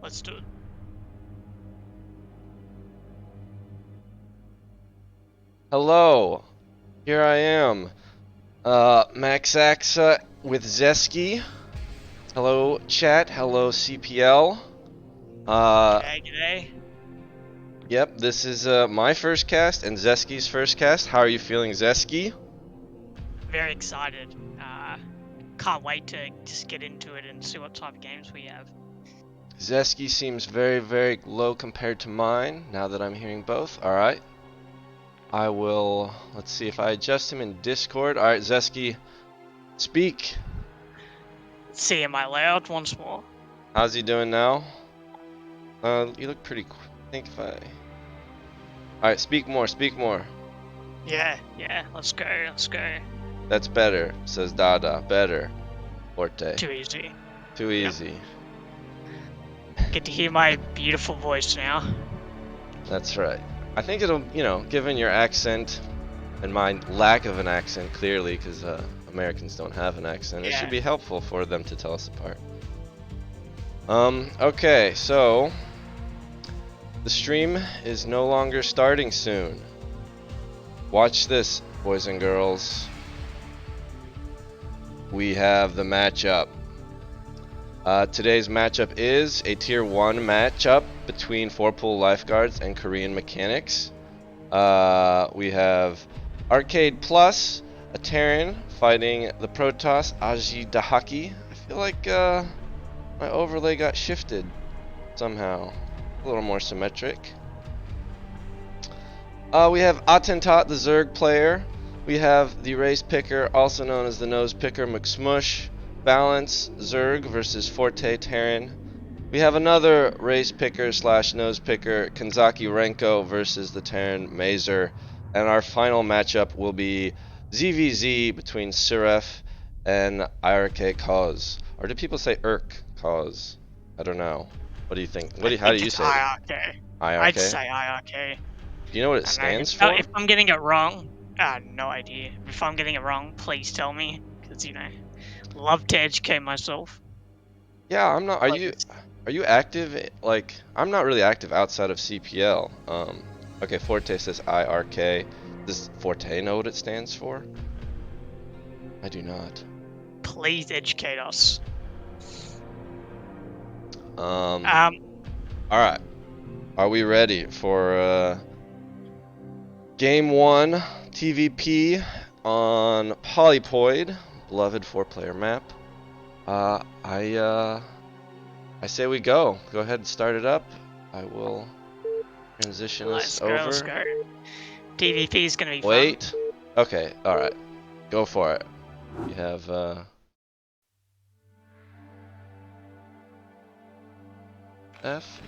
Let's do it. Hello, here I am, maaaaxaxa with Zesky. Hello, chat. Hello, CPL. G'day. Yep, this is my first cast and Zesky's first cast. How are you feeling, Zesky? Very excited. Can't wait to just get into it and see what type of games we have. Zesky seems very, very low compared to mine, now that I'm hearing both. Alright. I will, let's see if I adjust him in Discord. Alright, Zesky, speak. See, am I loud once more? How's he doing now? You look pretty, I think if I... Alright, speak more, speak more. Yeah, let's go. That's better, says Dada. Better. Forte. Too easy. Too easy. Get to hear my beautiful voice now. That's right. I think it'll, given your accent and my lack of an accent, clearly, because Americans don't have an accent, it should be helpful for them to tell us apart. Okay, so the stream is no longer starting soon. Watch this, boys and girls. We have the matchup. Today's matchup is a Tier 1 matchup between Forte Lifeguards and Korean Mechanics. We have Arcade Plus, a Terran, fighting the Protoss, arcde. I feel like my overlay got shifted somehow. A little more symmetric. We have Attentat, the Zerg player. We have the race picker, also known as the nose picker, McSmush. Balance, Zerg versus Forte Terran. We have another race picker slash nose picker, Kanzaki Renko versus the Terran Mazer. And our final matchup will be ZVZ between Sirref and IRK Cause. Or do people say IRK Cause? I don't know. What do you think? How do you say it? IRK. IRK? I'd say IRK. Do you know what it stands for? If I'm getting it wrong, no idea. If I'm getting it wrong, please tell me. Because, love to educate myself. Yeah, I'm not. Are you active? Like, I'm not really active outside of CPL. Okay, Forte says IRK. Does Forte know what it stands for? I do not. Please educate us. All right. Are we ready for Game 1 TVP on Polypoid, beloved 4-player map? I say we go. Go ahead and start it up. I will transition us over. Let's go. TVP is gonna be fun. Wait. Okay. All right. Go for it. We have F.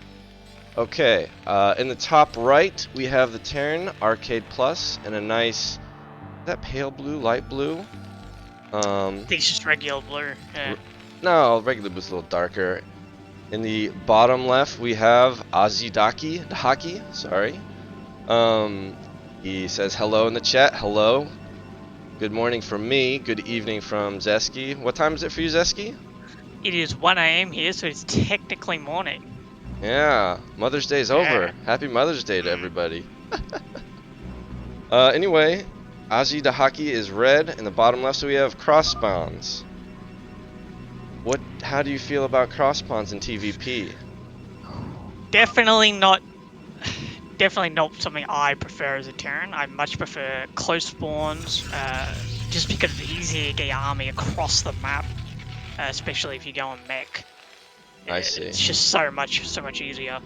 Okay. In the top right, we have the Terran Arcade Plus and a nice. Is that pale blue, light blue? I think it's just regular blue. Yeah. No, regular blue's a little darker. In the bottom left, we have Dahaki, sorry. He says hello in the chat. Hello. Good morning from me. Good evening from Zesky. What time is it for you, Zesky? It is 1 AM here, so it's technically morning. Yeah, Mother's Day's over. Happy Mother's Day to everybody. Anyway, Dahaki is red in the bottom left, so we have cross spawns. How do you feel about cross spawns in TVP? Definitely not something I prefer as a Terran. I much prefer close spawns, just because it's easier to get your army across the map, especially if you go on mech. I see. It's just so much easier.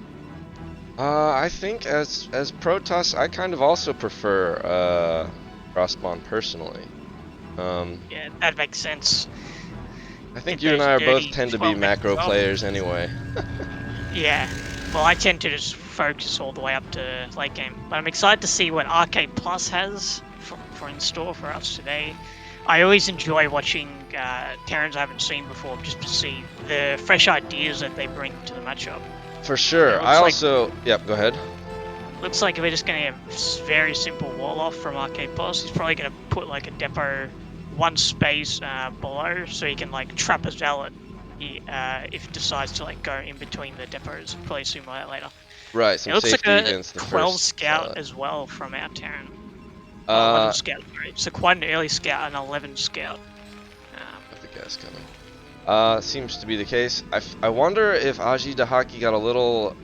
I think as Protoss, I kind of also prefer cross spawn personally. Yeah, that makes sense. I think you and I both tend to be macro players anyway. Yeah, well, I tend to just focus all the way up to late game. But I'm excited to see what Arcade Plus has for in store for us today. I always enjoy watching Terrans I haven't seen before, just to see the fresh ideas that they bring to the matchup. For sure. Yep, go ahead. Looks like we're just going to have very simple wall off from Arcade Plus. He's probably going to put like a depot one space below, so he can like trap a zealot if it decides to like go in between the depots. Probably assume that later. Right, some It looks like safety a against the 12 first scout as well from our Terran. 11 Uh, scout, sorry. So quite an early scout and 11 scout. the guy's coming. Seems to be the case. I wonder if Aji Dahaki got a little.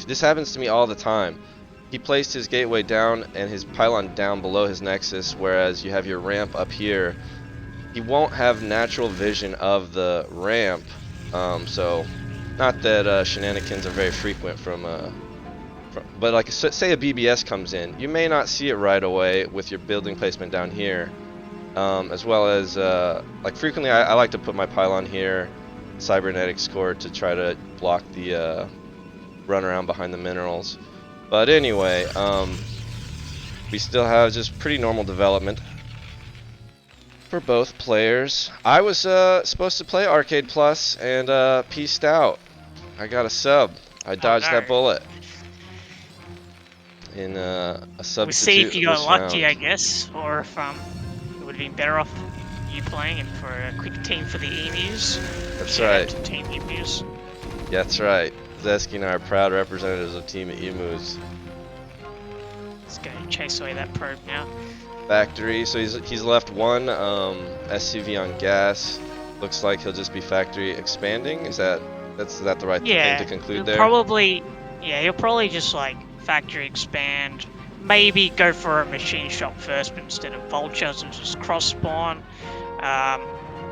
This happens to me all the time. He placed his gateway down and his pylon down below his nexus, whereas you have your ramp up here. He won't have natural vision of the ramp, so not that shenanigans are very frequent but like say a BBS comes in, you may not see it right away with your building placement down here, as well as like frequently I like to put my pylon here, cybernetics core, to try to block the run around behind the minerals. But anyway, we still have just pretty normal development for both players. I was supposed to play Arcade Plus and peaced out. I got a sub. I dodged that bullet. In a substitute. We'll see if you got lucky, found. I guess, or if it would have been better off you playing and for a quick team for the emus. That's right. Team emus. Yeah, that's right. Zesky and I are proud representatives of Team Emus. Let's go chase away that probe now. Factory. So he's left one SCV on gas. Looks like he'll just be factory expanding. Is that the right thing to conclude there? Probably. Yeah, he'll probably just like factory expand. Maybe go for a machine shop first, but instead of vultures, and just cross spawn.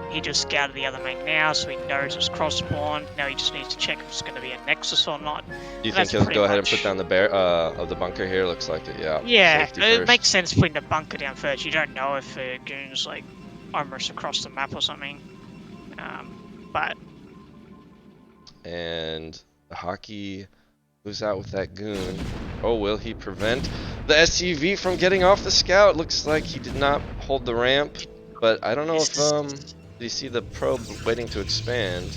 He just scouted the other main now, so he knows it's cross spawn. Now he just needs to check if it's going to be a nexus or not. Do you think he'll go ahead and put down the of the bunker here? Looks like it, yeah. Yeah, it makes sense putting the bunker down first. You don't know if goons like almost across the map or something. But and the hockey moves out with that goon. Oh, will he prevent the SCV from getting off the scout? Looks like he did not hold the ramp, but I don't know if did you see the probe waiting to expand?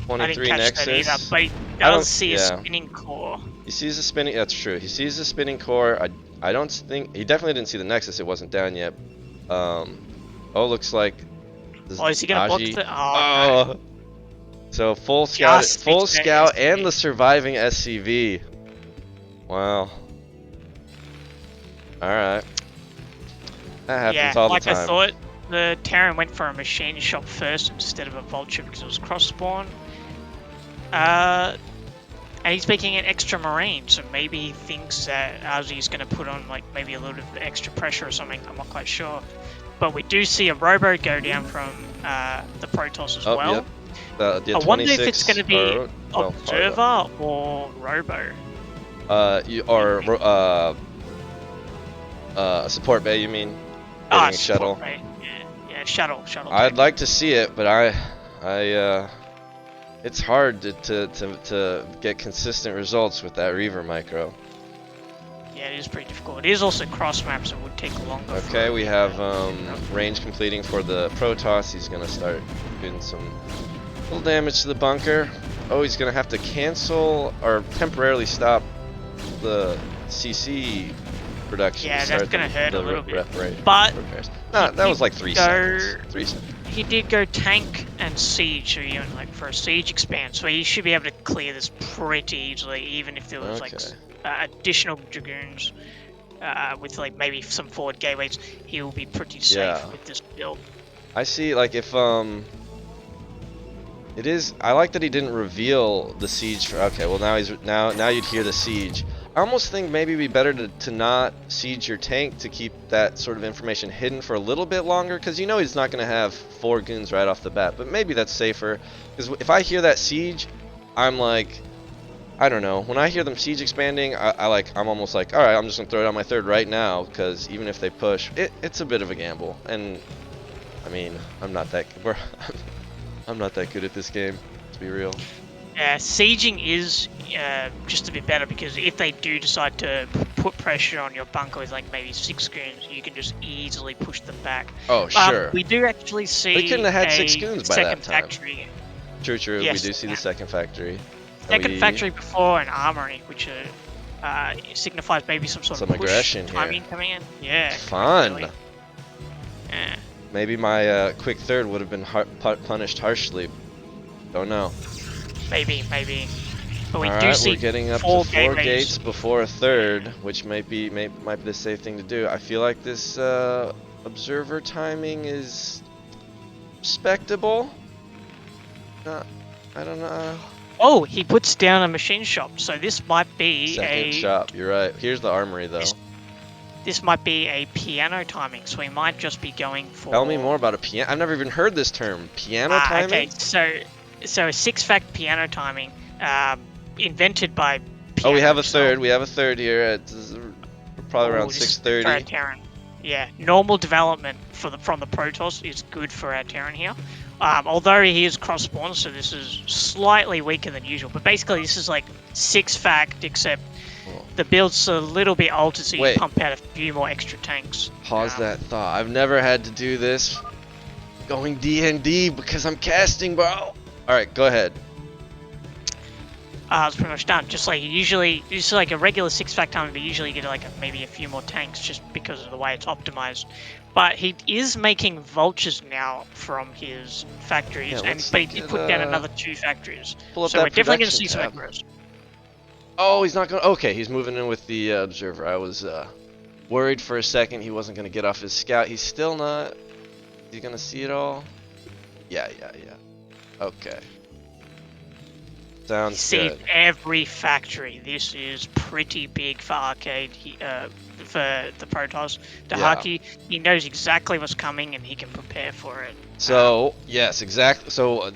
23 I didn't catch nexus. that either, but he does see a spinning core. He sees the spinning. That's true. He sees the spinning core. I don't think he definitely didn't see the nexus. It wasn't down yet. Oh, looks like. Is he gonna block the? No. So full scout, and the surviving SCV. Wow. All right. That happens all the time. Like I thought, the Terran went for a machine shop first instead of a vulture because it was cross spawn. And he's making an extra marine, so maybe he thinks that Azi's going to put on like maybe a little bit of extra pressure or something. I'm not quite sure. But we do see a robo go down from the Protoss as well. Yep. I wonder if it's going to be observer or robo. Support bay, you mean? Shuttle. Bay. Yeah, shuttle. I'd like to see it, but it's hard to get consistent results with that Reaver micro. Yeah, it is pretty difficult. It is also cross map, so it would take longer. Okay, we have range completing for the Protoss. He's gonna start doing some little damage to the bunker. Oh, he's gonna have to cancel or temporarily stop the CC production. Yeah, that's gonna hurt a little bit. But that was like 3 seconds. 3 seconds. He did go tank and siege, so even like for a siege expand, so he should be able to clear this pretty easily, even if there was like additional dragoons with like maybe some forward gateways. He will be pretty safe with this build. I see. Like if it is. I like that he didn't reveal the siege for. Okay, well now you'd hear the siege. I almost think maybe it'd be better to not siege your tank, to keep that sort of information hidden for a little bit longer, because you know he's not going to have 4 goons right off the bat. But maybe that's safer, because if I hear that siege, I'm like, I don't know. When I hear them siege expanding, I'm almost like, all right, I'm just going to throw it on my third right now, because even if they push, it's a bit of a gamble. And I mean, I'm not that good at this game, to be real. Sieging is just a bit better, because if they do decide to put pressure on your bunker with like maybe 6 goons, you can just easily push them back. Oh, sure. We do actually see they couldn't have had 6 goons by that time. Factory. True. Yes, we do see the second factory. Second factory before an armory, which signifies maybe some sort of push aggression timing here. Coming in. Yeah. Fun. Really. Yeah. Maybe my quick third would have been punished harshly. Don't know. Maybe. But we do Alright, see we're getting up to 4 4 gateways. gates before a third, which might be the safe thing to do. I feel like this observer timing is respectable. I don't know. Oh, he puts down a machine shop, so this might be Second a shop, you're right. Here's the armory though. This might be a piano timing, so we might just be going for... Tell me more about a piano. I've never even heard this term. Piano timing? Okay, so a 6-fact piano timing, invented by Oh, we have a piano third. We have a third here. It's probably around 6:30. Terran. Yeah, normal development from the Protoss is good for our Terran here. Although he is cross spawn, so this is slightly weaker than usual. But basically, this is like 6-fact, except the build's a little bit altered, so you pump out a few more extra tanks. Pause that thought. I've never had to do this. Going D&D because I'm casting, bro. All right, go ahead. It's pretty much done. Just like like a regular 6-fact time, but usually you get like maybe a few more tanks just because of the way it's optimized. But he is making vultures now from his factories, but he did put down another 2 factories. So we're definitely going to see some aggros. Oh, he's not going to... Okay, he's moving in with the observer. I was worried for a second he wasn't going to get off his scout. He's still not. Is he going to see it all? Yeah. Okay. Sounds good. See every factory. This is pretty big for arcade. For the Protoss. Dahaki, he knows exactly what's coming and he can prepare for it. So yes, exactly. So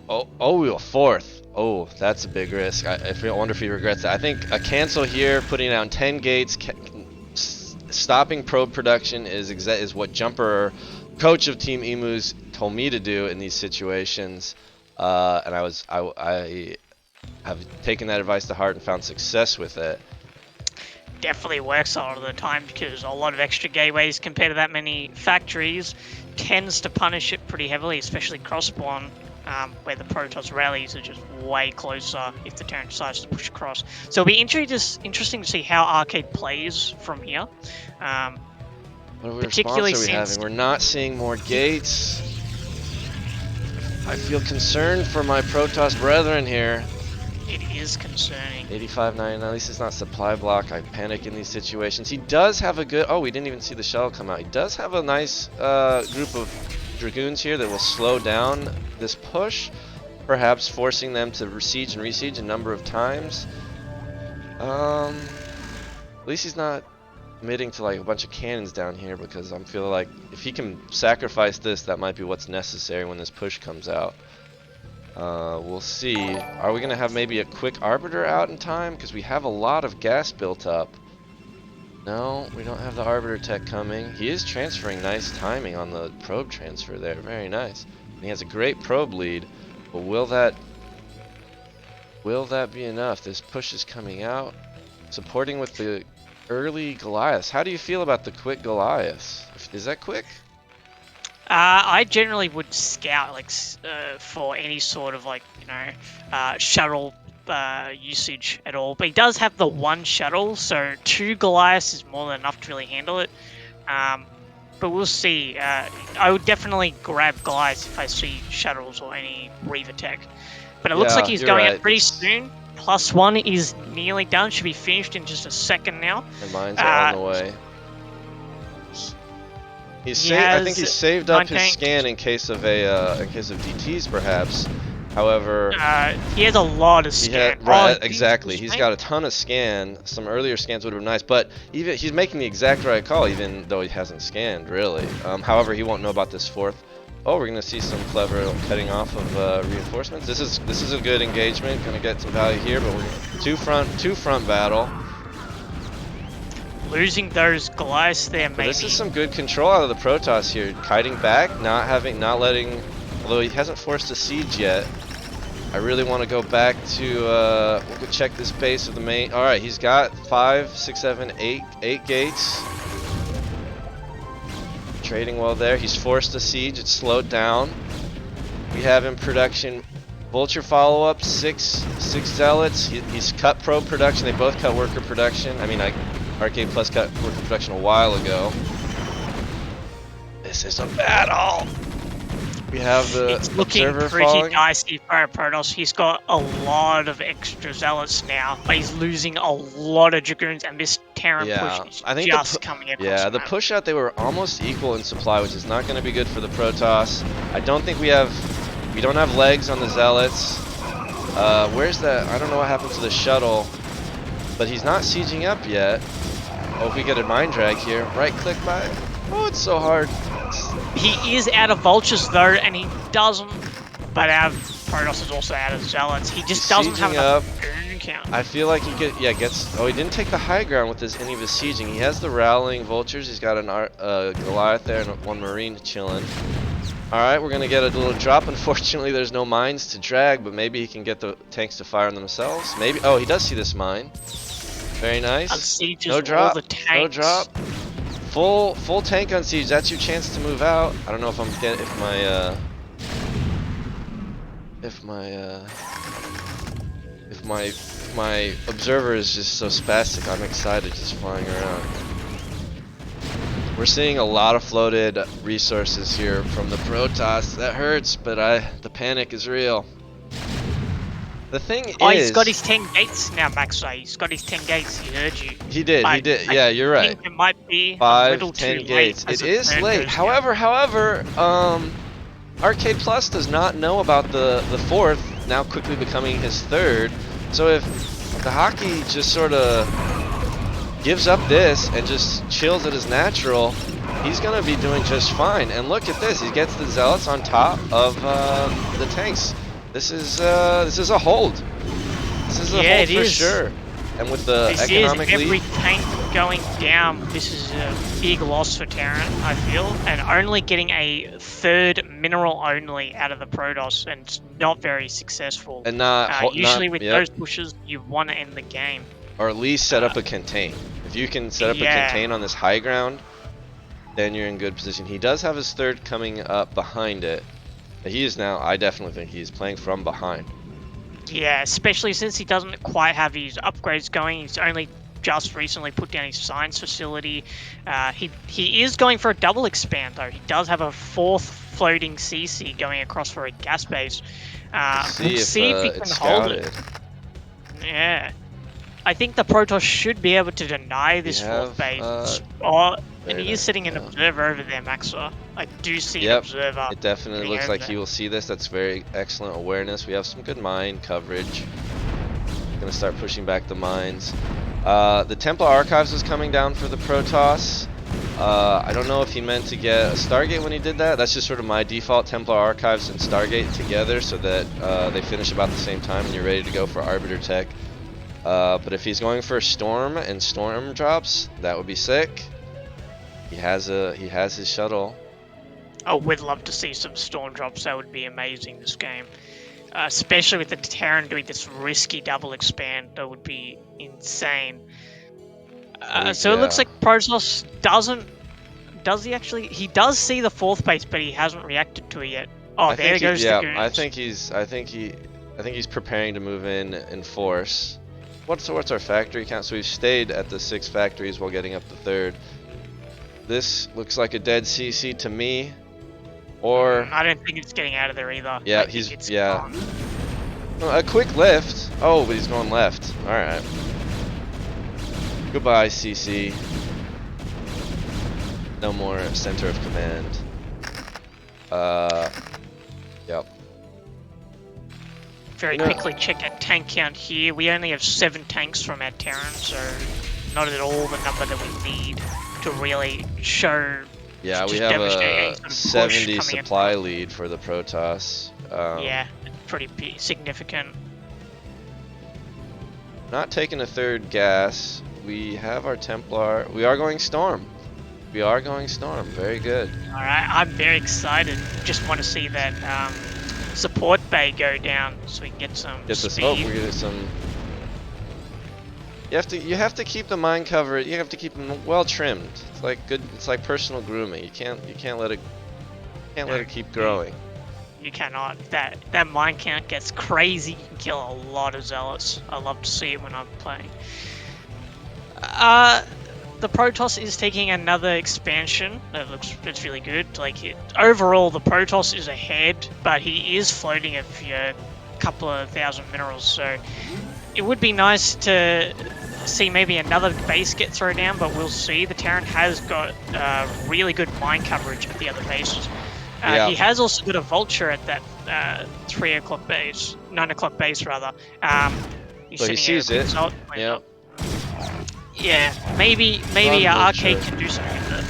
a fourth. Oh, that's a big risk. I wonder if he regrets that. I think a cancel here, putting down 10 gates, stopping probe production is what Jumper, coach of Team Emus, told me to do in these situations, and I have taken that advice to heart and found success with it. Definitely works a lot of the time because a lot of extra gateways compared to that many factories tends to punish it pretty heavily, especially cross spawn, where the Protoss rallies are just way closer if the Terran decides to push across. So it'll be interesting to see how Arcade plays from here. What response are we having? We're not seeing more gates. I feel concerned for my Protoss brethren here. It is concerning. 85.99, at least it's not supply block. I panic in these situations. He does have a good... Oh, we didn't even see the shell come out. He does have a nice group of Dragoons here that will slow down this push, perhaps forcing them to siege and resiege a number of times. At least he's not committing to like a bunch of cannons down here, because I'm feeling like if he can sacrifice this, that might be what's necessary when this push comes out. We'll see. Are we going to have maybe a quick Arbiter out in time? Because we have a lot of gas built up. No, we don't have the Arbiter tech coming. He is transferring. Nice timing on the probe transfer there. Very nice. And he has a great probe lead. But will that be enough? This push is coming out. Supporting with the early Goliaths. How do you feel about the quick Goliaths? Is that quick? I generally would scout for any sort of shuttle usage at all, but he does have the 1 shuttle, so 2 Goliaths is more than enough to really handle it. But we'll see. I would definitely grab Goliaths if I see shuttles or any Reaver tech. But it looks like he's going out pretty soon. +1 is nearly done. Should be finished in just a second now. And mines are on the way. I think he's saved up his scan in case of DTs, perhaps. However, he has a lot of scan. Exactly. He's got a ton of scan. Some earlier scans would have been nice, but he's making the exact right call, even though he hasn't scanned really. However, he won't know about this 4th. Oh, we're gonna see some clever cutting off of reinforcements. This is a good engagement. Gonna get some value here, but we're two front battle. Losing those Goliaths there, maybe. This is some good control out of the Protoss here. Kiting back, not letting, although he hasn't forced a siege yet. I really want to go back to, we'll go check this base of the main. Alright, he's got 5, 6, 7, 8 gates. Trading well there. He's forced a siege, it's slowed down. We have in production Vulture follow-up, 6 zealots. He's cut probe production, they both cut worker production. I mean, Arcade Plus cut worker production a while ago. This is a battle. We have the It's looking observer pretty falling. dicey for Protoss. He's got a lot of extra zealots now, but he's losing a lot of Dragoons, and this Terran push is I think just coming across. yeah, the map. push out, they were almost equal in supply, which is not going to be good for the Protoss. I don't think we don't have legs on the zealots. Where's that? I don't know what happened to the shuttle, but he's not sieging up yet. Oh, if we get a mine drag here, right click by. Oh, it's so hard. He is out of vultures though, and he doesn't. But our Protoss is also out of zealots. He just doesn't have enough turn count. I feel like he gets. Oh, he didn't take the high ground with any of his sieging. He has the rallying vultures. He's got an Goliath there and one Marine chilling. All right, we're gonna get a little drop. Unfortunately, there's no mines to drag, but maybe he can get the tanks to fire on themselves. Maybe. Oh, he does see this mine. Very nice. No drop. No drop. Full tank on siege. That's your chance to move out. I don't know if my observer is just so spastic. I'm excited just flying around. We're seeing a lot of floated resources here from the Protoss. That hurts, but the panic is real. The thing is... Oh, he's got his 10 gates now, Max. He's got his 10 gates. He heard you. He did. Yeah, you're right. I think it might be 10 gates. It is late. However, Arcade Plus does not know about the fourth, now quickly becoming his third. So if the hockey just sort of gives up this and just chills at his natural, he's gonna be doing just fine. And look at this. He gets the zealots on top of the tanks. This is a hold. This is a hold for sure. And with the economic lead, every tank going down, this is a big loss for Terran, I feel. And only getting a third mineral only out of the Protoss, and it's not very successful. And usually with those pushes, you want to end the game. Or at least set up a contain. If you can set up a contain on this high ground, then you're in good position. He does have his third coming up behind it. He is now, I definitely think he's playing from behind. Yeah, especially since he doesn't quite have his upgrades going. He's only just recently put down his science facility. He is going for a double expand though. He does have a fourth floating CC going across for a gas base. We'll see if he can hold it. Yeah. I think the Protoss should be able to deny this fourth base. And he is sitting an observer over there, Maxa. I do see an observer. It definitely looks like he will see this. That's very excellent awareness. We have some good mine coverage. Gonna start pushing back the mines. The Templar Archives is coming down for the Protoss. I don't know if he meant to get a Stargate when he did that. That's just sort of my default, Templar Archives and Stargate together, so that they finish about the same time and you're ready to go for Arbiter Tech. But if he's going for Storm and Storm drops, that would be sick. He has his shuttle. Oh, we'd love to see some Storm drops. That would be amazing this game. Especially with the Terran doing this risky double expand. That would be insane. So it looks like Protoss does he actually? He does see the fourth base, but he hasn't reacted to it yet. Oh, there goes the goons. I think he's preparing to move in force. What's our factory count? So we've stayed at the 6 factories while getting up the third. This looks like a dead CC to me. Or I don't think it's getting out of there either. Yeah, gone. A quick lift. Oh, but he's going left. All right. Goodbye, CC. No more center of command. Yep. Very quickly check our tank count here. We only have 7 tanks from our Terran, so not at all the number that we need to really show. Yeah, we have a 70 supply lead for the Protoss. Yeah, pretty significant. Not taking a third gas. We have our Templar. We are going Storm. Very good. Alright, I'm very excited. Just want to see that support bay go down so we can get some speed. Oh, we're getting some. You have to keep the mine cover. You have to keep them well trimmed. It's like good. It's like personal grooming. You can't let it keep growing. You cannot. That mine count gets crazy. You can kill a lot of zealots. I love to see it when I'm playing. the Protoss is taking another expansion. It's really good. Like overall, the Protoss is ahead, but he is floating a couple of thousand minerals. So it would be nice to see maybe another base get thrown down, but we'll see. The Terran has got really good mine coverage at the other bases. He has also got a vulture at that 3 o'clock base, 9 o'clock base rather. But he sees it. Yep. Yeah, maybe Arcade can do something with it.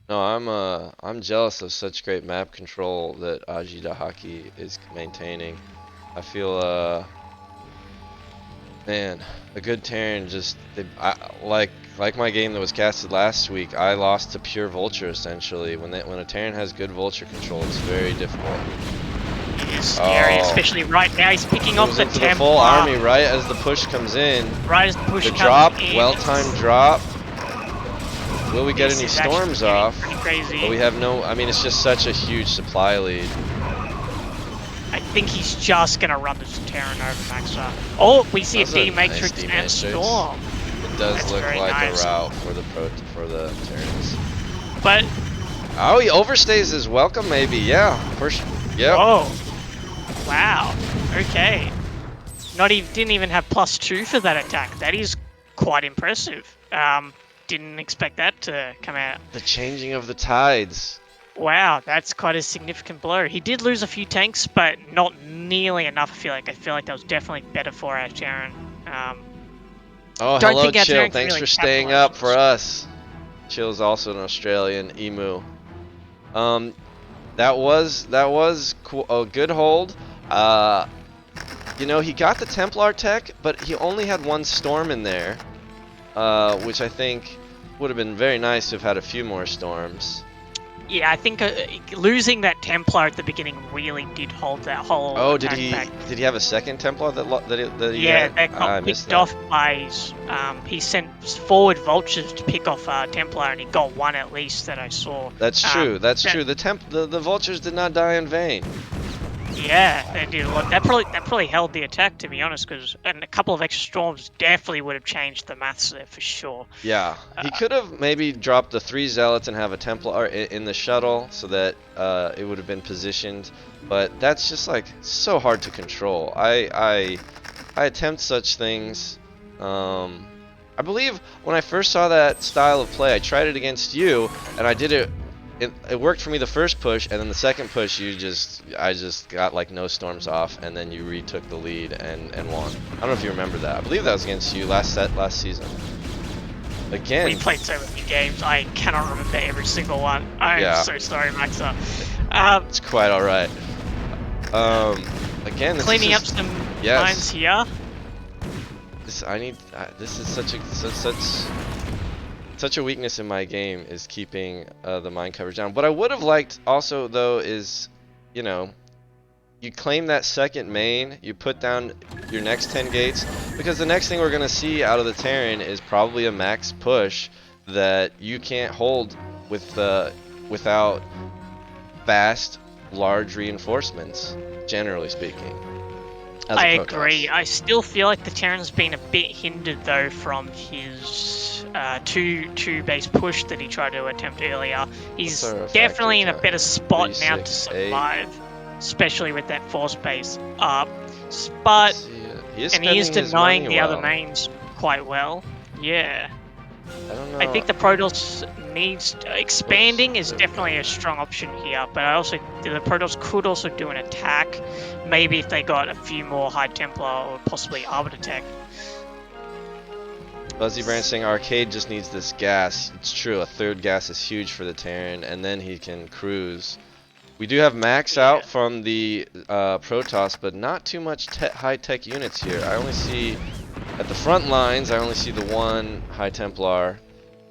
No, I'm jealous of such great map control that arcde is maintaining. I feel man, a good Terran just like my game that was casted last week. I lost to pure vulture essentially. When a Terran has good vulture control, it's very difficult. It's scary, especially right now. He's picking off the Templar. The full army right as the push comes in. Right as the push comes drop, in. well-timed drop. Will we get any storms off? Crazy. But we have no. I mean, it's just such a huge supply lead. I think he's just gonna run this Terran over Maxa. Oh, we see a D-Matrix and Storm. It does look like a route for the Terrans. But oh, he overstays his welcome, maybe. Yeah. Yep. Oh. Wow. Okay. Didn't even have +2 for that attack. That is quite impressive. Didn't expect that to come out. The changing of the tides. Wow, that's quite a significant blow. He did lose a few tanks, but not nearly enough. I feel like that was definitely better for our Terran. Oh, hello, Chill. Thanks for staying up for us. Chill's also an Australian emu. That was cool. A good hold. You know, he got the Templar tech, but he only had one storm in there, which I think would have been very nice to have had a few more storms. Yeah, I think losing that Templar at the beginning really did hold that whole. Oh, did he have a second Templar that he yeah, had? that got picked off by he sent forward vultures to pick off Templar, and he got one at least that I saw. That's true. That's true. The vultures did not die in vain. Yeah, they did a lot. That probably held the attack, to be honest, because a couple of extra storms definitely would have changed the maths there for sure. Yeah, he could have maybe dropped the 3 zealots and have a Templar in the shuttle so that it would have been positioned, but that's just like so hard to control. I attempt such things. I believe when I first saw that style of play, I tried it against you, and I did it. It worked for me the first push, and then the second push, I just got like no storms off, and then you retook the lead and won. I don't know if you remember that. I believe that was against you last season. Again, we played so many games, I cannot remember every single one. I'm so sorry, Maxa. It's quite all right. Again, this cleaning is just, up some mines here. This is such a weakness in my game is keeping the mine coverage down. What I would have liked also though is, you know, you claim that second main, you put down your next 10 gates, because the next thing we're gonna see out of the Terran is probably a max push that you can't hold without fast, large reinforcements, generally speaking. I agree. I still feel like the Terran's been a bit hindered though from his two base push that he tried to attempt earlier. He's definitely in a better spot now to survive, especially with that force base up. But he is denying the other mains quite well. Yeah. I don't know. I think the Protoss needs expanding is definitely a strong option here, but the Protoss could also do an attack, maybe if they got a few more High Templar or possibly Arbiter tech. Buzzy Brand saying Arcade just needs this gas. It's true, a third gas is huge for the Terran, and then he can cruise. We do have max out from the Protoss, but not too much high tech units here. I only see at the front lines, I only see the 1 High Templar,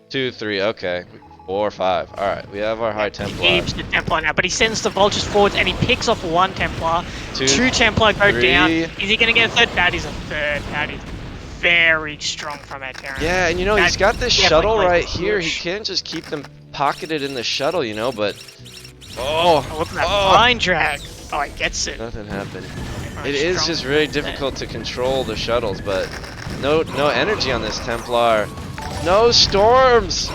2, 3, okay, 4, 5. All right, we have our High Templar. He keeps the Templar now, but he sends the vultures forwards and he picks off 1 Templar. 2 Templar go down. Is he going to get a third? That is a third. That is very strong from our Terran. Yeah, and you know, he's got this shuttle right here. He can't just keep them pocketed in the shuttle, you know, but... Oh, look at that mine drag. Oh, he gets it. Nothing happened. It is just really difficult to control the shuttles, but no energy on this Templar. No storms.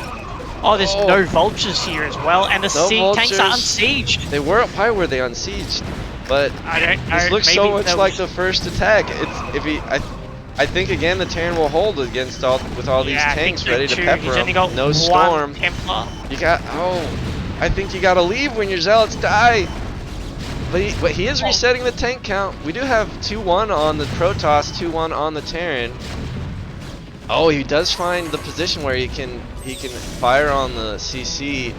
Oh, there's no vultures here as well, and the tanks are unsieged. They were. Why were they unsieged? But I don't know. This looks so much like the first attack. I think again the Terran will hold against with all these tanks ready to pepper them. No storm. Templar. I think you gotta leave when your zealots die. But he is resetting the tank count. We do have 2-1 on the Protoss, 2-1 on the Terran. Oh, he does find the position where he can fire on the CC.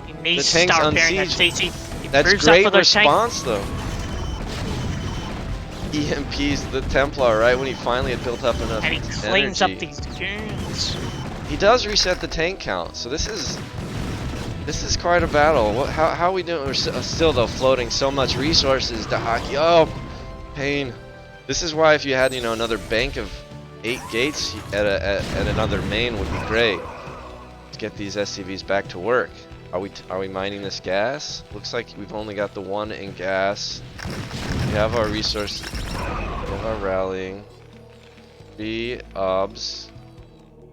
He needs the tank's to start repairing unsieged. that CC. That's great response though. EMPs the Templar right when he finally had built up enough energy. And he cleans up these goons. He does reset the tank count, so this is quite a battle. How are we doing? We're still though floating so much resources to hockey. Oh, pain. This is why if you had another bank of 8 gates at another main would be great to get these SCVs back to work. Are we mining this gas? Looks like we've only got the 1 in gas. We have our resources. We have our rallying. 3 obs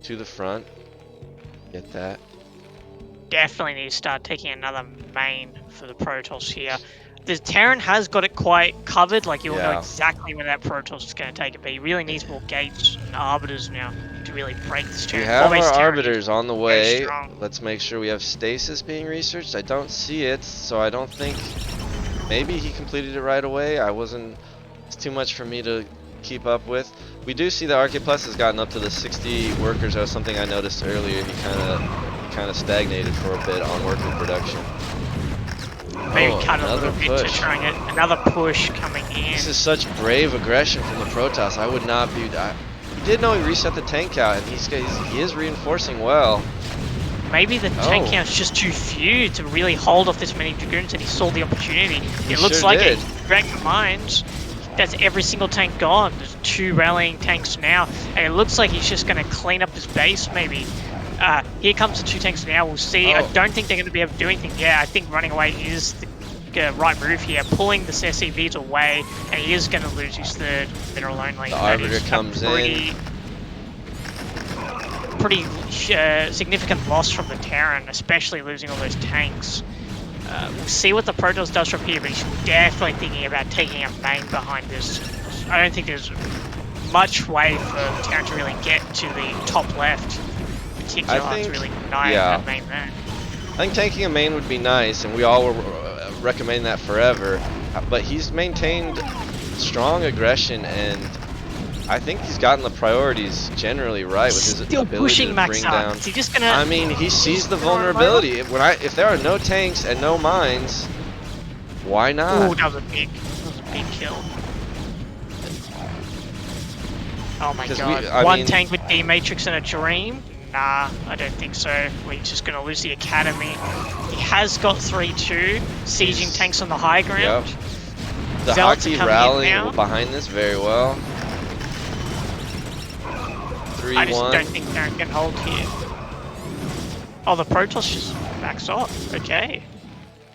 to the front. Get that. Definitely need to start taking another main for the Protoss here. The Terran has got it quite covered, like you'll know exactly when that Protoss is going to take it, but he really needs more gates and arbiters now to really break this Terran. We have our arbiters on the way. Let's make sure we have stasis being researched. I don't see it, so I don't think... Maybe he completed it right away. It's too much for me to keep up with. We do see the Arcade Plus has gotten up to the 60 workers. That was something I noticed earlier. He kind of stagnated for a bit on worker production. Maybe cut a little bit to try and get another push coming in. This is such brave aggression from the Protoss. I would not be... He did know he reset the tank out, and he is reinforcing well. Maybe the tank count's just too few to really hold off this many Dragoons, and he saw the opportunity. It looks like it. Dragon Mines, that's every single tank gone. There's 2 rallying tanks now, and it looks like he's just going to clean up his base, maybe. Here comes the 2 tanks now. We'll see. I don't think they're going to be able to do anything. Yeah, I think running away is the right move here. Pulling the SCVs away, and he is going to lose his 3rd mineral only. The Arbiter comes in. Pretty significant loss from the Terran, especially losing all those tanks. We'll see what the Protoss does from here, but he's definitely thinking about taking a main behind this. I don't think there's much way for the Terran to really get to the top left. I think, really that main there. I think taking a main would be nice, and we all were recommending that forever. But he's maintained strong aggression, and I think he's gotten the priorities generally right with his ability to bring down. Is he just gonna? I mean, he sees the vulnerability. If there are no tanks and no mines, why not? Oh, that was a big kill. Oh my god! One tank with D-Matrix and a Dream. Nah, I don't think so. We're just going to lose the Academy. He has got 3-2, sieging tanks on the high ground. Yep. The hockey rallying behind this very well. 3-1. I just don't think Terran can hold here. Oh, the Protoss just backs off. Okay.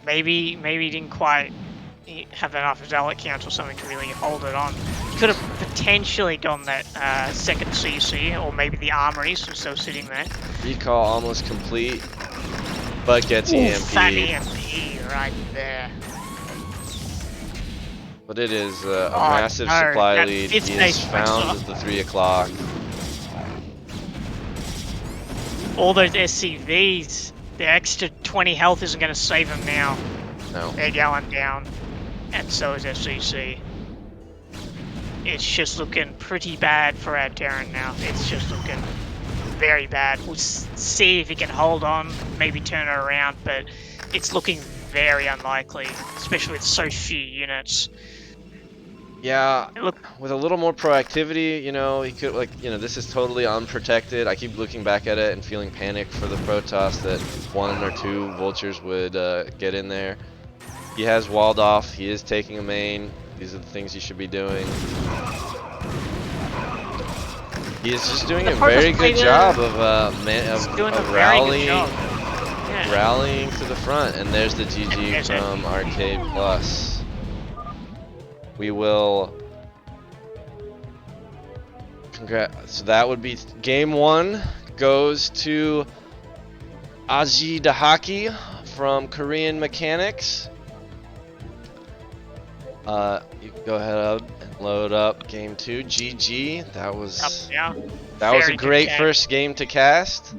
Maybe he didn't quite have enough zealot count or something to really hold it on. He could have potentially gone that 2nd CC, or maybe the armories were still sitting there. Recall almost complete, but gets EMP. Fat EMP right there. But it is a massive supply lead. He is found at the 3 o'clock. All those SCVs, the extra 20 health isn't going to save him now. No. They're going down. And so is FCC. It's just looking pretty bad for our Terran now. It's just looking very bad. We'll see if he can hold on, maybe turn it around, but it's looking very unlikely, especially with so few units. Yeah, with a little more proactivity, he could, this is totally unprotected. I keep looking back at it and feeling panic for the Protoss that 1 or 2 vultures would get in there. He has walled off. He is taking a main. These are the things he should be doing. He is just doing a very good job of rallying to the front. And there's the GG from Arcade Plus. We will Congrats. So that would be game 1 goes to arcde from Korean Mechanics. You can go ahead and load up game 2. GG. That was a great first game to cast.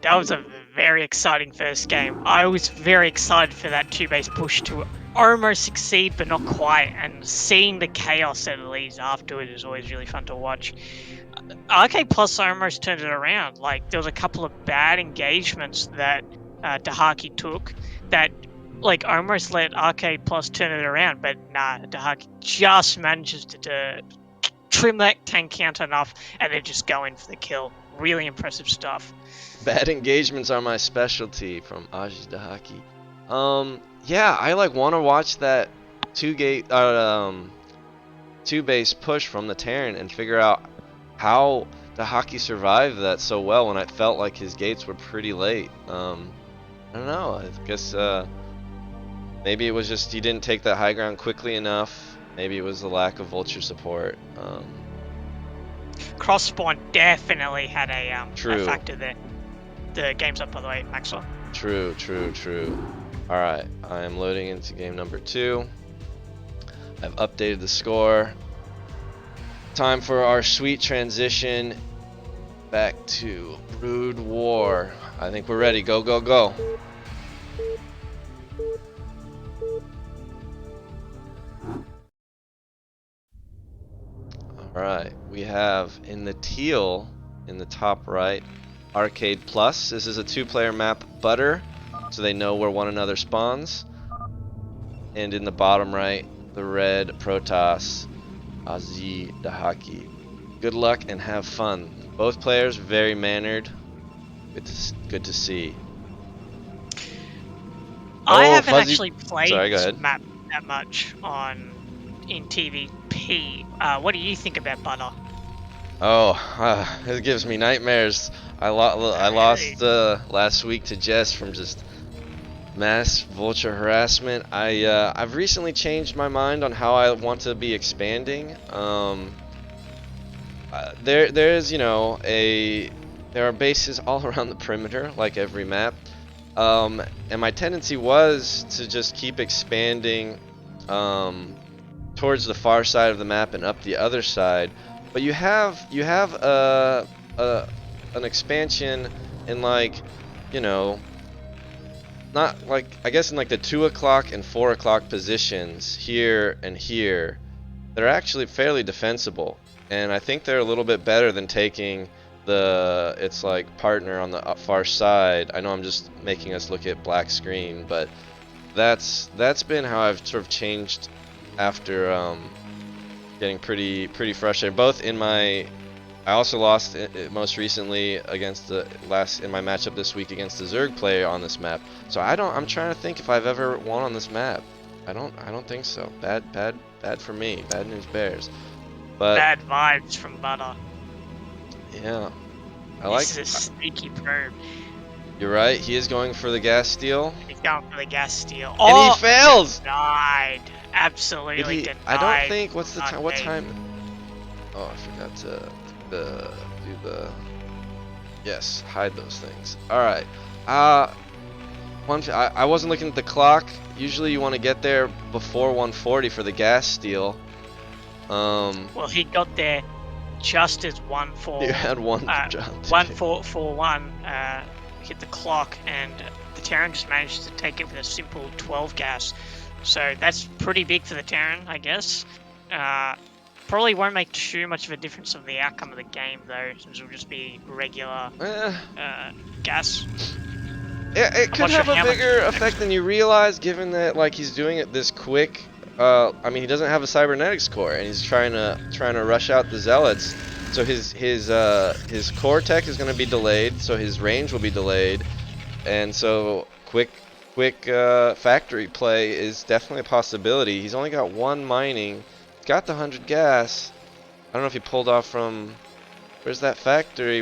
That was a very exciting first game. I was very excited for that 2-base push to almost succeed, but not quite. And seeing the chaos that it leads afterwards is always really fun to watch. Arcade Plus almost turned it around. Like, there was a couple of bad engagements that Dahaki took that like almost let Arcade Plus turn it around, but nah, Dahaki just manages to trim that tank count enough and then just go in for the kill. Really impressive stuff. Bad engagements are my specialty from Dahaki. Yeah, I like want to watch that 2-base push from the Terran and figure out how Dahaki survived that so well when I felt like his gates were pretty late. I don't know. I guess maybe it was just he didn't take that high ground quickly enough. Maybe it was the lack of vulture support. Cross spawn definitely had a factor there. The game's up, by the way, Maxwell. True. Alright, I am loading into game number 2. I've updated the score. Time for our sweet transition back to Brood War. I think we're ready. Go, go, go. Alright, we have in the teal, in the top right, Arcade Plus. This is a 2-player map, Butter, so they know where one another spawns. And in the bottom right, the red Protoss, Dahaki. Good luck and have fun. Both players very mannered. Good to see. I haven't actually played this map that much in TVP. What do you think about Butter? Oh, it gives me nightmares. I lost last week to Jess from just mass vulture harassment. I've recently changed my mind on how I want to be expanding. There's there are bases all around the perimeter, like every map. And my tendency was to just keep expanding towards the far side of the map and up the other side. But you have an expansion in not like, I guess in like the 2 o'clock and 4 o'clock positions here and here. They're actually fairly defensible, and I think they're a little bit better than taking its like partner on the far side. I know I'm just making us look at black screen, but that's been how I've sort of changed after getting pretty frustrated. Both in my, I also lost most recently against in my matchup this week against the Zerg player on this map. So I'm trying to think if I've ever won on this map. I don't think so. Bad for me. Bad news bears. But bad vibes from Butter. Yeah. This is a sneaky probe. You're right. He is going for the gas steal. He's going for the gas steal. And he fails. Denied. Absolutely denied. I don't think. What's the time? What time? Oh, I forgot to do the. Yes, hide those things. All right. I wasn't looking at the clock. Usually, you want to get there before 1:40 for the gas steal. Well, he got there just as 1:41. You had one jump. 1:41 hit the clock, and the Terran just managed to take it with a simple 12 gas. So that's pretty big for the Terran, I guess. Probably won't make too much of a difference of the outcome of the game, though, since it'll just be regular gas. Yeah, it could have a bigger effect than you realize, given that like he's doing it this quick. I mean, he doesn't have a cybernetics core, and he's trying to rush out the zealots. So his core tech is going to be delayed, so his range will be delayed, and so quick factory play is definitely a possibility. He's only got 1 mining, got the 100 gas. I don't know if he pulled off from. Where's that factory?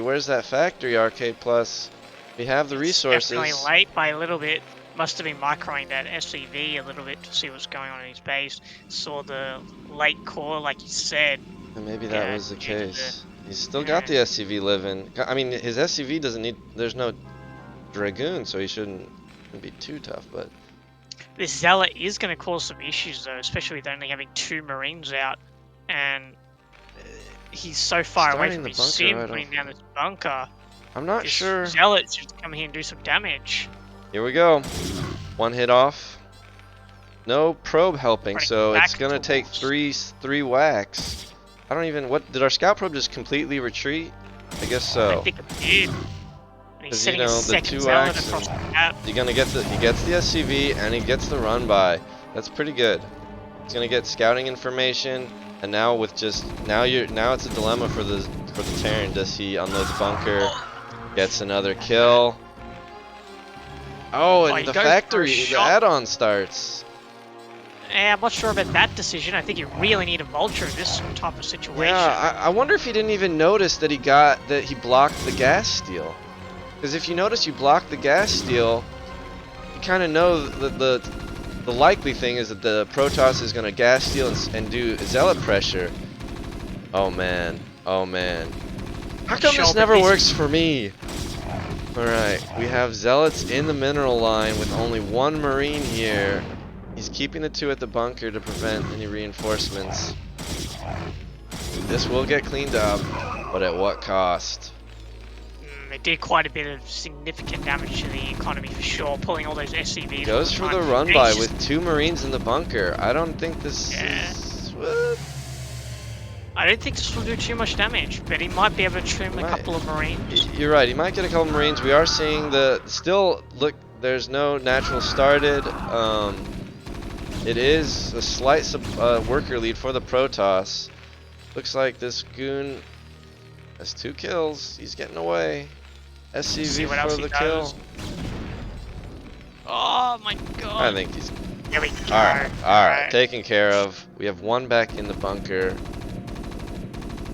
Arcade Plus? We have the resources. Definitely late by a little bit. Must have been microing that SCV a little bit to see what's going on in his base. Saw the late core, like you said. And maybe that was the case. He's still got the SCV living. I mean, his SCV doesn't need. There's no Dragoon, so he shouldn't be too tough. But this Zealot is going to cause some issues, though, especially with only having 2 Marines out, and he's so far away from his sim, putting down this bunker. I'm not sure. Zealot should come here and do some damage. Here we go. 1 hit off. No probe helping, so it's gonna take three whacks. I don't even. What did our scout probe just completely retreat? I guess so. I think it did. He's you know, the 2 whacks. You're gonna get the. He gets the SCV and he gets the run by. That's pretty good. He's gonna get scouting information, and now with just now it's a dilemma for the Terran. Does he unload the bunker? Gets another kill. Oh, and the factory, the add-on starts. Yeah, I'm not sure about that decision. I think you really need a vulture in this type of situation. Yeah, I wonder if he didn't even notice that he blocked the gas steal. Because if you notice you blocked the gas steal, you kind of know that the likely thing is that the Protoss is going to gas steal and do Zealot pressure. Oh man, oh man. How come this never works for me? Alright, we have Zealots in the mineral line with only 1 Marine here. He's keeping the 2 at the bunker to prevent any reinforcements. This will get cleaned up, but at what cost? It did quite a bit of significant damage to the economy for sure, pulling all those SCVs. Goes for the run by with 2 Marines in the bunker. I don't think this is... What? I don't think this will do too much damage, but he might be able to trim a couple of Marines. You're right, he might get a couple of Marines. We are seeing still, look, there's no natural started. It is a slight worker lead for the Protoss. Looks like this goon has 2 kills. He's getting away. SCV for the kill. Oh my god. I think he's... There we go. Alright, taken care of. We have 1 back in the bunker.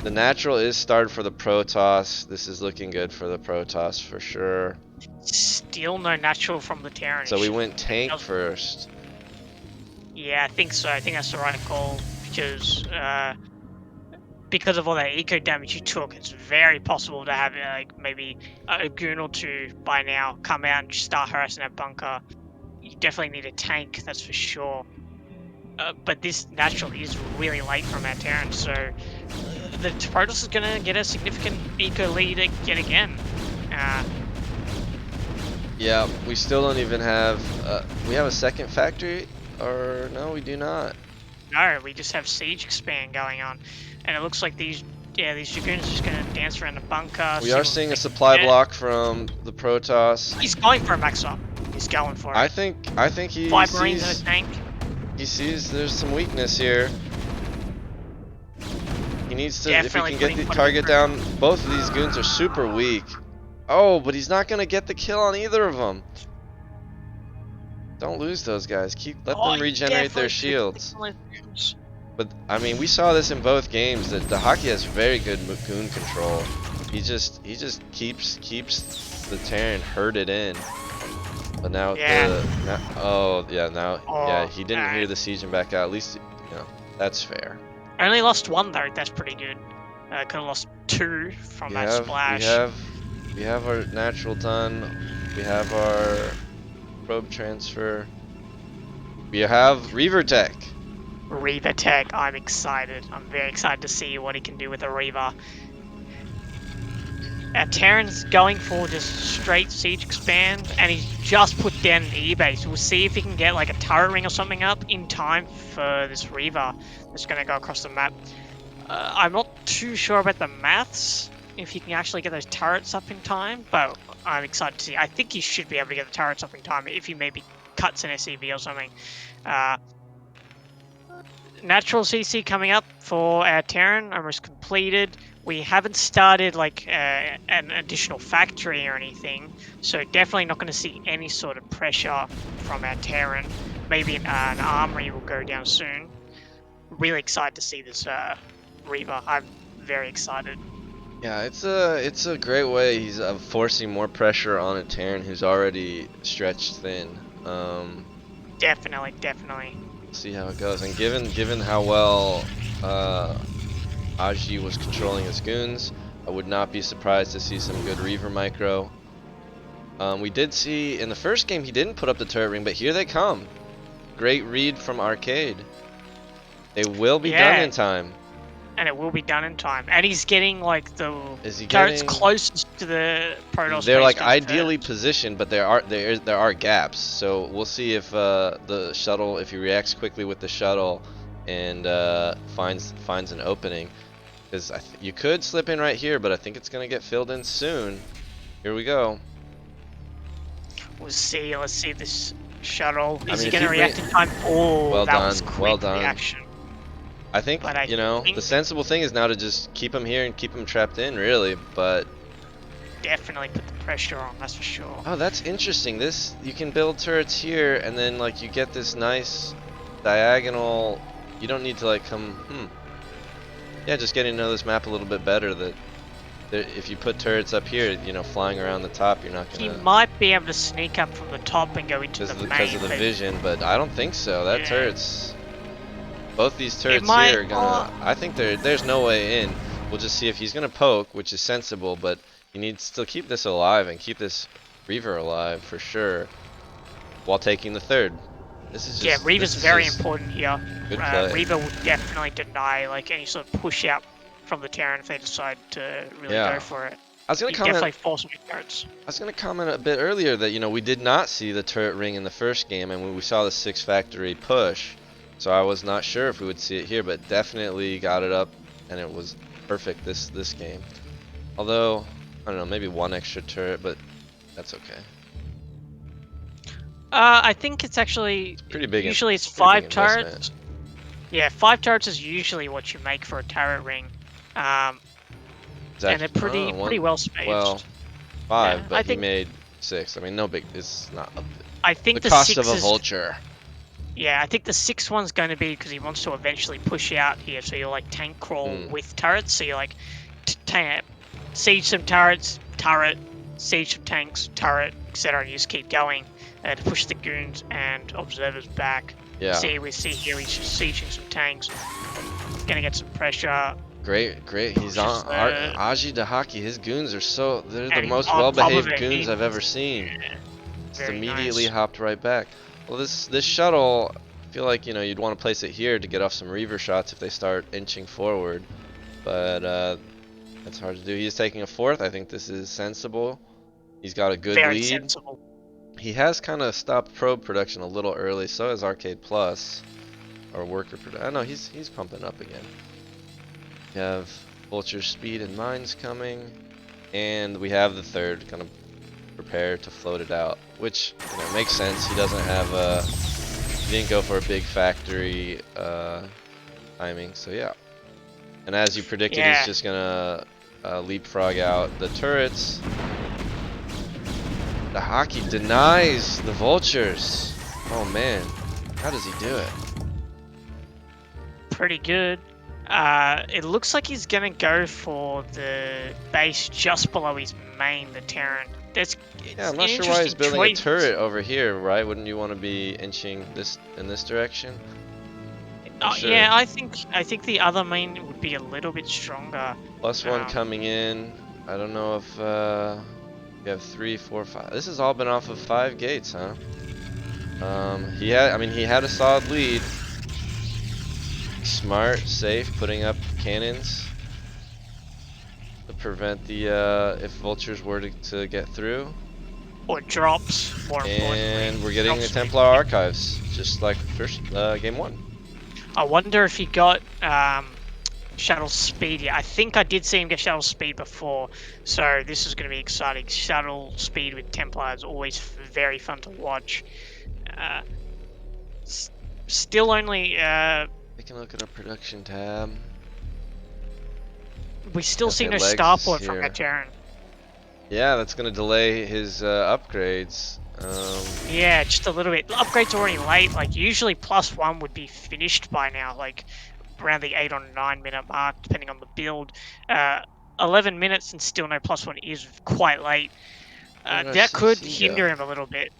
The natural is started for the Protoss. This is looking good for the Protoss for sure. Still no natural from the Terran. So we went tank first. Yeah, I think so. I think that's the right call because of all that eco damage you took. It's very possible to have like maybe a goon or 2 by now come out and start harassing that bunker. You definitely need a tank, that's for sure. But this natural is really late from our Terran, so the Protoss is gonna get a significant eco lead yet again. Yeah, we still don't even have. We have a second factory. Or no, we do not. No, we just have siege expand going on, and it looks like these Dragoons are just gonna dance around the bunker. We are seeing a supply block from the Protoss. He's going for a max up. He's going for it. I think he 5 Marines in a tank. He sees there's some weakness here. He needs to. Definitely if he can get the target down. Both of these goons are super weak. Oh, but he's not gonna get the kill on either of them. Don't lose those guys. Let them regenerate their shields. But I mean, we saw this in both games that the hockey has very good goon control. He just keeps the Terran herded in. But now he didn't hear the siege and back out. At least that's fair. Only lost 1 though. That's pretty good. Could have lost 2 from that splash. We have our natural done. We have our probe transfer. We have Reaver Tech. Reaver Tech, I'm excited. I'm very excited to see what he can do with a Reaver. Terran's going for just straight siege expand, and he's just put down an E-base. We'll see if he can get like a turret ring or something up in time for this Reaver that's going to go across the map. I'm not too sure about the maths, if he can actually get those turrets up in time, but I'm excited to see. I think he should be able to get the turrets up in time if he maybe cuts an SCV or something. Natural CC coming up for our Terran, almost completed. We haven't started like an additional factory or anything, so definitely not going to see any sort of pressure from our Terran. Maybe an armory will go down soon. Really excited to see this Reaver. I'm very excited. Yeah, it's a great way. He's forcing more pressure on a Terran who's already stretched thin. Definitely. See how it goes. And given how well Aji was controlling his goons, I would not be surprised to see some good Reaver micro. We did see in the first game he didn't put up the turret ring, but here they come. Great read from Arcade. They will be done in time. And it will be done in time. And he's getting like the Is he turrets getting closest to the Protoss. They're like being ideally first. positioned, but there are gaps. So we'll see if the shuttle, if he reacts quickly with the shuttle, and finds an opening. Because you could slip in right here, but I think it's gonna get filled in soon. Here we go. We'll see. Let's see this shuttle. Is mean, he if going to he react in time? Oh, Well that was done, quick well done. reaction. I think, But I you know, think the sensible thing is now to just keep him here and keep him trapped in, really. But definitely put the pressure on. That's for sure. oh, that's interesting. This, you can build turrets here, and then like you get this nice diagonal. You don't need to like come. Yeah, just getting to know this map a little bit better. That if you put turrets up here, you know, flying around the top, you're not gonna. He might be able to sneak up from the top and go into the main. Because of the vision, but I don't think so. That turret's. Both these turrets might, here are gonna. I think there's no way in. We'll just see if he's gonna poke, which is sensible, but he needs to keep this alive and keep this Reaver alive for sure, while taking the third. This is just. Yeah, Reaver's very important here. Good play. Reaver would definitely deny like any sort of push out from the Terran if they decide to really go for it. I was gonna comment. Definitely force turrets. I was gonna comment a bit earlier that, you know, we did not see the turret ring in the first game, and we saw the 6 factory push. So I was not sure if we would see it here, but definitely got it up, and it was perfect this game. Although, I don't know, maybe 1 extra turret, but that's okay. I think it's actually pretty big. Usually it's 5 turrets. Yeah, 5 turrets is usually what you make for a turret ring, and they're pretty well spaced. Well, 5, yeah, but I think, he made 6. I mean, no big. It's not. I think the cost of a vulture. Yeah, I think the 6th one's going to be because he wants to eventually push out here, so you're like tank crawl with turrets. So you're like siege some turrets, turret, siege some tanks, turret, etc. And you just keep going to push the goons and observers back. Yeah. We see here he's just sieging some tanks. Gonna get some pressure. Great. He's on Aji Dahaki. His goons are they're the most well-behaved goons I've ever seen. Yeah, just immediately hopped right back. Well, this shuttle, I feel like, you know, you'd want to place it here to get off some Reaver shots if they start inching forward, but that's hard to do. He's taking a 4th. I think this is sensible. He's got a good lead. Very sensible. He has kind of stopped probe production a little early. So has Arcade Plus, or worker production. I know he's pumping up again. We have Vulture speed and mines coming, and we have the 3rd kind of prepare to float it out, which, you know, makes sense. He doesn't have he didn't go for a big factory timing, so yeah. And as you predicted, he's just gonna leapfrog out the turrets. The hockey denies the vultures. Oh man, how does he do it? Pretty good. It looks like he's gonna go for the base just below his main, the Terran. Yeah, I'm not sure why he's building a turret over here, right? Wouldn't you want to be inching in this direction? Sure. Yeah, I think the other main would be a little bit stronger. +1 coming in. I don't know if we have 3, 4, 5. This has all been off of 5 gates, huh? He had a solid lead. Smart, safe, putting up cannons to prevent the if vultures were to get through. Or drops, more importantly. And we're getting the Templar archives, just like first game 1. I wonder if he got shuttle speed yet. I think I did see him get shuttle speed before, so this is going to be exciting. Shuttle speed with Templar is always very fun to watch. Still only. We can look at our production tab. We still see no starport from that Terran. Yeah, that's going to delay his upgrades. Yeah, just a little bit. The upgrade's already late. Like, usually +1 would be finished by now, like around the 8 or 9 minute mark, depending on the build. 11 minutes and still no +1 is quite late. That could hinder him a little bit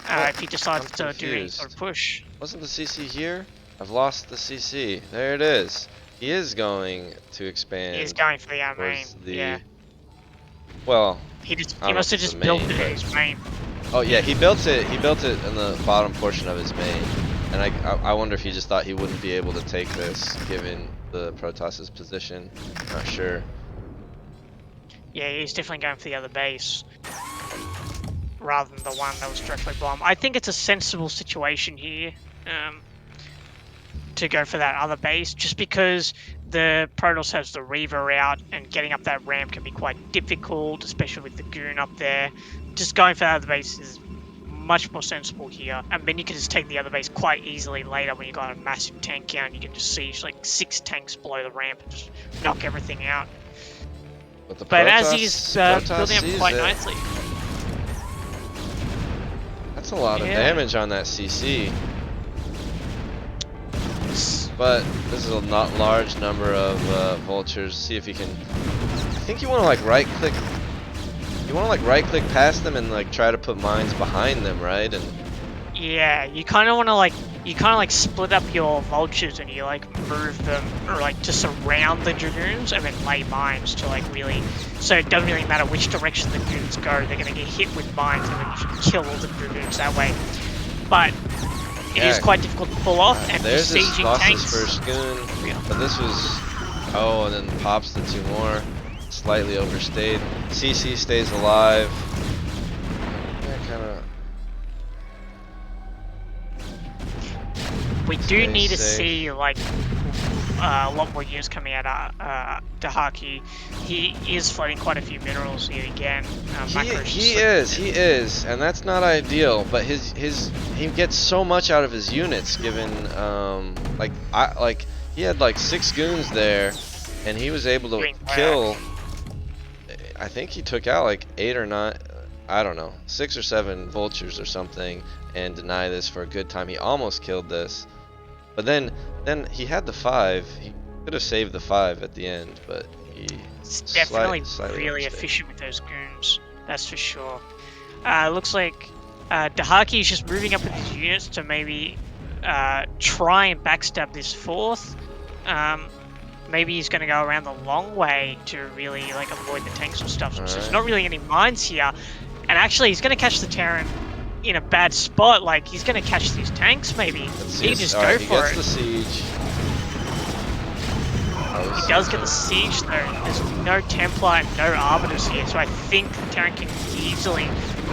if he decides to do any sort of push. Wasn't the CC here? I've lost the CC. There it is. He is going to expand. He's going for the main. towards the. Yeah. Well, He I don't know must if have it's just the built main, it but- in his main. Oh yeah, he built it. He built it in the bottom portion of his main, and I wonder if he just thought he wouldn't be able to take this given the Protoss's position. Not sure. Yeah, he's definitely going for the other base rather than the one that was directly bombed. I think it's a sensible situation here to go for that other base, just because the Protoss has the Reaver out, and getting up that ramp can be quite difficult, especially with the Goon up there. Just going for that other base is much more sensible here, and then you can just take the other base quite easily later when you got a massive tank count. You can just siege like 6 tanks below the ramp and just knock everything out. But as he's building up quite nicely. That's a lot of damage on that CC. But this is a not large number of vultures. See if you can. I think you want to like right click. You want to like right click past them and like try to put mines behind them, right? And yeah, you kind of want to like split up your vultures and you like move them or like to surround the dragoons and then lay mines to like really. So it doesn't really matter which direction the dragoons go. They're gonna get hit with mines and then you should kill all the dragoons that way. But it is quite difficult to pull off, and there's his besieging boss's tanks. first goon, but this was and then pops the 2 more, slightly overstayed. CC stays alive. Yeah, kind of. We do need to see like a lot more units coming out of Dahaki. He is floating quite a few minerals here again. He is, and that's not ideal. But he gets so much out of his units, given he had like 6 goons there, and he was able to kill. I think he took out like 8 or 9, I don't know, 6 or 7 vultures or something, and deny this for a good time. He almost killed this. But then he had the 5. He could have saved the 5 at the end, but it's definitely slightly really overstayed. efficient with those goons. That's for sure. Looks like Dahaki is just moving up with his units to maybe try and backstab this 4th. Maybe he's going to go around the long way to really like avoid the tanks and stuff. So there's not really any mines here. And actually, he's going to catch the Terran in a bad spot. Like, he's going to catch these tanks, maybe. He just go for it. He gets the siege. He does get the siege, though. There's no Templar and no Arbiters here, so I think the Terran can easily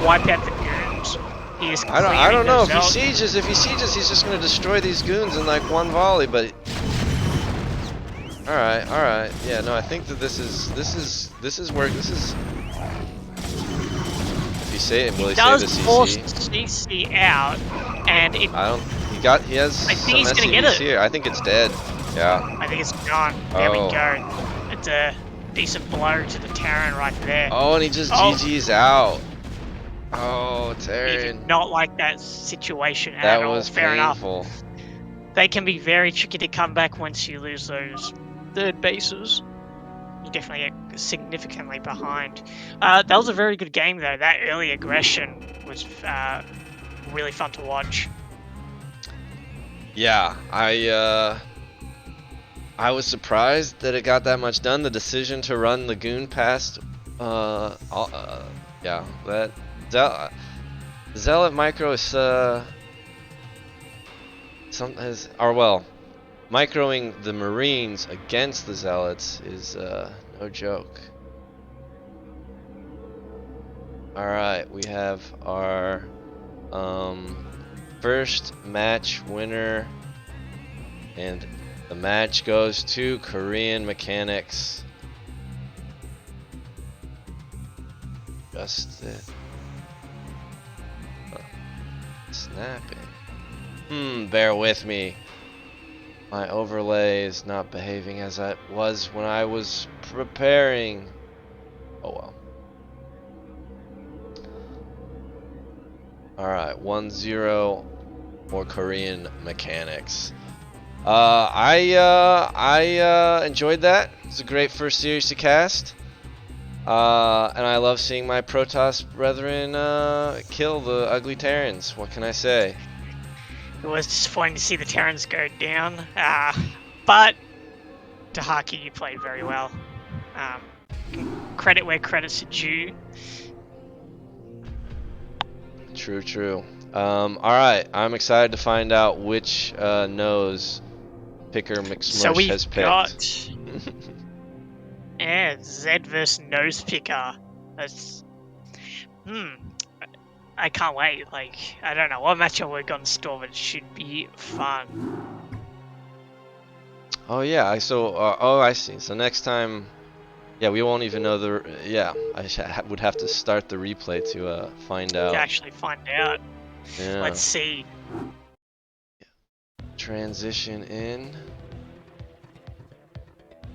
wipe out the goons. He is I don't know if he sieges. If he sieges, he's just going to destroy these goons in like 1 volley. But all right. Yeah, no, I think that this is where this is. Will he save the CC? He does force CC out, and it. He has. I think he's gonna get SCVs it. Here. I think it's dead. Yeah. I think it's gone. There we go. It's a decent blow to the Terran right there. Oh, and he just GG's out. Oh, He Terran. did not like that situation at all. That was Fair painful. enough. They can be very tricky to come back once you lose those 3rd bases. You definitely get significantly behind. That was a very good game, though. That early aggression was really fun to watch. Yeah, I was surprised that it got that much done. The decision to run the goon past, yeah, that Zealot micro is microing the Marines against the Zealots is no joke. All right, we have our first match winner, and the match goes to Korean Mechanics. Just snapping. Bear with me. My overlay is not behaving as it was when I was preparing. Oh well. Alright, 1-0 for Korean Mechanics. I enjoyed that. It's a great first series to cast. And I love seeing my Protoss brethren kill the ugly Terrans. What can I say? It was disappointing to see the Terrans go down, but Tahaki, you played very well. Credit where credit's due. True. Alright, I'm excited to find out which nose picker So McSmush we've has picked. got Zed versus Nose Picker. That's I can't wait. Like, I don't know what matchup we're going to store, but it should be fun. Oh yeah, I see. So next time, yeah, we won't even know the. Yeah, I would have to start the replay to find out. To actually find out. Yeah. Let's see. Transition in.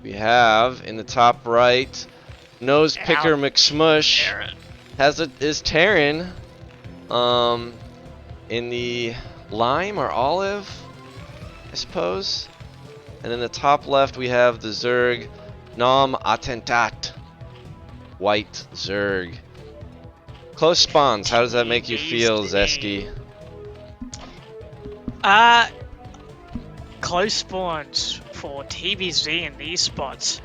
We have in the top right, nose picker McSmush is Terran. In the lime or olive, I suppose. And in the top left we have the Zerg Nom Attentat. White Zerg. Close spawns, how does that make you feel, Zesky? Close spawns for TVZ in these spots.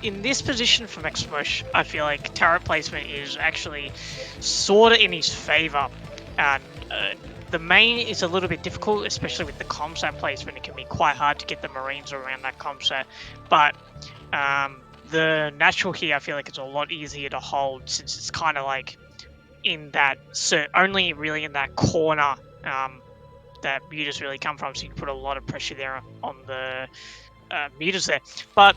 In this position for McSmush, I feel like turret placement is actually sort of in his favor. The main is a little bit difficult, especially with the comsat placement. It can be quite hard to get the Marines around that comsat. But the natural here, I feel like it's a lot easier to hold since it's kind of like in that, only really in that corner that mutas really come from. So you can put a lot of pressure there on the mutas there. But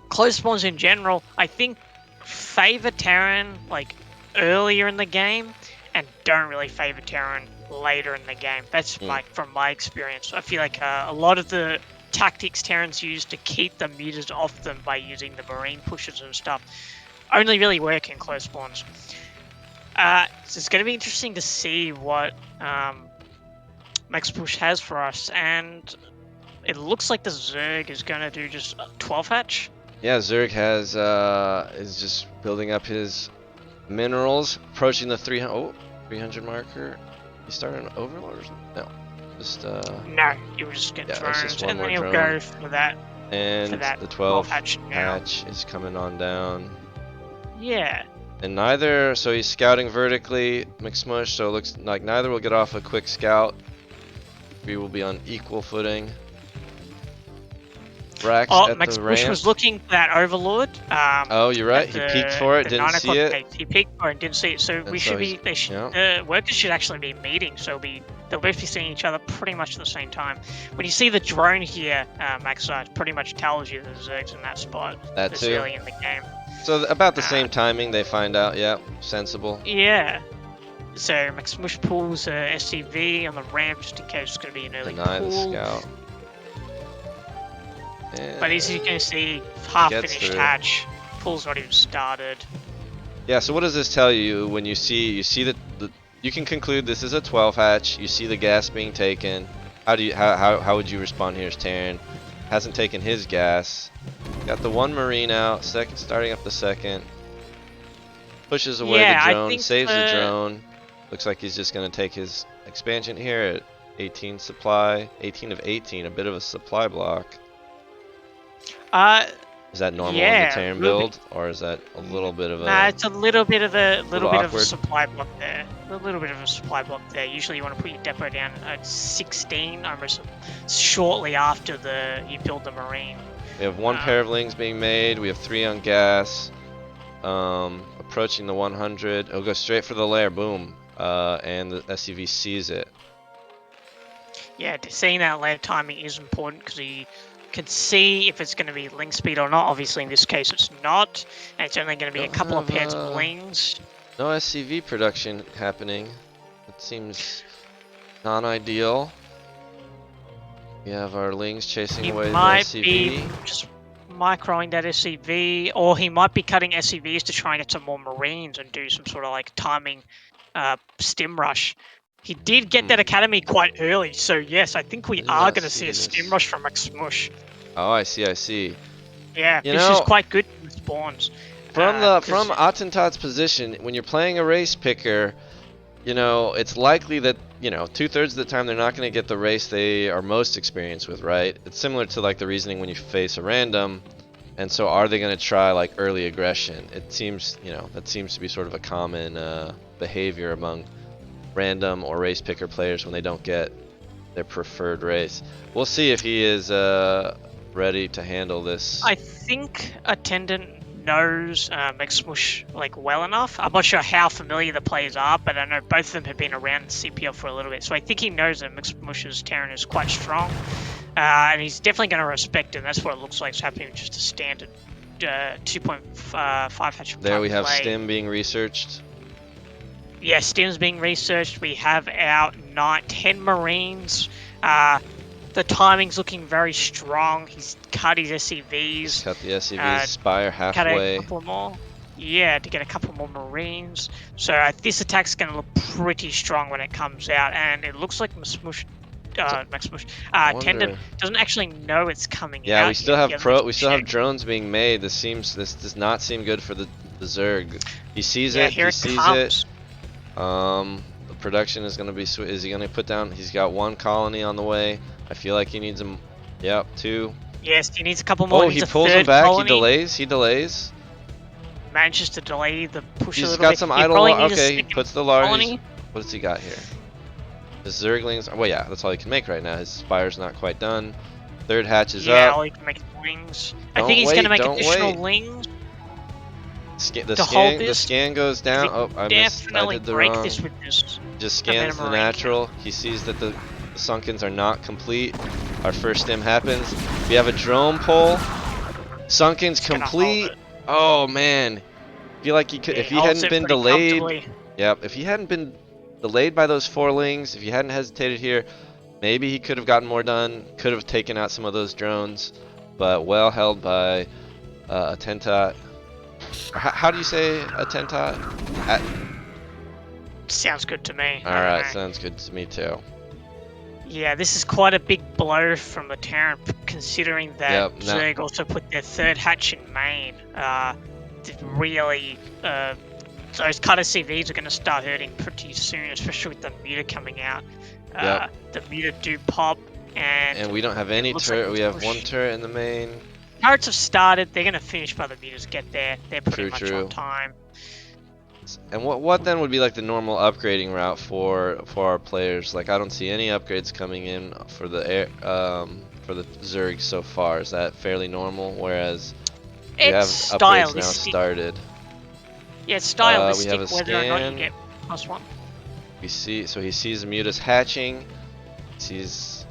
close spawns in general, I think favor Terran like earlier in the game and don't really favor Terran later in the game. That's like from my experience. I feel like a lot of the tactics Terrans use to keep the mutas off them by using the Marine pushes and stuff only really work in close spawns. So it's going to be interesting to see what McSmush has for us, and it looks like the Zerg is going to do just 12 hatch. Yeah, Zerg has is just building up his minerals, approaching the 300 marker. You started an overlord or something? No. Just no, you were just getting drones, and then he'll go for that. And the 12 hatch is coming on down. Yeah. And neither, so he's scouting vertically, McSmush, so it looks like neither will get off a quick scout. We will be on equal footing. Brax at the ramp. McSmush was looking for that overlord. Oh, you're right. He peeked for it, didn't see it. He peeked for it and didn't see it. So we should be. They should. Workers should actually be meeting. So they'll both be seeing each other pretty much at the same time. When you see the drone here, McSmush, it pretty much tells you the Zerg's in that spot. That too. Early in the game. So about the same timing, they find out. Yeah, sensible. Yeah. So McSmush pulls a SCV on the ramp just in case it's going to be an early Deny pull. the scout. But as you can see, half-finished hatch. Pull's not even started. Yeah. So what does this tell you when you see that you can conclude this is a 12 hatch. You see the gas being taken. How would you respond here as Terran? Hasn't taken his gas. Got the one Marine out. Starting up the second. Pushes away the drone. Saves the drone. Looks like he's just gonna take his expansion here at 18 supply. 18 of 18. A bit of a supply block. Is that normal in the Terran build, or is that a little bit of a? Nah, it's a little bit of a supply block there. A little bit of a supply block there. Usually, you want to put your depot down at 16, almost shortly after you build the Marine. We have one pair of lings being made. We have 3 on gas. Approaching the 100. It'll go straight for the lair. Boom. And the SCV sees it. Yeah, seeing that lair timing is important because he can see if it's going to be link speed or not. Obviously, in this case, it's not. And it's only going to be a couple of pairs of lings. No SCV production happening. That seems non-ideal. We have our lings chasing away the SCV. He might be just microing that SCV, or he might be cutting SCVs to try and get some more Marines and do some sort of like timing stim rush. He did get that academy quite early, so yes, I think we are going to see a stim rush from McSmush. Oh, I see. Yeah, this is quite good in spawns. From Attentat's position, when you're playing a race picker, you know, it's likely that, you know, 2/3 of the time they're not going to get the race they are most experienced with, right? It's similar to like the reasoning when you face a random. And so are they going to try like early aggression? It seems, you know, that seems to be sort of a common behavior among random or race picker players when they don't get their preferred race. We'll see if he is ready to handle this. I think Attendant knows McSmush like well enough. I'm not sure how familiar the players are, but I know both of them have been around CPL for a little bit, so I think he knows that McSmush's Terran is quite strong, and he's definitely going to respect it. That's what it looks like is happening with just a standard 2.5 hatch. There we have play. Stim being researched. Yeah, Stim's being researched. We have our 10 Marines. The timing's looking very strong. He's cut his SCVs. Cut the SCVs, Spire Cut halfway. a couple more. Yeah, to get a couple more Marines. So this attack's going to look pretty strong when it comes out. And it looks like McSmush, Tendon doesn't actually know it's coming out. Yeah, we still have drones being made. This does not seem good for the Zerg. He sees it. He sees it. The production is going to be. Is he going to put down? He's got one colony on the way. I feel like he needs him. Yep, two. Yes, he needs a couple more. Oh, he pulls him back. Colony. He delays. Manages to delay the push a little bit. He's got some idle. Okay, he puts the large. What does he got here? His Zerglings. Well, yeah, that's all he can make right now. His Spire's not quite done. Third hatch is up. Yeah, all he can make is wings. I think he's going to make additional wings. The scan goes down. Oh, I missed. I did the wrong. This with this. Just scans the natural. He sees that the Sunkens are not complete. Our first stim happens. We have a drone pull. Sunkens complete. Oh man, I feel like he could if he hadn't been delayed. Yep, if he hadn't been delayed by those 4 lings, if he hadn't hesitated here, maybe he could have gotten more done. Could have taken out some of those drones, but well held by attentat. How do you say attentat? Sounds good to me. Alright, sounds good to me too. Yeah, this is quite a big blow from the Terran, considering that Zerg also put their 3rd hatch in main. Really, those cutter CVs are going to start hurting pretty soon, especially with the meter coming out. The meter do pop, and we don't have any turret. We have 1 turret in the main. Turrets have started. They're going to finish by the meters get there. They're pretty much on time. And what then would be like the normal upgrading route for our players? Like I don't see any upgrades coming in for the Zerg so far. Is that fairly normal? Whereas we have upgrades now started. Yeah, it's stylistic. We have a whether or not you get +1. We see. So he sees the mutas hatching. Sees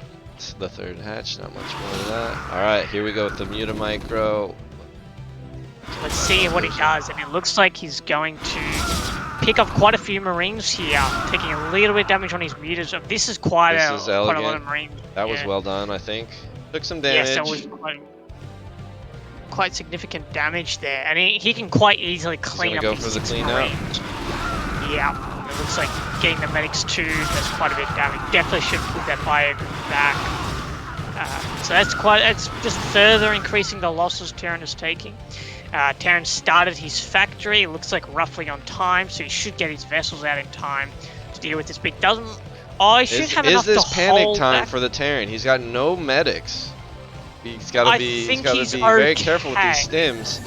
the 3rd hatch. Not much more to that. All right, here we go with the muta micro. Let's see what he does, and it looks like he's going to pick up quite a few Marines here, taking a little bit of damage on his mutas. This is quite a lot of Marines. That was well done, I think. Took some damage. Yes, that was quite significant damage there, and he can quite easily clean up his 6 Marines. Yeah, it looks like getting the medics too. That's quite a bit of damage. Definitely should put that bio back. So that's just further increasing the losses Terran is taking. Terran started his factory, it looks like roughly on time, so he should get his vessels out in time to deal with this, but he doesn't... Oh, he should have enough to hold Is this panic time for the Terran? He's got no medics. He's got to be very careful with these stims.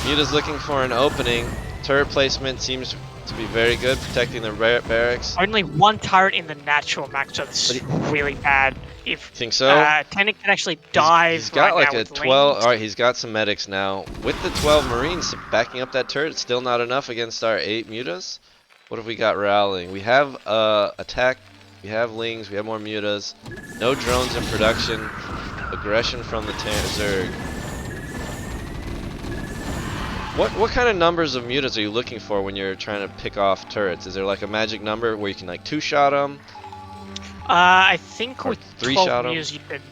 Muta's looking for an opening. Turret placement seems to be very good, protecting the barracks. Only 1 turret in the natural max, so this is really bad. Think so? Tennik can actually dive. He's got like a 12. Alright, he's got some medics now. With the 12 Marines backing up that turret, it's still not enough against our 8 mutas. What have we got rallying? We have attack, we have lings, we have more mutas. No drones in production. Aggression from the Zerg. What kind of numbers of mutas are you looking for when you're trying to pick off turrets? Is there like a magic number where you can like 2-shot them? I think with 3-shot 12 mutas you can.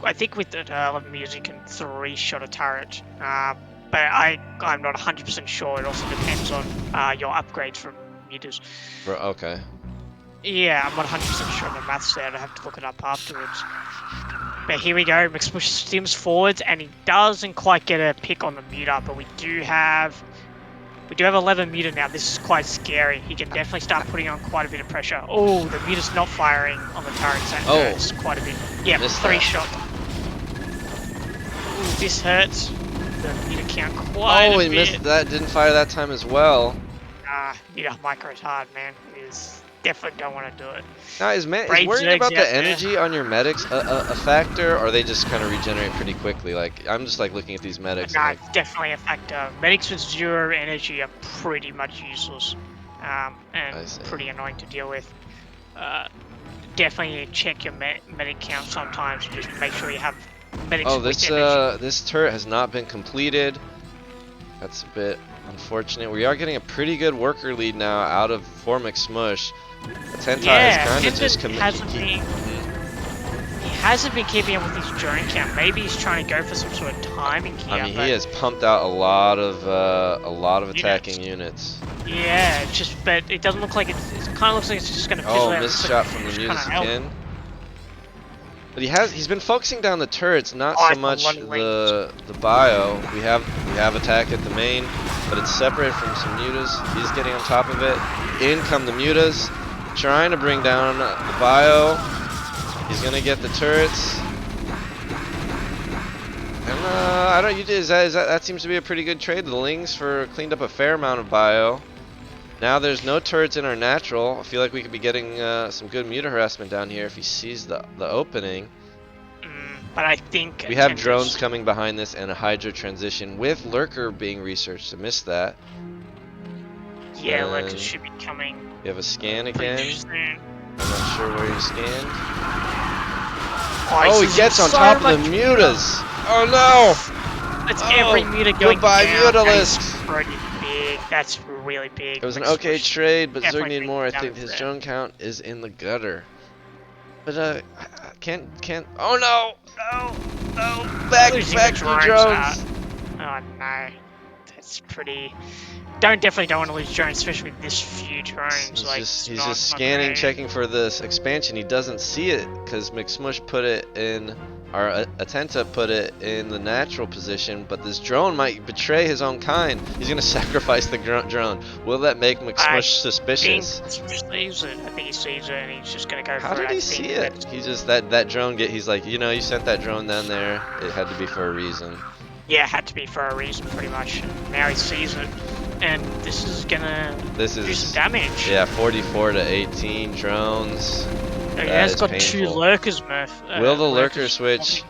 I think with 11 mutas you can 3-shot a turret. But I'm not 100% sure. It also depends on your upgrades from mutas. Okay. Yeah, I'm not 100% sure on the maths there. I have to look it up afterwards. But here we go. McSmush stims forwards, and he doesn't quite get a pick on the muta. But we do have We do have 11 meter now. This is quite scary. He can definitely start putting on quite a bit of pressure. Oh, the meter's not firing on the turrets. That hurts quite a bit. Yeah, 3 shots. Ooh, this hurts. The meter count quite a bit. Oh, he missed that. Didn't fire that time as well. Meter micro's hard, man. Definitely don't want to do it. Now, is worrying about the energy on your medics a factor, or they just kind of regenerate pretty quickly? Like, I'm just like looking at these medics. No, it's definitely a factor. Medics with 0 energy are pretty much useless, and pretty annoying to deal with. Definitely check your medic count sometimes and just make sure you have medics with energy. This turret has not been completed. That's a bit unfortunate. We are getting a pretty good worker lead now out of McSmush. Attentat is kind of just he hasn't been keeping up with his drone count.Maybe he's trying to go for some sort of timing here. I mean, he has pumped out a lot of attacking units. Yeah, but it doesn't look like it kind of looks like it's just going to fizzle out. Oh, missed shot from the mutas again. But he's been focusing down the turrets, not so much the bio. We have attack at the main, but it's separated from some mutas. He's getting on top of it. In come the mutas, trying to bring down the bio. He's gonna get the turrets. And I don't. That seems to be a pretty good trade. The Lings cleaned up a fair amount of bio. Now there's no turrets in our natural. I feel like we could be getting some good muta harassment down here if he sees the opening. But I think we have drones coming behind this and a Hydra transition with Lurker being researched. I missed that. Yeah, Lurker should be coming. We have a scan again. I'm not sure where he scanned. Oh, he gets on top of the mutas. Oh no! That's every muta going goodbye, down. Mutalisk. That's pretty big. That's really big. It was an okay trade, but Zerg needed more. I think his drone count is in the gutter. But can't. Oh no! No! Back the drones. Oh no, that's pretty. Definitely don't want to lose drones, especially with this few drones. He's just scanning, checking for this expansion. He doesn't see it because McSmush put it in, or Attentat put it in the natural position. But this drone might betray his own kind. He's gonna sacrifice the drone. Will that make McSmush suspicious? I think he sees it, and he's just gonna go for it. How did he see it? He just that drone he's like, you know, you sent that drone down there. It had to be for a reason. Yeah, it had to be for a reason, pretty much. And now he sees it. And this is gonna do some damage. Yeah, 44 to 18 drones. He has got painful. 2 lurkers, Murph. Will the lurker switch?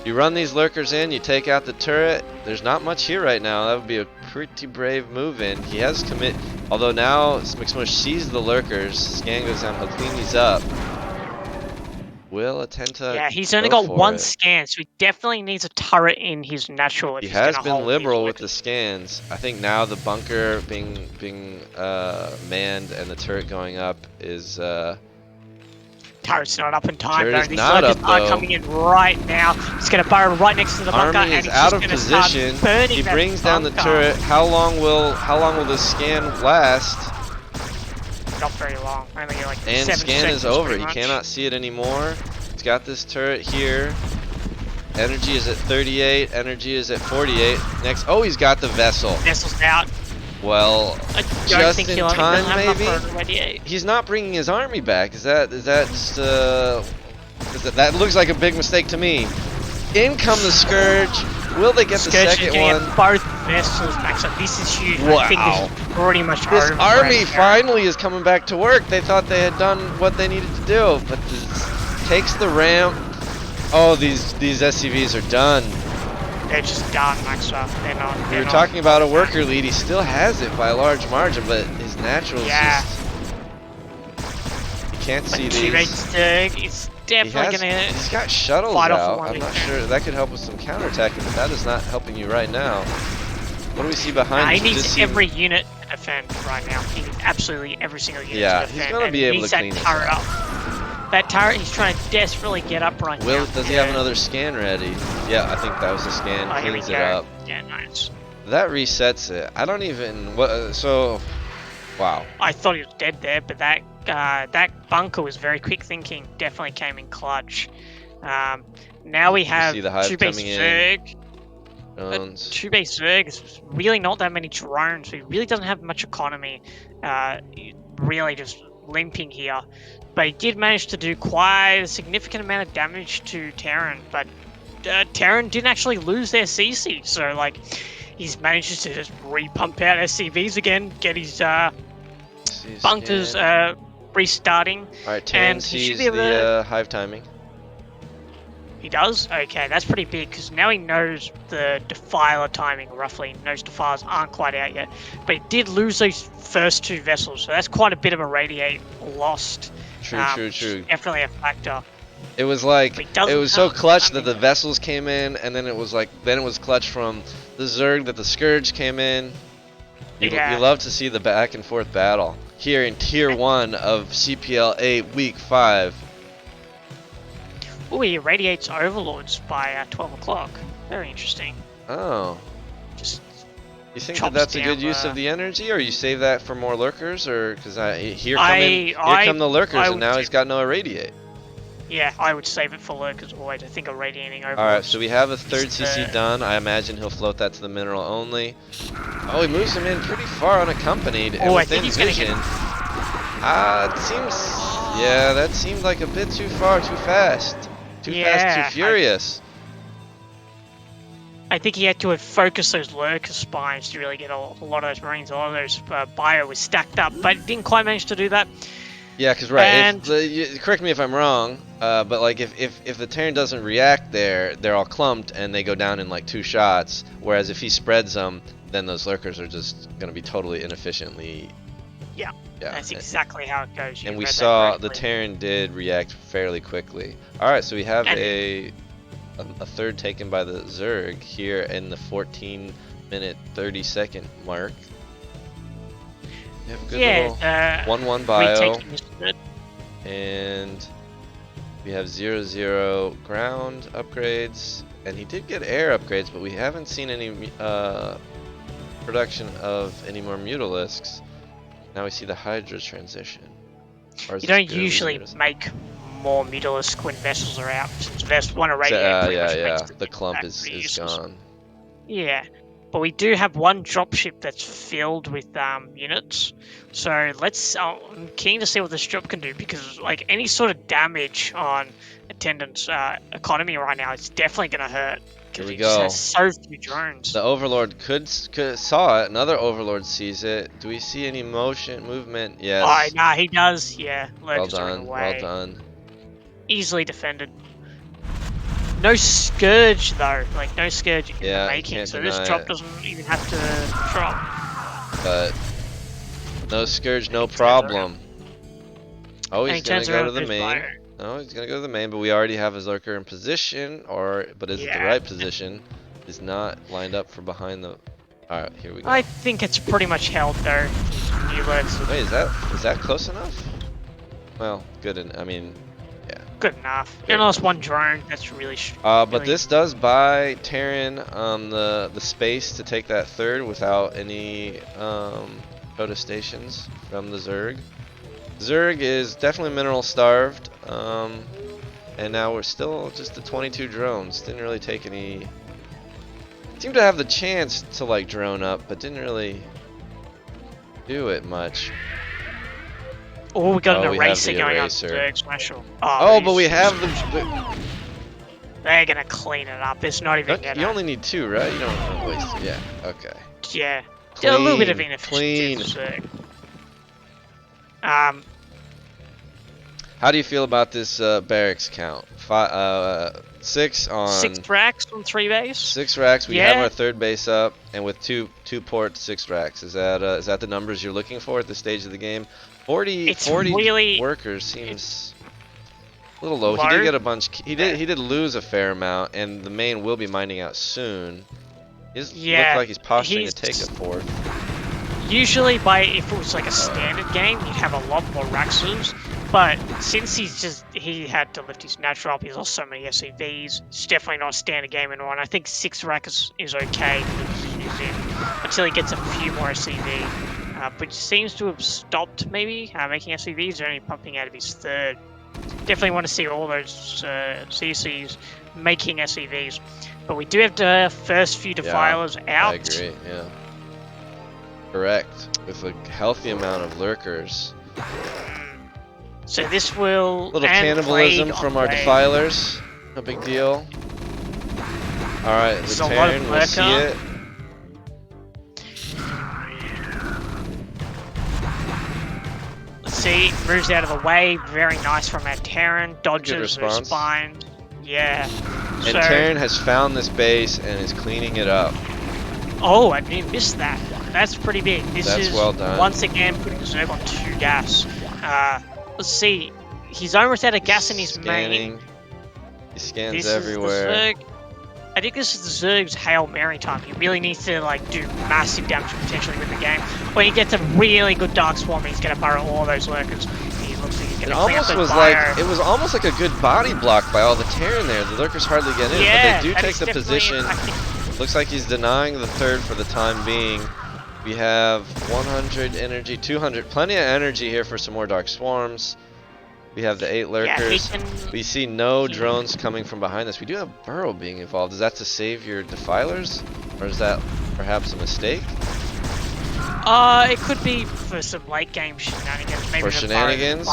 You run these lurkers in, you take out the turret. There's not much here right now. That would be a pretty brave move in. He has commit. Although now McSmush sees the lurkers. Scan goes down. He'll clean these up. Will Attentat? Yeah, he's only got 1 scan, so he definitely needs a turret in his natural. He has been liberal with the scans. I think now the bunker being manned and the turret going up is. Turret's not up in time. Turret is not up, though. Coming in right now. He's going to burrow right next to the bunker, and he's out of position. He brings down the turret. How long will this scan last? Not very long. Only like 7 and scan seconds, is over. He cannot see it anymore. It's got this turret here. Energy is at 38. Energy is at 48. Next, oh, he's got the vessel. Vessel's out. Well, just in time, maybe. He's not bringing his army back. Is that just that looks like a big mistake to me. In come the Scourge. Will they get the second one? Both vessels back, so this is huge. Wow. I think this is pretty much this army finally is coming back to work. They thought they had done what they needed to do, but this takes the ramp. Oh, these SCVs are done. They're just done, Maxwell. We were talking about a worker lead. He still has it by a large margin, but his natural is just. You can't see these. It's definitely gonna. He's got shuttles out. I'm not sure that could help with some counterattacking, but that is not helping you right now. What do we see behind him? He needs every unit to defend right now. He needs absolutely every single unit to defend. Yeah, he's gonna be able to clean this up. That turret, he's trying to desperately get up right now. Does he have another scan ready? Yeah, I think that was the scan. Cleans it up. Yeah, nice. That resets it. I don't even. Wow. I thought he was dead there, but that bunker was very quick thinking. Definitely came in clutch. Now we have see the hive two-base coming in. Zerg. Drones. 2-base Zerg is really not that many drones. He really doesn't have much economy. Really just limping here. But he did manage to do quite a significant amount of damage to Terran. But Terran didn't actually lose their CC. So, like, he's managed to just re-pump out SCVs again, get his bunkers restarting. Alright, Terran sees the hive timing. He does? Okay, that's pretty big, because now he knows the Defiler timing, roughly. He knows Defilers aren't quite out yet. But he did lose those first 2 vessels, so that's quite a bit of a radiate lost. True. Definitely a factor. It was like, it was so clutch that the vessels came in, and then it was clutch from the Zerg that the Scourge came in. You love to see the back and forth battle. Here in Tier 1 of CPL 8 Week 5. Oh, he irradiates Overlords by 12 o'clock. Very interesting. Oh. Just you think that that's a good use of the energy, or you save that for more lurkers, or because here come the lurkers, and now he's got no irradiate. Yeah, I would save it for lurkers always. I think irradiating Overlords. Alright, so we have a 3rd CC done. I imagine he'll float that to the mineral only. Oh, he moves him in pretty far unaccompanied and within vision. It seems, yeah, that seemed like a bit too far, too fast. Too fast, too furious. I think he had to focus those lurker spines to really get a lot of those Marines. A lot of those bio was stacked up, but didn't quite manage to do that. Yeah, because correct me if I'm wrong, but like if the Terran doesn't react there, they're all clumped and they go down in like 2 shots. Whereas if he spreads them, then those lurkers are just gonna be totally inefficiently. Yeah. That's exactly how it goes. And we saw the Terran did react fairly quickly. All right, so we have a 3rd taken by the Zerg here in the 14-minute 30-second mark. Good little 1-1 bio, and we have 0-0 ground upgrades, and he did get air upgrades, but we haven't seen any production of any more Mutalisks. Now we see the Hydra transition. You don't usually make more Mutalisk when vessels are out. Since vessels want to radiate. The clump is gone. Yeah, but we do have 1 dropship that's filled with units. So I'm keen to see what this drop can do, because like any sort of damage on attendance economy right now, it's definitely going to hurt. Here we go. Has so few drones. The Overlord saw it. Another Overlord sees it. Do we see any movement? Yes. Oh, nah, he does. Yeah. Well done. Well done. Easily defended. No Scourge though. Like no Scourge in the making. So this drop doesn't even have to drop. But no Scourge, no problem. Oh, he's gonna go to the main. No, he's gonna go to the main, but we already have his lurker in position, but is it the right position? Is not lined up for behind the. All right, here we go. I think it's pretty much held though. Wait, is that close enough? Well, good. I mean, yeah. Good enough. And lost 1 drone. That's really. But this does buy Terran the space to take that 3rd without any protestations from the Zerg. Zerg is definitely mineral starved, and now we're still just the 22 drones. Didn't really take any. Seemed to have the chance to like drone up, but didn't really do it much. Oh, we got an eraser going on Zerg special. But we have the. They're gonna clean it up. It's not even. You only need 2, right? You don't waste. Yeah. Okay. Yeah. A little bit of inefficiency. How do you feel about this barracks count? 6 on 6 racks on 3 base. 6 racks. We have our 3rd base up, and with two ports, 6 racks. Is that the numbers you're looking for at this stage of the game? 40 really, workers seems a little low. He did get a bunch. He did lose a fair amount, and the main will be mining out soon. He looks like he's posturing to take a fort. Usually, if it was like a standard game, you'd have a lot more Raxus. But since he had to lift his natural up, he's lost so many SCVs. It's definitely not a standard game in 1. I think 6 Raxus is okay until he gets a few more SCV. But seems to have stopped maybe making SCVs, or only pumping out of his 3rd. Definitely want to see all those CCs making SEVs. But we do have the first few defilers out. I agree, yeah. Correct. With a healthy amount of lurkers. So this will... Little cannibalism from our defilers. No big deal. Alright, the Terran, we'll see it. Let's see, moves out of the way. Very nice from our Terran. Dodges the spine. Yeah. And so, Terran has found this base and is cleaning it up. Oh, I didn't miss that. That's pretty big. This is well done. Once again putting the Zerg on 2 gas. Let's see. He's almost out of gas in his main. He scans everywhere. I think this is the Zerg's Hail Mary time. He really needs to like do massive damage potentially with the game. When he gets a really good Dark Swarm, he's gonna burrow all those lurkers. He looks like he's gonna clean up the fire. It was almost like a good body block by all the Terran there. The lurkers hardly get in, but they do take the position. Looks like he's denying the third for the time being. We have 100 energy, 200, plenty of energy here for some more Dark Swarms. We have the 8 lurkers. We see no drones coming from behind us. We do have Burrow being involved. Is that to save your defilers? Or is that perhaps a mistake? It could be for some late game shenanigans. Maybe for shenanigans?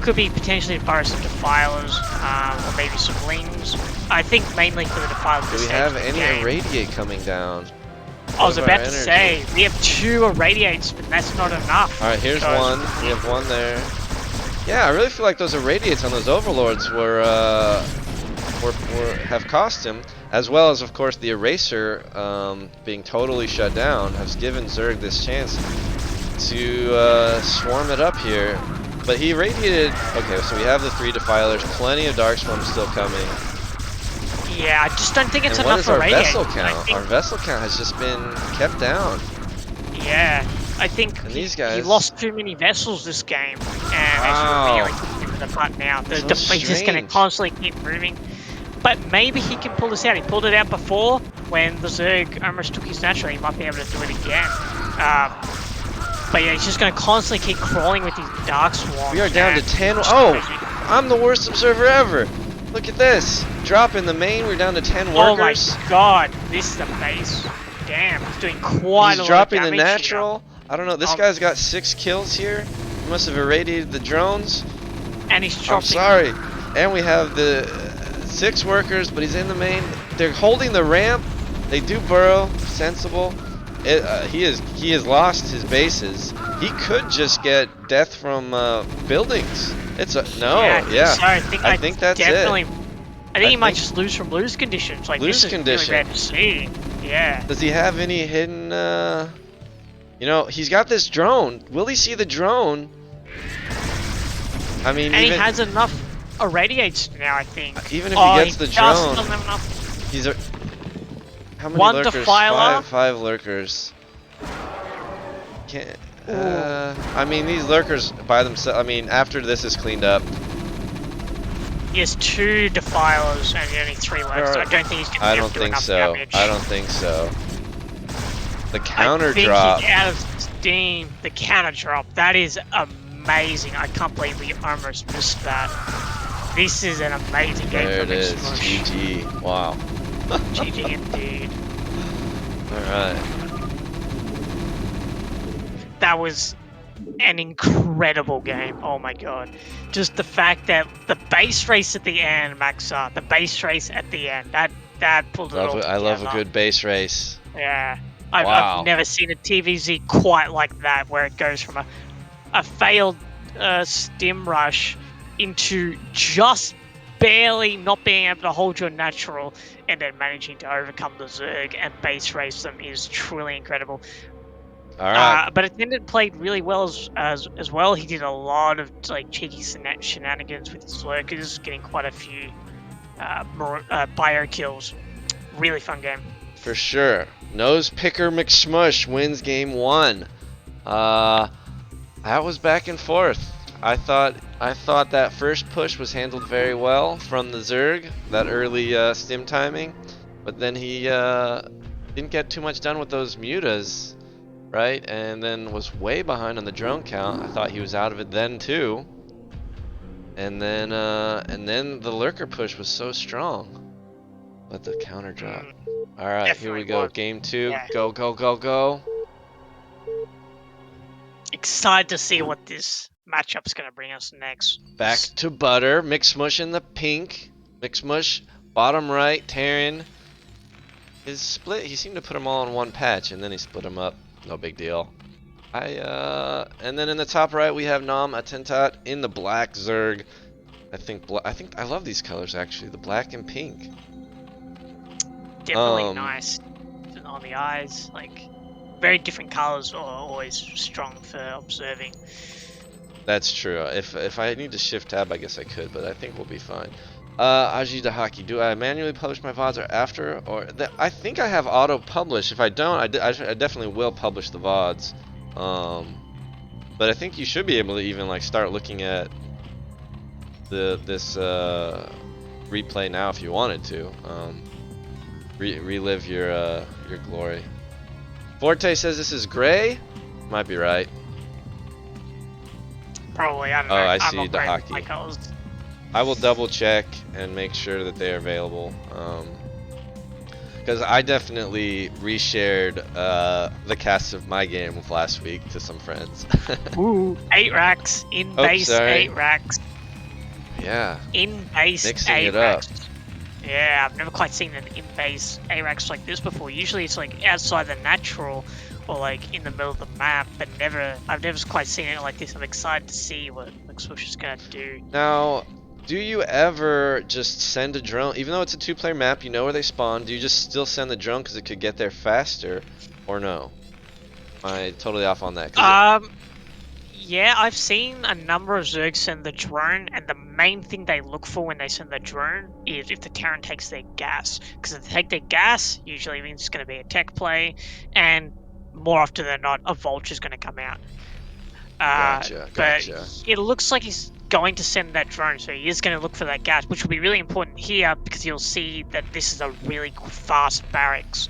Could be potentially to borrow some defilers, or maybe some lings. I think mainly for the defilers. Do we have any irradiate coming down? I was about to say, we have 2 irradiates, but that's not enough. Alright, here's one. We have one there. Yeah, I really feel like those irradiates on those overlords have cost him, as well as, of course, the eraser being totally shut down has given Zerg this chance to swarm it up here. But he irradiated. Okay, so we have the 3 defilers, plenty of Dark Swarms still coming. Yeah, I just don't think it's and enough for what is our vessel count? Our vessel count has just been kept down. Yeah, I think these guys, he lost too many vessels this game, and it's really putting the putt now. He's just going to constantly keep moving. But maybe he can pull this out. He pulled it out before when the Zerg almost took his natural. He might be able to do it again. But yeah, he's just going to constantly keep crawling with these Dark Swarms. We are down to 10. Oh, I'm the worst observer ever. Look at this. Drop in the main. We're down to 10 workers. Oh my god, this is the base. Damn, he's doing quite a lot of damage. He's dropping the natural. I don't know. This guy's got 6 kills here. He must have irradiated the drones. And he's dropping. I'm sorry. And we have the 6 workers, but he's in the main. They're holding the ramp. They do burrow. Sensible. He has lost his bases. He could just get death from buildings. It's a no. Yeah. Sorry, I think that's definitely, it. I think he might just lose from lose conditions. Like lose this is really bad to see. Yeah. Does he have any hidden? You know, he's got this drone. Will he see the drone? I mean, and he has enough irradiates now. I think. Even if he gets the drone, doesn't have enough. He's a. How many 1 lurkers? defiler. 5 lurkers. Can't. I mean, these lurkers by themselves. I mean, after this is cleaned up. He has 2 defilers and only 3 lurkers. So I don't think he's going to do enough damage. I don't think so. The counter drop. He's out of steam. The counter drop. That is amazing. I can't believe we almost missed that. This is an amazing game. There it is. GG. Wow. GG indeed. Alright. That was an incredible game. Oh my god. Just the fact that the base race at the end, Maxa, the base race at the end, that pulled it all together. I love a good base race. Yeah. I've never seen a TVZ quite like that, where it goes from a failed stim rush into just barely not being able to hold your natural and then managing to overcome the Zerg and base race them is truly incredible. Alright. But Attendant played really well as well. He did a lot of like cheeky shenanigans with his lurkers, getting quite a few bio kills. Really fun game. For sure. Nose Picker McSmush wins game 1. That was back and forth. I thought that first push was handled very well from the Zerg, that early stim timing, but then he didn't get too much done with those mutas, right? And then was way behind on the drone count. I thought he was out of it then too. And then the lurker push was so strong. Let the counter drop. All right, here we go. Game 2. Yeah. Go, go, go, go. Excited to see what this matchup's going to bring us next. Back to butter. McSmush in the pink. McSmush bottom right. Terran is split. He seemed to put them all in one patch, and then he split them up. No big deal. And then in the top right we have attentat in the black Zerg. I think I love these colors actually. The black and pink. Definitely nice on the eyes. Like very different colors are always strong for observing. That's true. If I need to shift tab, I guess I could, but I think we'll be fine. Arcde Hockey. Do I manually publish my VODs or after? Or I think I have auto publish. If I don't, I definitely will publish the VODs. But I think you should be able to even like start looking at this replay now if you wanted to. Relive your glory. Forte says this is gray. Might be right. Probably. I don't know. I see the hockey. Colors. I will double check and make sure that they are available. Because I definitely reshared the cast of my game of last week to some friends. Ooh, 8 racks in base, 8 racks. Yeah. In base, mixing 8 it racks. up. Yeah, I've never quite seen an in base 8 racks like this before. Usually it's like outside the natural or like in the middle of the map, but I've never quite seen it like this. I'm excited to see what McSmush is gonna do. Now, do you ever just send a drone, even though it's a 2-player map, you know where they spawn, do you just still send the drone because it could get there faster, or no? Am I totally off on that? Yeah, I've seen a number of Zergs send the drone, and the main thing they look for when they send the drone is if the Terran takes their gas. Because if they take their gas, usually means it's going to be a tech play, and more often than not, a vulture's going to come out. Gotcha. But it looks like he's going to send that drone, so he is going to look for that gas, which will be really important here because you'll see that this is a really fast barracks.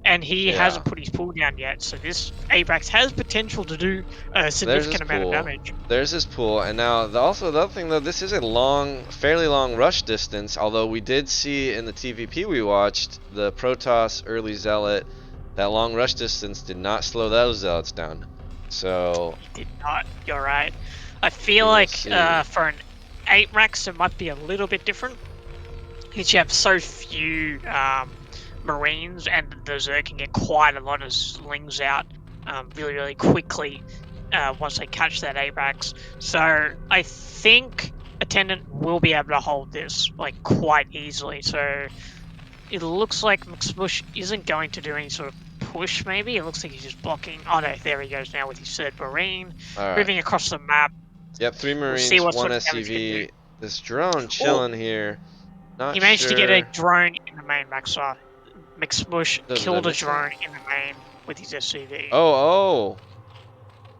And he hasn't put his pool down yet, so this ABRAX has potential to do a significant amount of damage. There's his pool, and now also the other thing though, this is a fairly long rush distance. Although we did see in the TVP we watched the Protoss early Zealot, that long rush distance did not slow those Zealots down. So it did not. You're right. I feel like for an 8-Rax it might be a little bit different, because you have so few Marines, and the Zerg can get quite a lot of slings out really, really quickly once they catch that ABRAX. So I think Attendant will be able to hold this like quite easily. So it looks like McSmush isn't going to do any sort of push, maybe. It looks like he's just blocking. Oh no, there he goes now with his 3rd Marine. Moving across the map. Yep, 3 Marines, 1 SCV. This drone chilling here. He managed to get a drone in the main Maxar. McSmush killed a drone in the main with his SCV. Oh.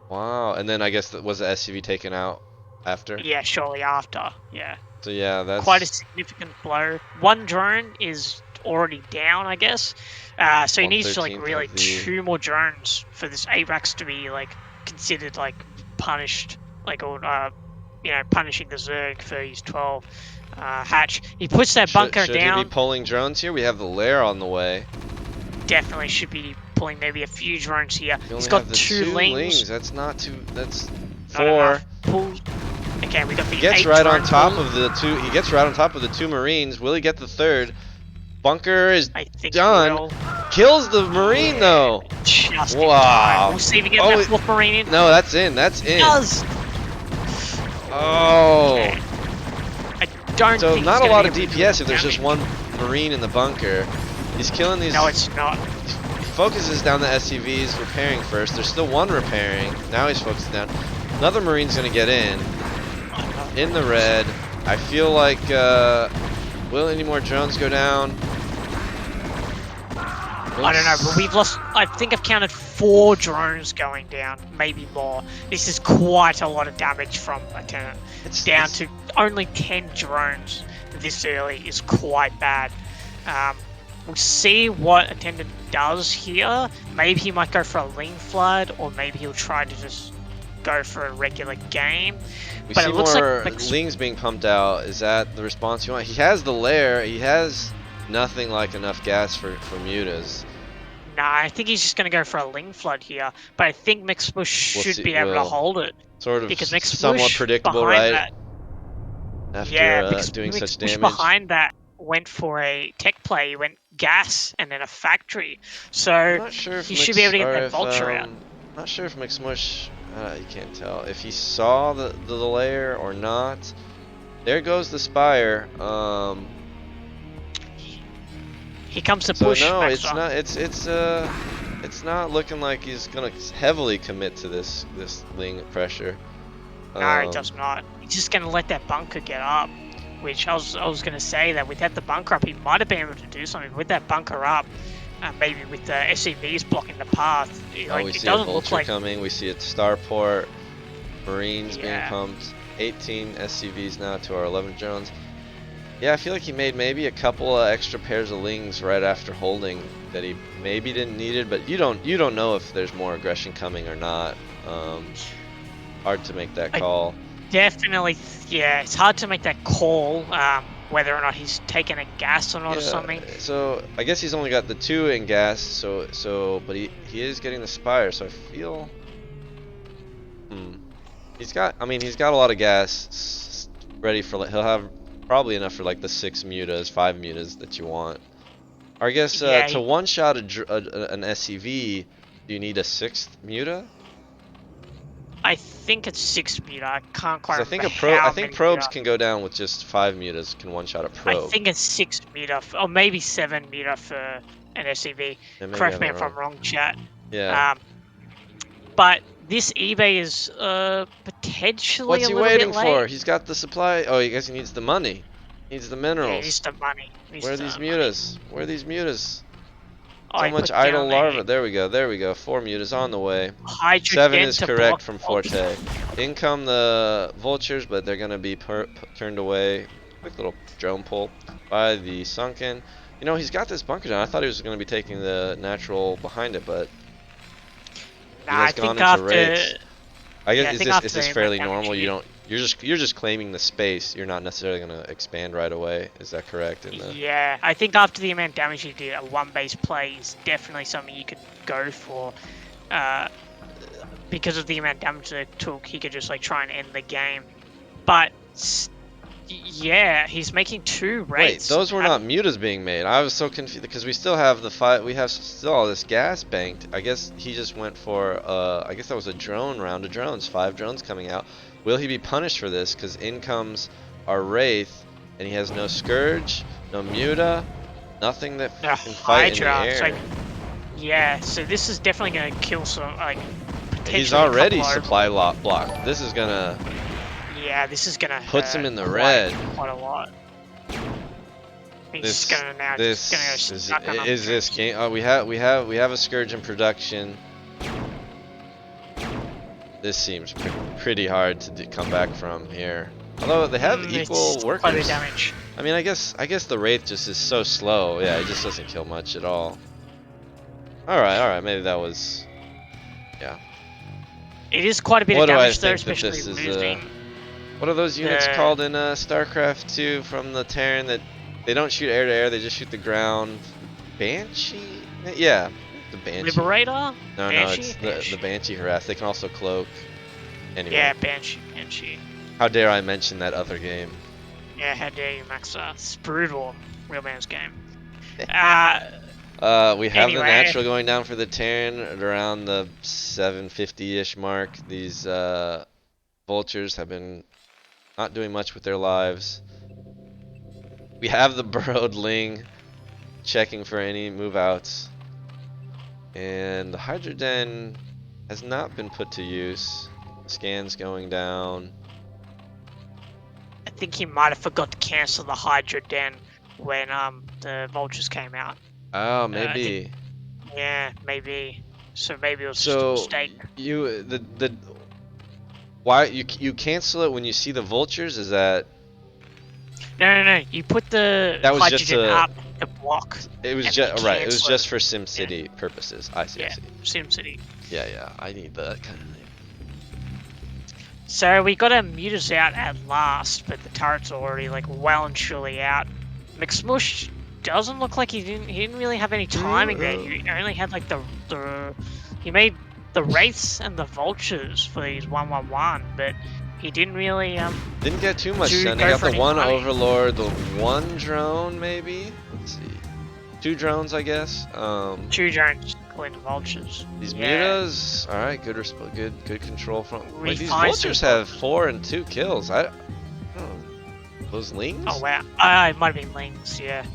Wow. And then I guess was the SCV taken out after? Yeah, shortly after. Yeah. So yeah, that's quite a significant blow. 1 drone is already down, I guess. So he needs to like really 2 more drones for this ABRAX to be like considered like punished, like or punishing the Zerg for his 12. Hatch. He puts that bunker down. Should he be pulling drones here? We have the lair on the way. Definitely should be pulling maybe a few drones here. He's got 2 lings. That's not 2. That's 4. Okay, we got the. He gets right on top of the 2. He gets right on top of the 2 Marines. Will he get the 3rd? Bunker is done. Kills the Marine though. Just wow. We'll see if he gets that 4th Marine in. No, that's in. That's in. It does. Oh. Okay. So not a lot of DPS if there's just 1 Marine in the bunker. He's killing these. No, it's not. He focuses down the SCVs, repairing first. There's still 1 repairing. Now he's focusing down. Another Marine's gonna get in the red. I feel like will any more drones go down? I don't know, but we've lost. I think I've counted 4 drones going down, maybe more. This is quite a lot of damage from Attendant. It's down to only 10 drones this early is quite bad. We'll see what Attendant does here. Maybe he might go for a lean flood, or maybe he'll try to just go for a regular game. We But see it looks more like lings being pumped out. Is that the response you want? He has the lair. He has nothing like enough gas for mutas. Nah, I think he's just going to go for a Ling Flood here. But I think McSmush should be able to hold it. Sort of Because somewhat McSmush predictable, behind right? that, After doing such damage. behind that went for a tech play. He went gas and then a factory. So I'm not sure if he should be able to get that vulture out. Not sure if McSmush, you can't tell if he saw the lair or not. There goes the spire. He comes to so push. No, Maxwell. it's not looking like he's gonna heavily commit to this ling pressure. No, he does not. He's just going to let that bunker get up. Which I was going to say that without the bunker up, he might have been able to do something. With that bunker up, maybe with the SCVs blocking the path, like, we it see doesn't a look vulture like coming. We see a starport. Marines being pumped. 18 SCVs now to our 11 drones. Yeah, I feel like he made maybe a couple of extra pairs of lings right after holding that he maybe didn't need it, but you don't know if there's more aggression coming or not. Hard to make that call. Definitely, yeah, it's hard to make that call, whether or not he's taking a gas or not or something. So I guess he's only got the 2 in gas, but he is getting the spire, so I feel he's got a lot of gas ready for, he'll have probably enough for like the 6 mutas, 5 mutas that you want. Or I guess to one-shot an SCV, do you need a 6th muta? I think it's 6 muta. I can't quite remember I think probes can go down with just 5 mutas. Can one-shot a probe. I think it's 6 muta, or maybe 7 muta for an SCV. Correct me if I'm wrong, chat. Yeah. But this eBay is potentially What's he waiting for? Late. He's got the supply. Oh, I guess he needs the money. He needs the minerals. Yeah, he needs the money. Where are these mutas? Where are these mutas? Oh, so much idle larva. There we go. 4 mutas on the way. 7 is correct from Forte. In come the vultures, but they're going to be turned away. Quick little drone pull by the sunken. You know, he's got this bunker down. I thought he was going to be taking the natural behind it, but he has gone into raids. I guess is this fairly normal? You're just claiming the space. You're not necessarily going to expand right away. Is that correct? Yeah, I think after the amount of damage he did, a 1-base play is definitely something you could go for. Because of the amount of damage that it took, he could just like try and end the game. But yeah, he's making 2 raids. Wait, those were not mutas being made. I was so confused because we still have the 5. We have still all this gas banked. I guess he just went for. I guess that was a drone round of drones. 5 drones coming out. Will he be punished for this? Because in comes our Wraith, and he has no Scourge, no Muta, nothing that can fight in the air. So, yeah, so this is definitely going to kill some, like, potentially. He's already supply blocked. This is going to... Yeah, this is going to puts him in the red. Quite a lot. He's going to now is this game... Oh, we have a Scourge in production. This seems pretty hard to come back from here. Although they have equal workers. Quite a bit of damage. I mean, I guess the Wraith just is so slow. Yeah, he just doesn't kill much at all. All right. Maybe that was, yeah. It is quite a bit of damage though, especially losing. What are those units called in StarCraft 2 from the Terran that they don't shoot air to air? They just shoot the ground. Banshee? Yeah. The Banshee. Liberator? No, it's the Banshee harass. They can also cloak. Anyway. Yeah, Banshee. How dare I mention that other game? Yeah, how dare you, Max? It's brutal. Real man's game. We have the natural going down for the Terran at around the 750-ish mark. These vultures have been not doing much with their lives. We have the burrowed Ling checking for any move outs. And the Hydra Den has not been put to use. Scans going down. I think he might have forgot to cancel the Hydra Den when the vultures came out. Oh, maybe. Yeah, maybe. So maybe it was just a mistake. Why you cancel it when you see the vultures? Is that? No. You put the hydrogen up to block. It was just right. It was just for SimCity purposes. I see. Yeah, SimCity. Yeah. I need that kind of thing. So we got our mutas out at last, but the turret's already like well and truly out. McSmush doesn't look like he didn't really have any timing there. He only had like he made the wraiths and the vultures for these 1-1-1, but he didn't really didn't get too much done. He got the one overlord, the one drone maybe. Let's see, 2 drones I guess. 2 drones calling the vultures. These mutas, all right, good control from. Wait, these vultures have 4 and 2 kills. I don't know. Those lings? Oh wow, it might have been lings, yeah.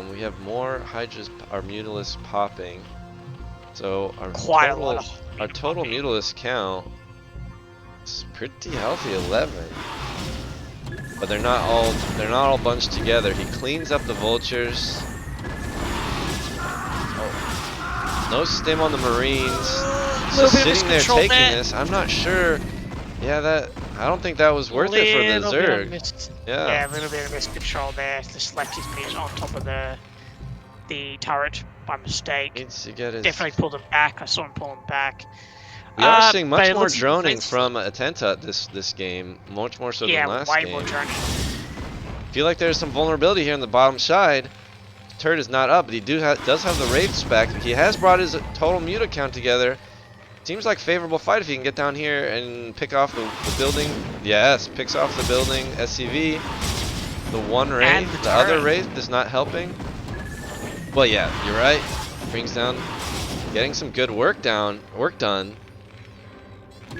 We have more hydras, our mutalisks popping. So our total mutalist count is pretty healthy, 11. But they're not all bunched together. He cleans up the vultures. Oh. No stim on the marines. Just sitting there taking this. I'm not sure. Yeah, I don't think that was worth it for the Zerg. Yeah, a little bit of miscontrol there. Just left his mid on top of the turret by mistake. Needs to get his... Definitely pulled him back. I saw him pull him back. We are seeing much more droning from attentat this game, much more so than last game. Yeah, way more droning. I feel like there's some vulnerability here on the bottom side. The turret is not up, but he does have the wraiths back. He has brought his total muta count together. Seems like favorable fight if he can get down here and pick off the building. Yes, picks off the building. SCV. The one wraith, the other wraith is not helping. Well, yeah, you're right. Brings down, getting some good work done.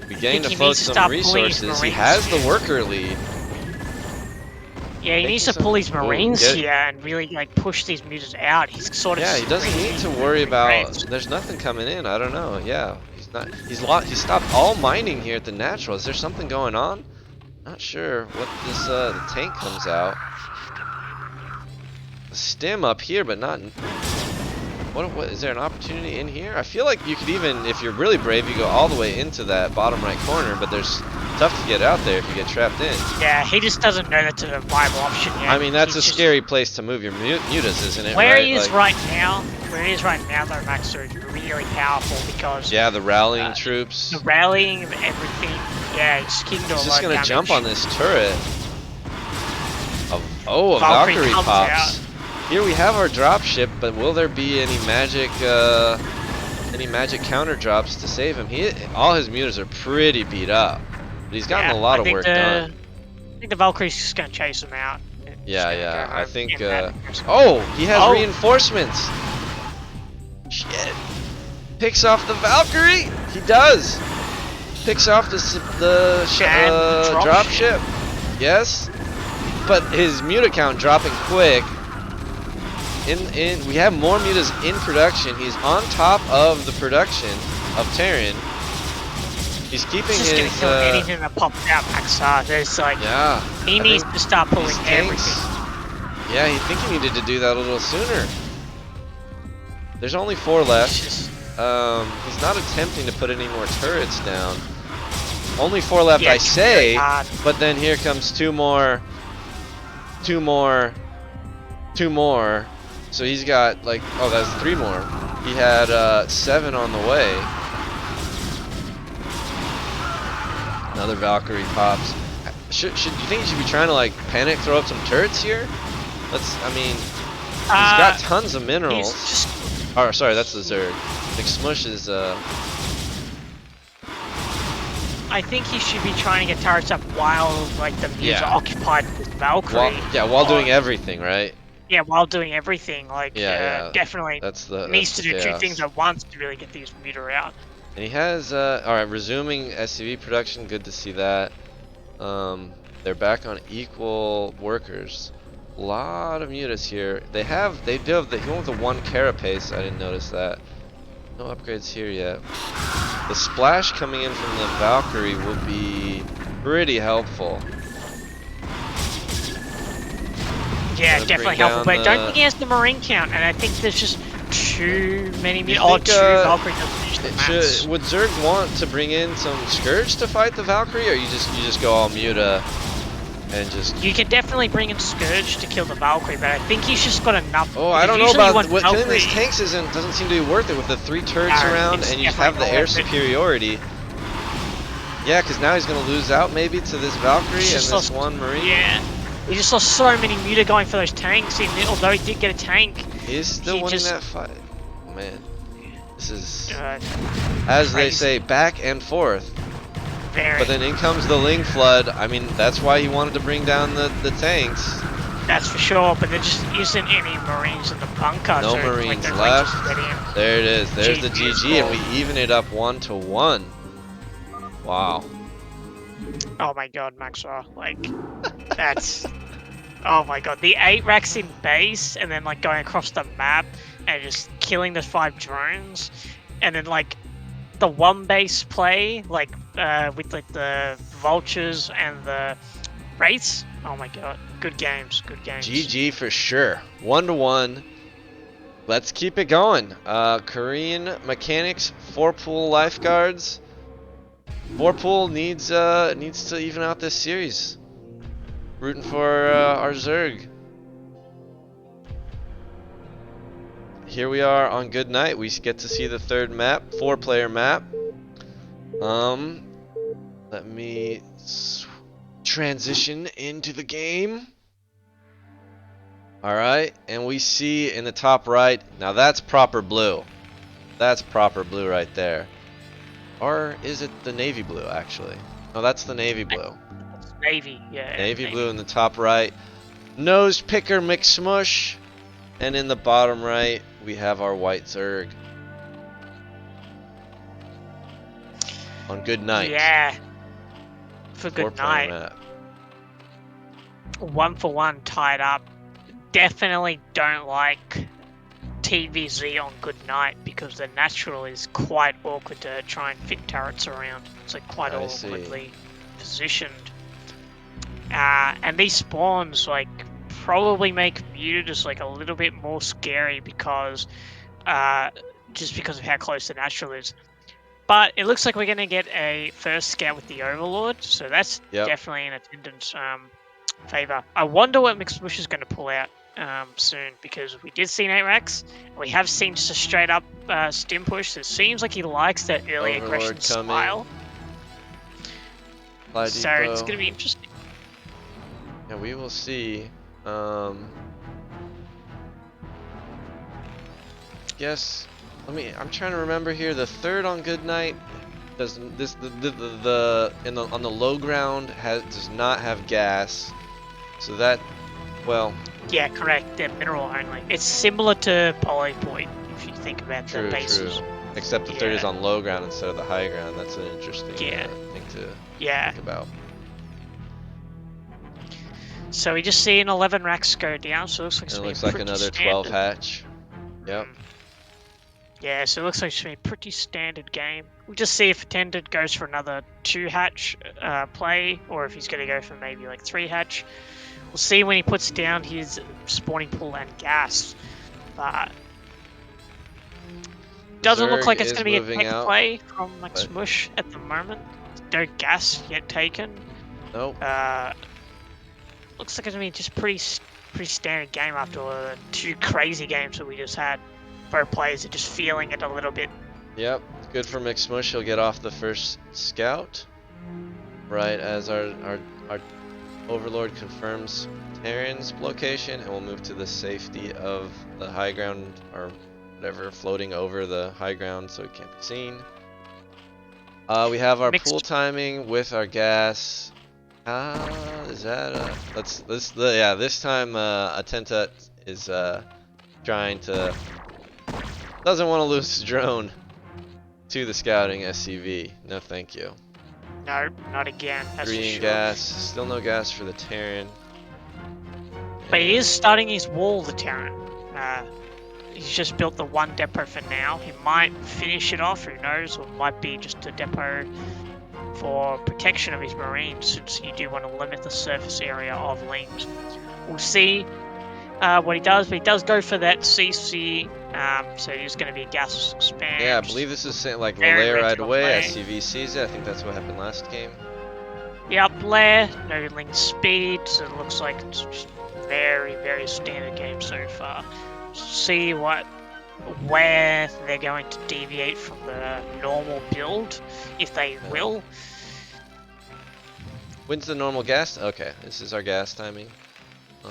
Beginning to float some resources. He has the worker lead. Yeah, he needs to pull his marines here and really like push these mutas out. He's sort of he doesn't need to worry about. There's nothing coming in. I don't know. Yeah, he stopped all mining here at the natural. Is there something going on? Not sure what this. The tank comes out. A stim up here, but not. What is there an opportunity in here? I feel like you could even, if you're really brave, you go all the way into that bottom right corner, but there's tough to get out there if you get trapped in. Yeah, he just doesn't know that's a viable option yet. I mean, that's a scary place to move your mutas, isn't it? Where he is right now, though, Max, is really powerful because... Yeah, the rallying troops. The rallying of everything. Yeah, he's kicking to a lot of damage. He's just going to jump on this turret. A Valkyrie pops. Here we have our dropship, but will there be any magic counter drops to save him? All his mutas are pretty beat up, but he's gotten a lot of work done. I think the Valkyrie's just gonna chase him out. Yeah. I think. Oh, he has reinforcements. Shit. Picks off the Valkyrie. He does. Picks off the dropship. Yes, but his muta count dropping quick. We have more mutas in production. He's on top of the production of Terran. He's keeping his. Just gonna kill anything that pops out, Maxar. There's like, he needs to start pulling everything. Yeah, I think he needed to do that a little sooner. There's only 4 left. He's not attempting to put any more turrets down. Only 4 left, I say. But then here comes 2 more. So he's got like, that's 3 more. He had 7 on the way. Another Valkyrie pops. Should you think he should be trying to like panic throw up some turrets here? He's got tons of minerals. Oh, sorry, that's the Zerg. McSmush is I think he should be trying to get turrets up while like the mutas are occupied with Valkyrie. While doing everything, right? Yeah, while doing everything, like definitely needs to do 2 things at once to really get these muta out. And he has alright, resuming SCV production, good to see that. They're back on equal workers. A lot of mutas here. He went with the 1 carapace, I didn't notice that. No upgrades here yet. The splash coming in from the Valkyrie will be pretty helpful. Yeah, definitely helpful, but I don't think he has the marine count, and I think there's just too many mutas. 2 Valkyrie doesn't finish the max. Would Zerg want to bring in some Scourge to fight the Valkyrie, or you just go all muta and just... You can definitely bring in Scourge to kill the Valkyrie, but I think he's just got enough. Oh, I don't know about killing these tanks doesn't seem to be worth it with the 3 turrets around, and you have the air superiority. Yeah, because now he's going to lose out maybe to this Valkyrie and just this lost, one Marine. Yeah. He just lost so many muta going for those tanks, even although he did get a tank. He's still winning that fight. Oh, man. This is, as they say, back and forth. Very. But then in comes the Ling Flood. I mean, that's why he wanted to bring down the tanks. That's for sure, but there just isn't any Marines in the bunker. No so Marines like left. There it is. There's GG the GG, and we even it up 1-1. Wow. Oh my god, Maxwell. Like, that's... Oh my god. The 8 racks in base, and then like going across the map, and just killing the 5 drones. And then like, the 1 base play, like, with like the vultures and the wraiths. Oh my god. Good games, good games. GG for sure. 1-1. Let's keep it going. Korean Mechanics, Forte Lifeguards. Forte needs to even out this series. Rooting for our Zerg. Here we are on Good Night. We get to see the 3rd map, 4-player map. Let me transition into the game. Alright, and we see in the top right, now that's proper blue. That's proper blue right there. Or is it the navy blue, actually? No, that's the navy blue. It's navy, yeah. Navy blue in the top right. Nose picker McSmush. And in the bottom right, we have our white Zerg. On Good Night. Yeah. For Good Night. Map. 1-for-1 tied up. Definitely don't like TVZ on Good Night because the natural is quite awkward to try and fit turrets around. It's like quite awkwardly positioned. And these spawns like probably make muta just like a little bit more scary because just because of how close the natural is. But it looks like we're gonna get a first scout with the Overlord, so that's definitely in attendance favor. I wonder what McSmush is gonna pull out soon, because we did see 8 racks. We have seen just a straight up stim push. So it seems like he likes that early aggression style. So it's gonna be interesting. Yeah, we will see. Guess. I'm trying to remember here. The 3rd on Good Night does this on the low ground does not have gas. So that, well. Yeah, correct. They're mineral only. It's similar to Polypoint if you think about the bases. True. Except the 3rd is on low ground instead of the high ground. That's an interesting thing to think about. So we just see an 11 racks go down. So it looks like another 12 hatch. Yep. Yeah, so it looks like it's going to be a pretty standard game. We'll just see if Attendant goes for another 2 hatch play, or if he's going to go for maybe like 3 hatch. We'll see when he puts down his spawning pool and gas. But doesn't look like it's going to be a tech play from McSmush at the moment. No gas yet taken. Nope. Looks like it's going to be just pretty standard game after the 2 crazy games that we just had. Both players are just feeling it a little bit. Yep, good for McSmush. He'll get off the first scout. Right as our Overlord confirms Terran's location, and we'll move to the safety of the high ground, or whatever, floating over the high ground so it can't be seen. We have our pool timing with our gas. Is that this time attentat is trying to, doesn't want to lose his drone to the scouting SCV. No thank you. No, not again. That's Green sure. gas, still no gas for the Terran. But he is starting his wall, the Terran. He's just built the 1 depot for now. He might finish it off, who knows, or it might be just a depot for protection of his Marines, since you do want to limit the surface area of Lings. We'll see what he does, but he does go for that CC, so he's going to be a gas spam. Yeah, I believe this is like Lair right away. SCV sees it. I think that's what happened last game. Yep, Lair, no Ling speed, so it looks like it's just very, very standard game so far. See where they're going to deviate from the normal build, if they will. When's the normal gas? Okay, this is our gas timing.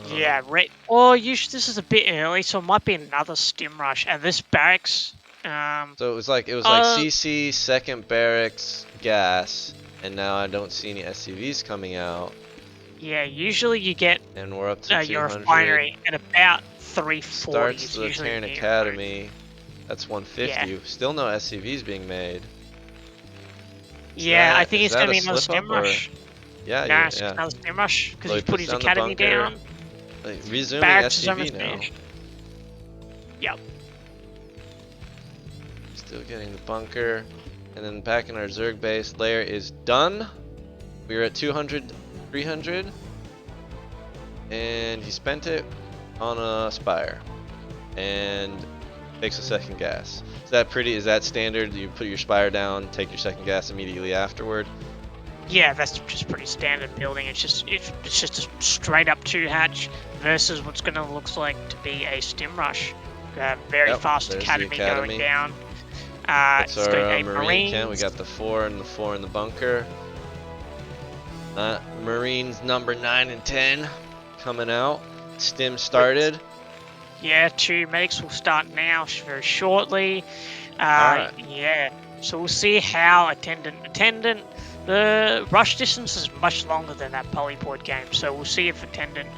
Yeah, right. Or usually this is a bit early, so it might be another stim rush. And this barracks, So it was like CC, second barracks, gas, and now I don't see any SCVs coming out. Yeah, usually you get and we're up to your 200. refinery at about 340. Starts the usually Terran Academy. That's 150. Yeah. Still no SCVs being made. I think it's going to be another stim rush. Yeah, nah, it's another stim rush because he's put his academy down. Like, resuming Barracks SCV now. finished. Yep. Still getting the bunker. And then back in our Zerg base, layer is done. We're at 200, 300. And he spent it on a Spire. And takes a second gas. Is that standard? You put your Spire down, take your second gas immediately afterward? Yeah, that's just pretty standard building. It's just a straight up 2-hatch versus what's going to look like to be a stim rush. Very fast academy going down. That's our Marine count. We got the 4 and the 4 in the bunker. Marines number 9 and 10 coming out. Stim started. Yeah, 2 medics will start now very shortly. Alright. Yeah, so we'll see how attendant. The rush distance is much longer than that polyport game, so we'll see if attendant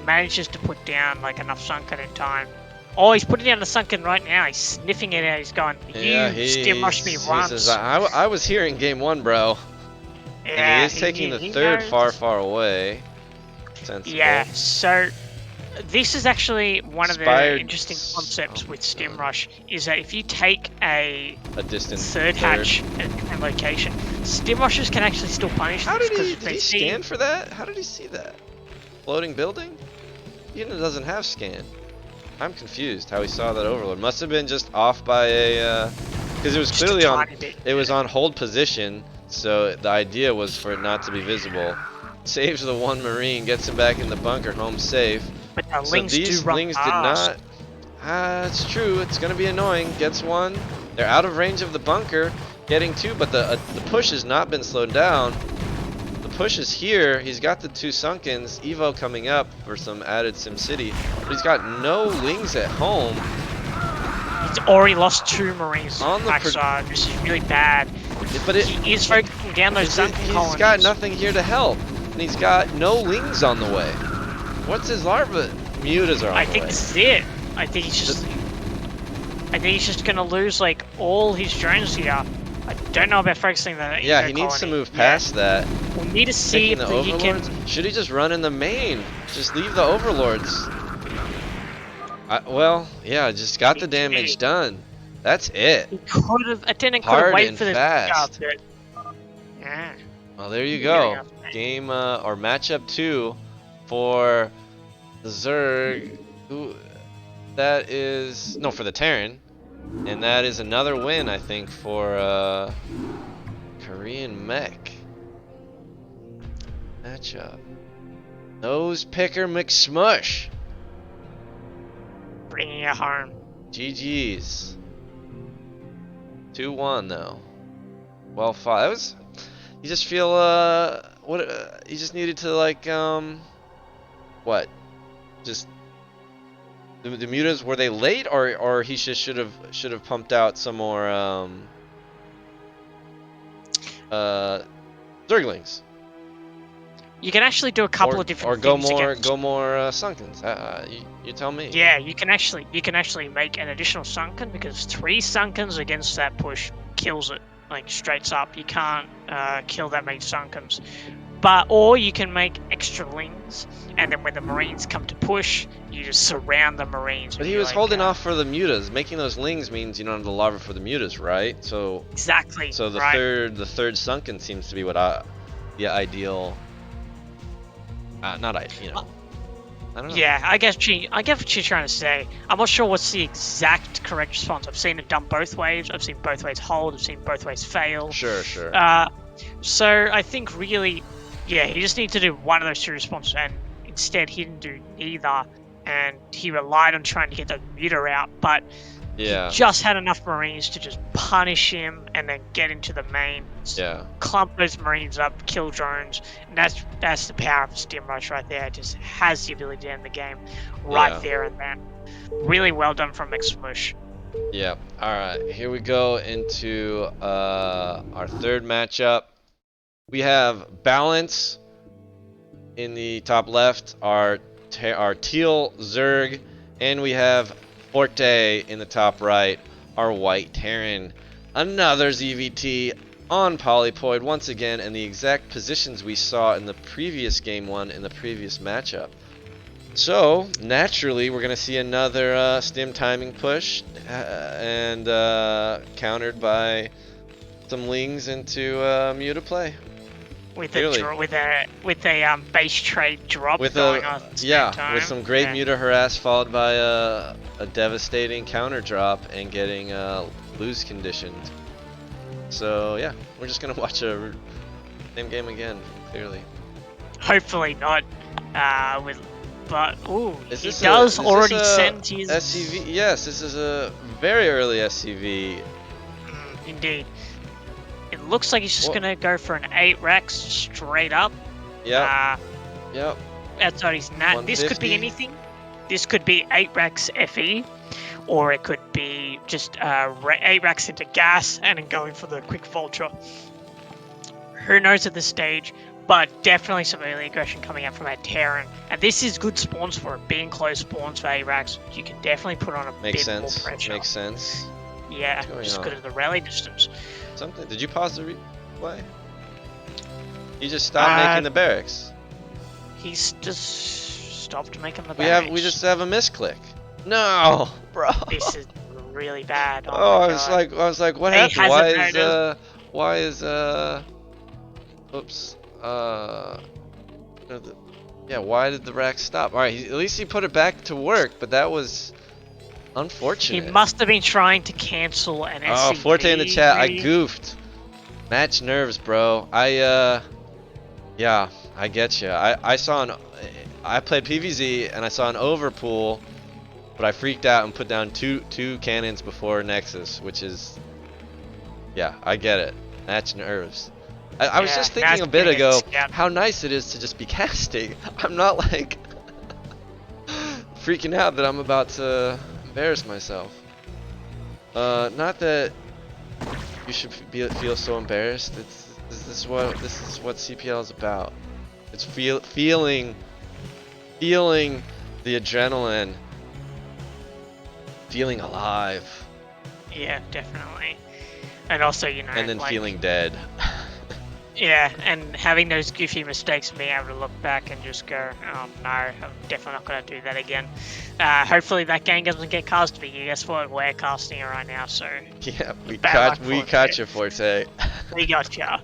manages to put down like enough sunken in time. Oh, he's putting down the sunken right now. He's sniffing it out. He's going, you stim rushed me once. Says, I was here in game 1, bro. Yeah, and he is taking the third knows. far away. Sensible. Yeah, so this is actually one of the interesting concepts with stim rush is that if you take a distant third hatch at a different location, stim rushers can actually still punish them. Did he scan for that? How did he see that? Floating building? Unit doesn't have scan. I'm confused how he saw that overload. Must have been just off by a because it was clearly on hold position, so the idea was for it not to be visible. Saves the 1 Marine, gets him back in the bunker, home safe. But the lings these do run lings past. did not. It's true. It's going to be annoying. Gets 1. They're out of range of the bunker. Getting 2, but the push has not been slowed down. The push is here. He's got the 2 sunkens. Evo coming up for some added SimCity. But he's got no lings at home. He's already lost 2 Marines. On the this is really bad. But he is focusing down those sunken colonies. He's got nothing here to help. And he's got no lings on the way. What's his larva? Mutas are on the way. I think this is it. I think he's just gonna lose like all his drones here. I don't know about focusing the yeah, he needs to move past that. We need to see if he can. Should he just run in the main? Just leave the overlords. Well, yeah, just got the damage done. That's it. He could have attendant could have waited for the fast. Yeah. Well, there you go. Game or matchup 2 for the Zerg. That is for the Terran, and that is another win, I think, for Korean mech matchup. Nose picker McSmush. Bringing it home. GG's. 2-1 though. Well fought. That was. You just feel you just needed to like what? Just the mutas, were they late, or he just should have pumped out some more Zerglings? You can actually do a couple of different things. Or go more sunkens. You tell me. Yeah, you can actually make an additional sunken, because 3 sunkens against that push kills it. Like straight up, you can't kill that many sunkens. Or you can make extra lings, and then when the Marines come to push, you just surround the Marines. But he was holding off for the mutas. Making those lings means you don't have the larva for the mutas, right? So exactly. So the third sunken seems to be what the ideal. I don't know. Yeah, I get what you're trying to say. I'm not sure what's the exact correct response. I've seen it done both ways. I've seen both ways hold. I've seen both ways fail. Sure. So I think really, yeah, he just needs to do one of those 2 responses, and instead he didn't do neither, and he relied on trying to get the muta out. But Yeah. He just had enough Marines to just punish him and then get into the main. Yeah. Clump those Marines up, kill drones. And that's the power of Stim Rush right there. It just has the ability to end the game right there and then. Really well done from McSmush. Yeah. All right. Here we go into our third matchup. We have Balance in the top left, our teal Zerg, and we have Forte in the top right, our white Terran. Another ZVT on Polypoid once again, and the exact positions we saw in the previous game one in the previous matchup. So, naturally, we're going to see another stim timing push, and countered by some Lings into Mutaplay. With a base trade drop With going on at the same time. with some great Muta harass followed by a devastating counter drop and getting lose conditioned. So yeah, we're just gonna watch a same game again, clearly. Hopefully not. But ooh, he Is does already this a send his SCV. Yes, this is a very early SCV. Indeed. It looks like he's just gonna go for an 8 Rex straight up. Yep. Yep. Outside his nat. This could be anything. This could be 8 Rex FE, or it could be just 8 Rex into gas and then going for the quick vulture. Who knows at this stage? But definitely some early aggression coming out from our Terran. And this is good spawns for it. Being close spawns for ARAX, you can definitely put on a bit more pressure. Makes sense. Yeah, just good at the rally distance. Something. Did you pause the replay? You just stopped making the barracks. He's just stopped making the barracks. We just have a misclick. No, bro. This is really bad. Oh, I was like, what happened? Why is oops. Yeah, why did the rack stop? All right, at least he put it back to work, but that was unfortunate. He must have been trying to cancel an SCV. Oh, Forte in the chat. I goofed. Match nerves, bro. Yeah, I get you. I played PvZ and I saw an overpool, but I freaked out and put down two cannons before Nexus, which is, yeah, I get it. Match nerves. I was just thinking a bit ago how nice it is to just be casting. I'm not like freaking out that I'm about to embarrass myself. Not that you should feel so embarrassed. This is what CPL is about. It's feeling the adrenaline, feeling alive. Yeah, definitely. And also, you know, and then feeling dead. Yeah, and having those goofy mistakes and being able to look back and just go, oh no, I'm definitely not going to do that again. Hopefully that game doesn't get cast to me. Guess what? We're casting it right now, so... Yeah, we caught you, Forte. We got ya.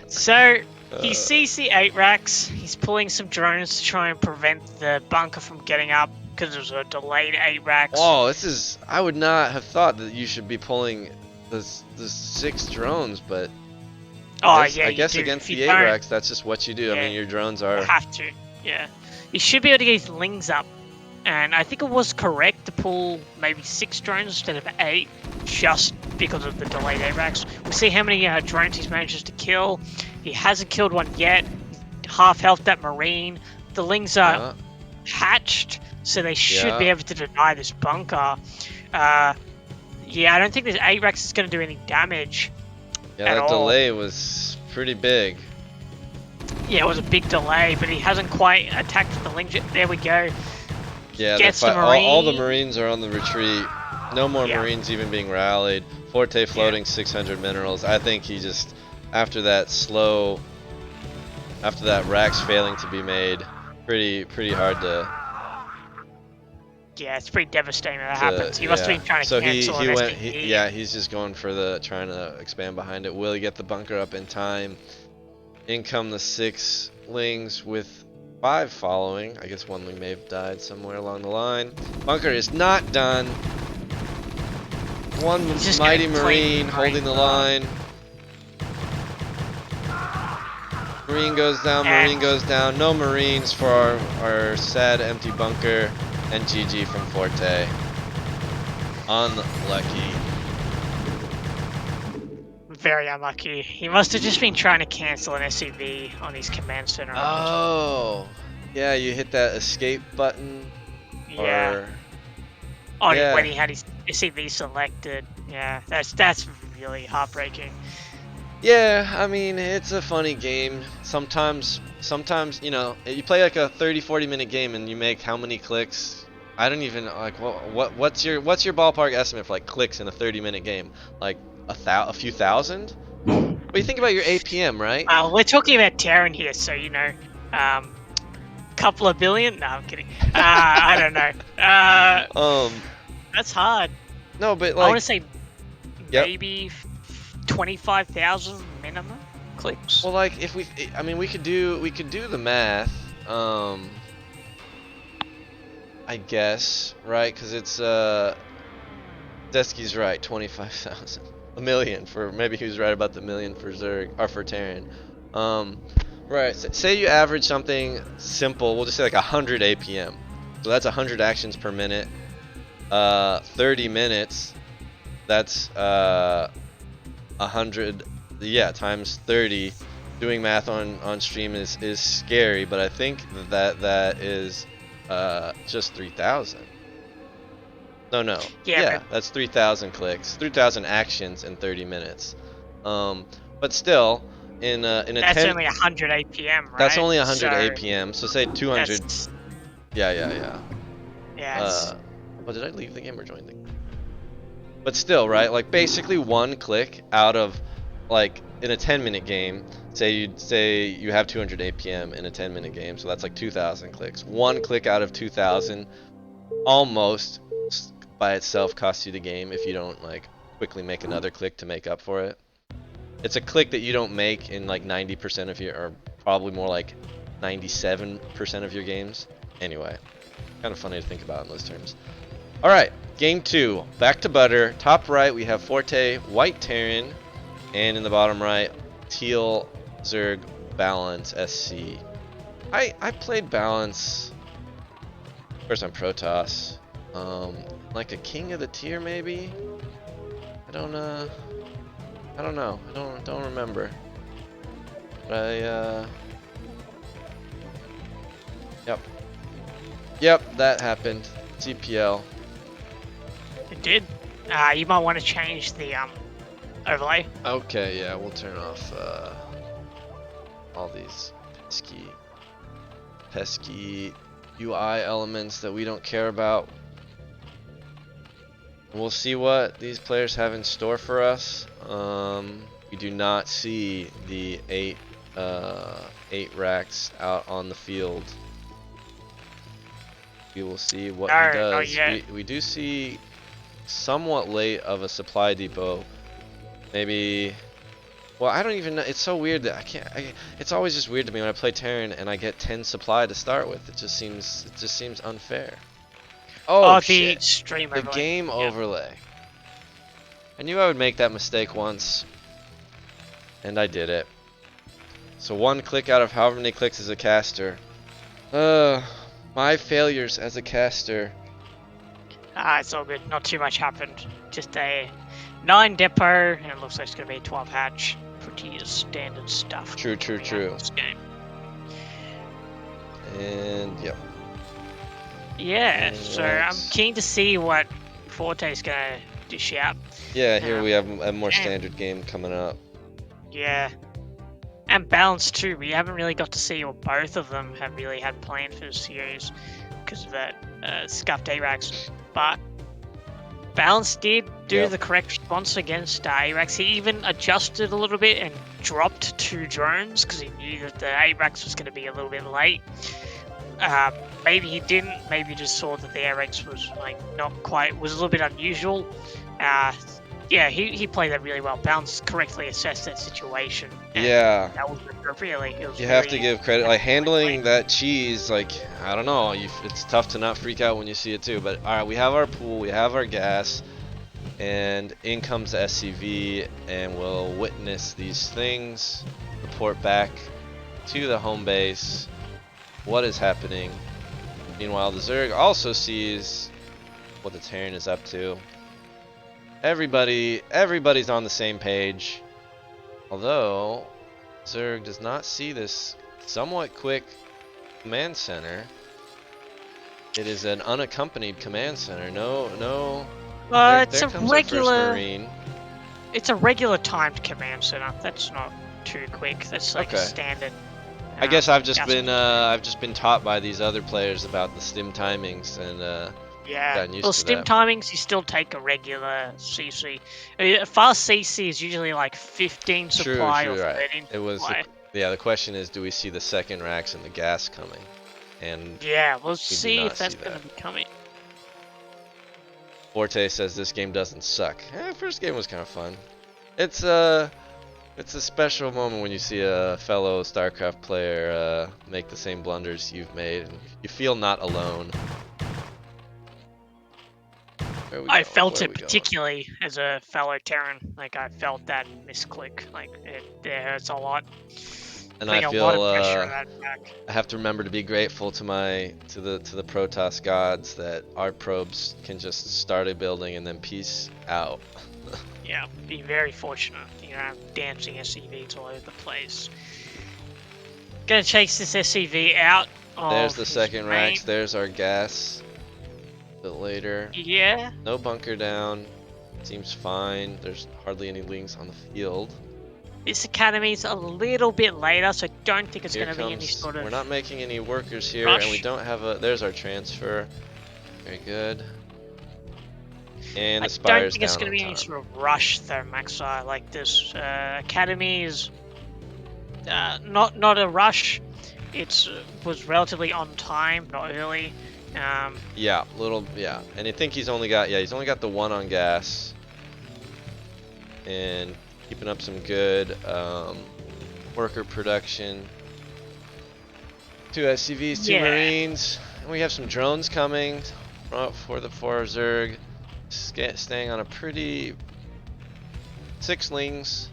So, he sees the 8 racks. He's pulling some drones to try and prevent the bunker from getting up because there's a delayed 8 racks. Oh, this is... I would not have thought that you should be pulling the 6 drones, but... I guess against the 8 racks, that's just what you do. Yeah, I mean, your drones are... You have to, yeah. You should be able to get his Lings up. And I think it was correct to pull maybe 6 drones instead of 8, just because of the delayed 8 racks. We'll see how many drones he manages to kill. He hasn't killed one yet. Half health that Marine. The Lings are hatched, so they should be able to deny this bunker. Yeah, I don't think this 8 racks is going to do any damage. Yeah, that delay was pretty big. Yeah, it was a big delay, but he hasn't quite attacked the Lings yet. There we go. Yeah, all the Marines are on the retreat. No more Marines even being rallied. Forte floating 600 minerals. I think he just, after that racks failing to be made, pretty hard to... Yeah, it's pretty devastating that happens. He must have been trying to cancel he's just going for trying to expand behind it. Will he get the bunker up in time? In come the 6 Lings with 5 following. I guess 1 Ling may have died somewhere along the line. Bunker is not done. 1 mighty Marine holding the line. Marine goes down, Marine goes down. No Marines for our sad empty bunker. And GG from Forte. Unlucky. Very unlucky. He must have just been trying to cancel an SCV on his command center. Oh, yeah, you hit that escape button. Yeah. Or Oh, yeah. when he had his SCV selected. Yeah, that's really heartbreaking. Yeah, I mean, it's a funny game. Sometimes, you know, you play like a 30-40 minute game and you make how many clicks? I don't even like what's your ballpark estimate for like clicks in a 30-minute game? Like a few thousand? But you think about your APM, right? We're talking about Terran here, so you know, couple of billion? No, I'm kidding. I don't know. That's hard. No, but I want like, to say yep. maybe 25,000 minimum clicks. Well, like if I mean, we could do the math. I guess, right? Because it's Zesky's right, 25,000, a million for maybe he was right about the million for Zerg or for Terran. Right. Say you average something simple. We'll just say like 100 APM. So that's 100 actions per minute. 30 minutes. That's 100. Yeah, times 30. Doing math on stream is scary, but I think that is just 3,000. No. Yeah, that's 3,000 clicks, 3,000 actions in 30 minutes. But still, in a that's only 100 APM, right? That's only 100 APM. So say 200. Yeah. Yeah. Well, did I leave the game or join the game? But still, right? Like basically one click out of, like, in a 10-minute game. Say you have 200 APM in a 10-minute game, so that's like 2,000 clicks. One click out of 2,000 almost by itself costs you the game if you don't like quickly make another click to make up for it. It's a click that you don't make in like 90% of your, or probably more like 97% of your games. Anyway, kind of funny to think about in those terms. All right, game 2, back to butter. Top right we have Forte, white Terran, and in the bottom right, teal Zerg Balance SC. I played Balance first on Protoss. Like a king of the tier maybe. I don't know. I don't remember. But Yep, that happened. CPL. It did. You might want to change the overlay. Okay, yeah, we'll turn off all these pesky UI elements that we don't care about. We'll see what these players have in store for us. We do not see the 8 racks out on the field. We will see what he does. We do see somewhat late of a supply depot. Maybe. Well, I don't even know. It's so weird that it's always just weird to me when I play Terran and I get 10 supply to start with. It just seems unfair. Oh shit! Stream overlay. The game overlay. I knew I would make that mistake once, and I did it. So one click out of however many clicks as a caster. My failures as a caster. It's all good. Not too much happened. Just a 9 depot, and it looks like it's going to be a 12 hatch. Pretty standard stuff. True. This game. And yep. Yeah, so I'm keen to see what Forte's going to dish out. Yeah, here we have a more standard game coming up. Yeah. And Balance too. We haven't really got to see, or both of them have really had planned for the series because of that scuffed ARAX. But Balance did do the correct response against ARAX. He even adjusted a little bit and dropped 2 drones because he knew that the ARAX was going to be a little bit late. Maybe he didn't. Maybe he just saw that the ARAX was was a little bit unusual. Yeah, he played that really well. Balance correctly assessed that situation. Yeah. That was really. You have to give credit, like handling that cheese. Like I don't know, it's tough to not freak out when you see it too. But all right, we have our pool, we have our gas, and in comes the SCV, and we'll witness these things. Report back to the home base. What is happening? Meanwhile, the Zerg also sees what the Terran is up to. Everybody's on the same page. Although Zerg does not see this somewhat quick command center. It is an unaccompanied command center. No. It's There a comes our first regular. Marine. It's a regular timed command center. That's not too quick. That's like a Okay. standard. I guess I've just gas- been taught by these other players about the stim timings and Yeah. gotten used Well, to stim that. timings, you still take a regular CC. A fast CC is usually like 15 supply or Right. 13 It was supply. the question is, do we see the second racks and the gas coming? And Yeah, we'll do see not if that's see going that. to be coming. Forte says this game doesn't suck. First game was kind of fun. It's a special moment when you see a fellow StarCraft player make the same blunders you've made, and you feel not alone. I felt it particularly as a fellow Terran. Like I felt that misclick. Like it hurts a lot. And I a feel lot of pressure on that back. I have to remember to be grateful to the Protoss gods that our probes can just start a building and then peace out. Yeah, be very fortunate. You know, dancing SCVs all over the place. Gonna chase this SCV out. There's the second main. racks. There's our gas. A bit later. Yeah. No bunker down. Seems fine. There's hardly any links on the field. This academy's a little bit later, so I don't think it's going to be any sort of. We're not making any workers here, rush. and we don't have a. There's our transfer. Very good. And the Spire's I don't think it's going to be time. any sort of rush, though, Maxa. Like this academy is not a rush. It was relatively on time, not early. Yeah, and I think he's only got the one on gas, and keeping up some good worker production. 2 SCVs, 2 Marines, and we have some drones coming for our Zerg, staying on a pretty 6 lings,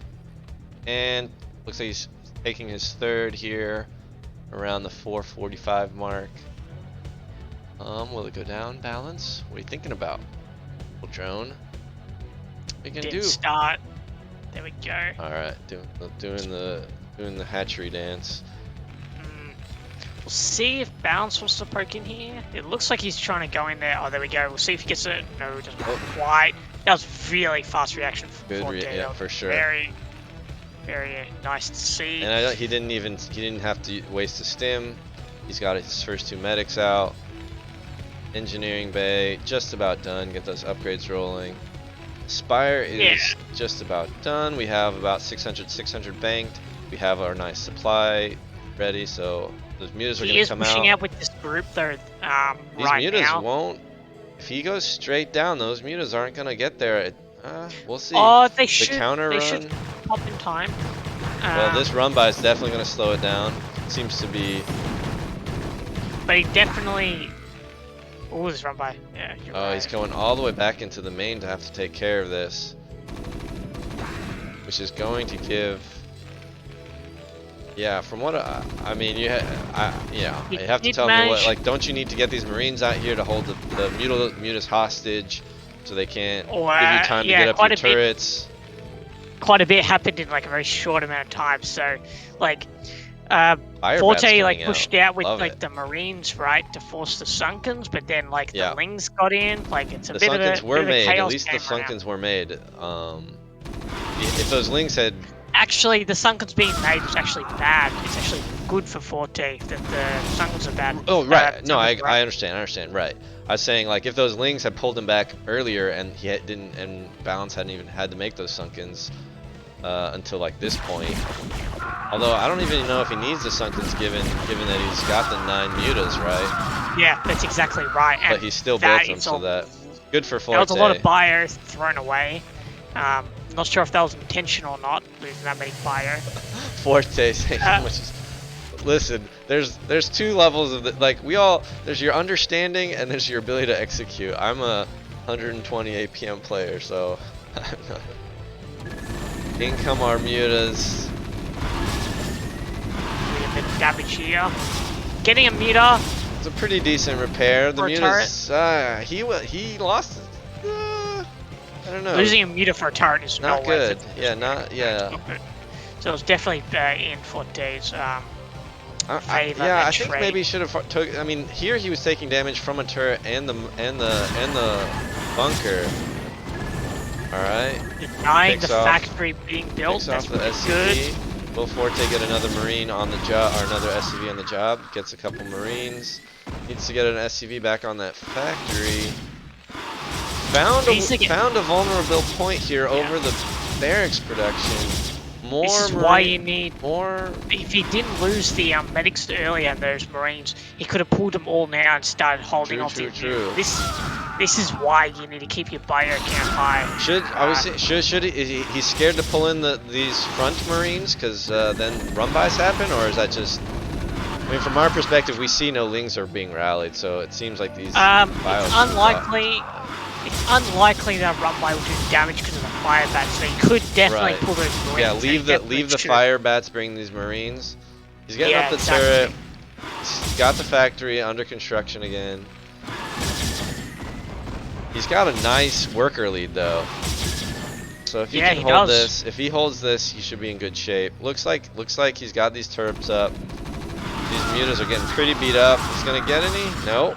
and looks like he's taking his third here around the 445 mark. Will it go down balance? What are you thinking about? Little drone. What are you gonna do? Start. There we go. All right, doing the hatchery dance. We'll see if Balance wants to poke in here. It looks like he's trying to go in there. Oh, there we go. We'll see if he gets it. No, it doesn't quite. That was really fast reaction from Forte. Yeah, for sure. Very, very nice to see. And he didn't have to waste a stim. He's got his first 2 medics out. Engineering bay just about done. Get those upgrades rolling. Spire is just about done. We have about 600 banked. We have our nice supply ready, so those mutas are going to come out. He is pushing out with this group though. These right mutas now won't. If he goes straight down, those mutas aren't going to get there. We'll see. Oh, they should. The counter run. Should pop in time. Well, this run by is definitely going to slow it down. Seems to be. But he definitely. Oh, this run by. Yeah. Right. He's going all the way back into the main to have to take care of this, which is going to give. Yeah, from what I mean, you have to tell me what. Like, don't you need to get these Marines out here to hold the mutas hostage, so they can't give you time to get up your turrets? Quite a bit happened in like a very short amount of time. So, like. Forte like pushed out with the Marines, right, to force the Sunkens, but then like the Lings got in. Like it's a bit of a chaos. The Sunkens were made. At least the Sunkens were made. If those Lings had actually the Sunkens being made was actually bad. It's actually good for Forte that the Sunkens are bad. Oh right, no, I understand. Right, I was saying like if those Lings had pulled him back earlier and he didn't, and Balance hadn't even had to make those Sunkens until like this point. Although I don't even know if he needs the Sunkens given that he's got the 9 mutas, right? Yeah, that's exactly right. But he still built them, so that good for Forte. There was a lot of bio thrown away. Not sure if that was intentional or not, losing that many bio. Forte saying how much is... Listen, there's 2 levels of there's your understanding and there's your ability to execute. I'm a 120 APM player, so I'm not... In come our mutas. A bit of damage here. Getting a muta. It's a pretty decent repair. The mutas, he lost. I don't know. Losing a meter for a turret is Not not worth good. it. Yeah, not yeah. So it's definitely in Forte's favor. Yeah, that I think trade. maybe he should have took. I mean, here he was taking damage from a turret and the bunker. All right. Denying the factory being built. That's the pretty SCV. Will Forte get another Marine on the job, or another SCV on the job? Gets a couple Marines. Needs to get an SCV back on that factory. Found a vulnerable point here over the barracks production. This is why you need more. If he didn't lose the medics earlier, those Marines, he could have pulled them all now and started holding on to True. This is why you need to keep your bio count high. Should he's scared to pull in these front Marines because then run-bys happen, or is that just? I mean, from our perspective, we see no Lings are being rallied, so it seems like these. It's unlikely. It's unlikely that run-by will do damage because of the fire bats, so he could definitely pull those Marines. Yeah, leave the fire bats, bring these Marines. He's getting up the turret. He's got the factory under construction again. He's got a nice worker lead though. So if he can hold this, if he holds this, he should be in good shape. Looks like he's got these turrets up. These mutas are getting pretty beat up. He's gonna get any? No.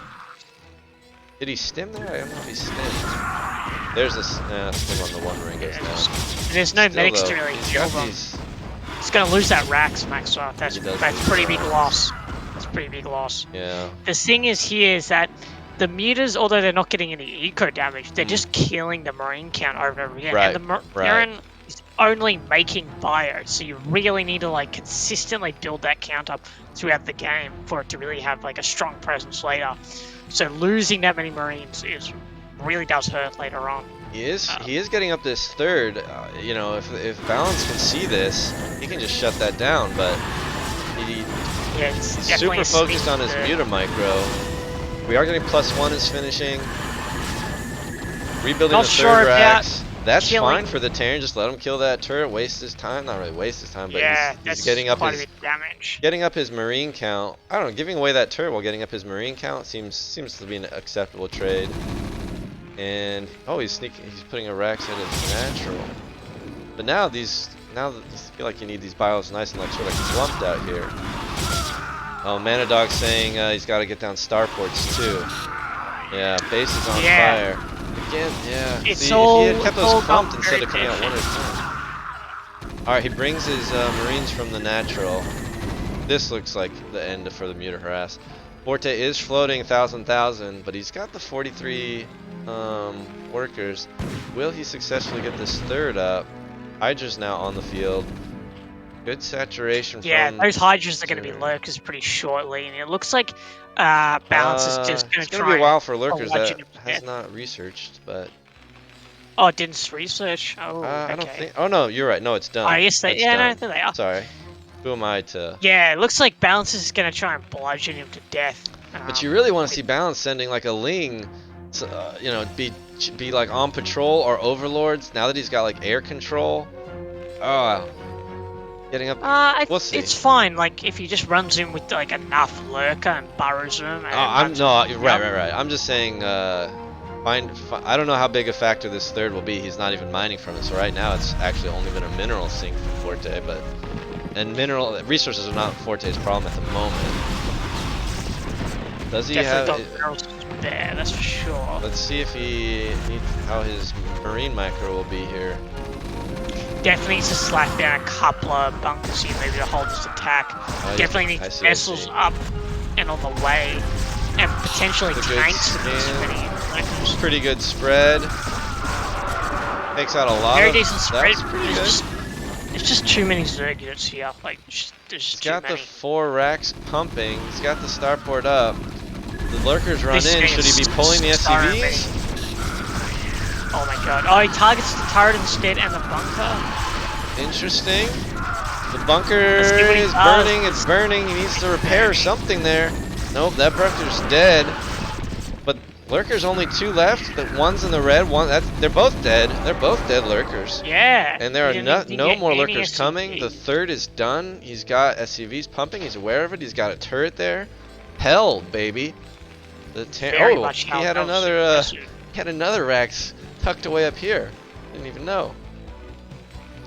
Did he stim there? I don't know if he stimmed. There's a stim on the one ring goes down. There's no medics to really heal them. He's gonna lose that Rax, Maxwell. That's pretty big loss. That's a pretty big loss. Yeah. The thing is here is that the mutas, although they're not getting any eco damage, they're just killing the Marine count over and over again. Right. And the Marine is only making bio, so you really need to like consistently build that count up throughout the game for it to really have like a strong presence later. So losing that many Marines really does hurt later on. He is getting up this third. You know, if Balance can see this, he can just shut that down. But he's super focused on his muta micro. We are getting +1 is finishing. Rebuilding the third racks. That's fine for the Terran. Just let him kill that turret. Waste his time. Not really waste his time, but he's getting up his damage. Getting up his Marine count. I don't know. Giving away that turret while getting up his Marine count seems to be an acceptable trade. And he's sneaking. He's putting a Rax in his natural. But now that you feel like you need these bios nice and like sort of clumped out here. Oh, Manadog's saying he's got to get down starports too. Yeah, base is on fire. Again, yeah. If he had kept those clumped instead of coming out one at a time. Alright, he brings his Marines from the natural. This looks like the end for the muta harass. Forte is floating 1,000, but he's got the 43 workers. Will he successfully get this third up? Hydra's now on the field. Good saturation from... those Hydras are going to be lurkers pretty shortly, and it looks like Balance is just going to try... It's going to be a while for lurkers that has not researched, but... Oh, it didn't research? Oh, I don't think... Oh, no, you're right. No, it's done. Oh, yes, no, there they are. Sorry. Who am I to... Yeah, it looks like Balance is going to try and bludgeon him to death. But you really want to see Balance sending like a Ling, you know, be like on patrol or overlords, now that he's got like air control. Oh... Getting up. We'll see. It's fine. Like if he just runs in with like enough lurker and burrows them. And right. I'm just saying. I don't know how big a factor this third will be. He's not even mining from it. So right now it's actually only been a mineral sink for Forte, and mineral resources are not Forte's problem at the moment. Does he have? Minerals there, that's for sure. Let's see if how his Marine micro will be here. Definitely needs to slack down a couple of bunkers here, maybe to hold this attack. Definitely needs vessels up and on the way, and potentially tanks with this many. Pretty good spread. Takes out a lot. Very decent spread. That's pretty good. There's just too many Zerg units here. Like, there's just too many. He's got the 4 racks pumping. He's got the starport up. The lurkers run in. Should he be pulling the SCVs? Oh my god. Oh, he targets the turret instead and the bunker. Interesting. The bunker is burning. It's burning. He needs to repair something there. Nope, that bunker's dead. But lurkers only 2 left. The one's in the red. They're both dead. They're both dead lurkers. Yeah. And there are no more lurkers coming. The third is done. He's got SCVs pumping. He's aware of it. He's got a turret there. Hell, baby. He had another He had another Rax tucked away up here. Didn't even know.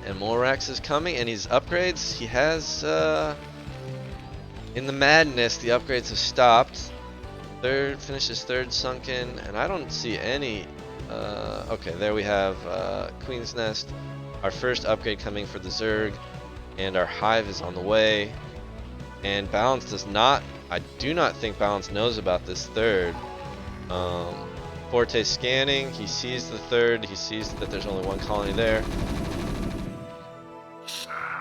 And more Rax is coming, and he's upgrades. He has, in the madness, the upgrades have stopped. Third, finishes third sunken, and I don't see any. Okay, there we have Queen's Nest. Our first upgrade coming for the Zerg, and our Hive is on the way. And Balance does not, I do not think Balance knows about this third. Forte scanning, he sees the third, he sees that there's only one colony there.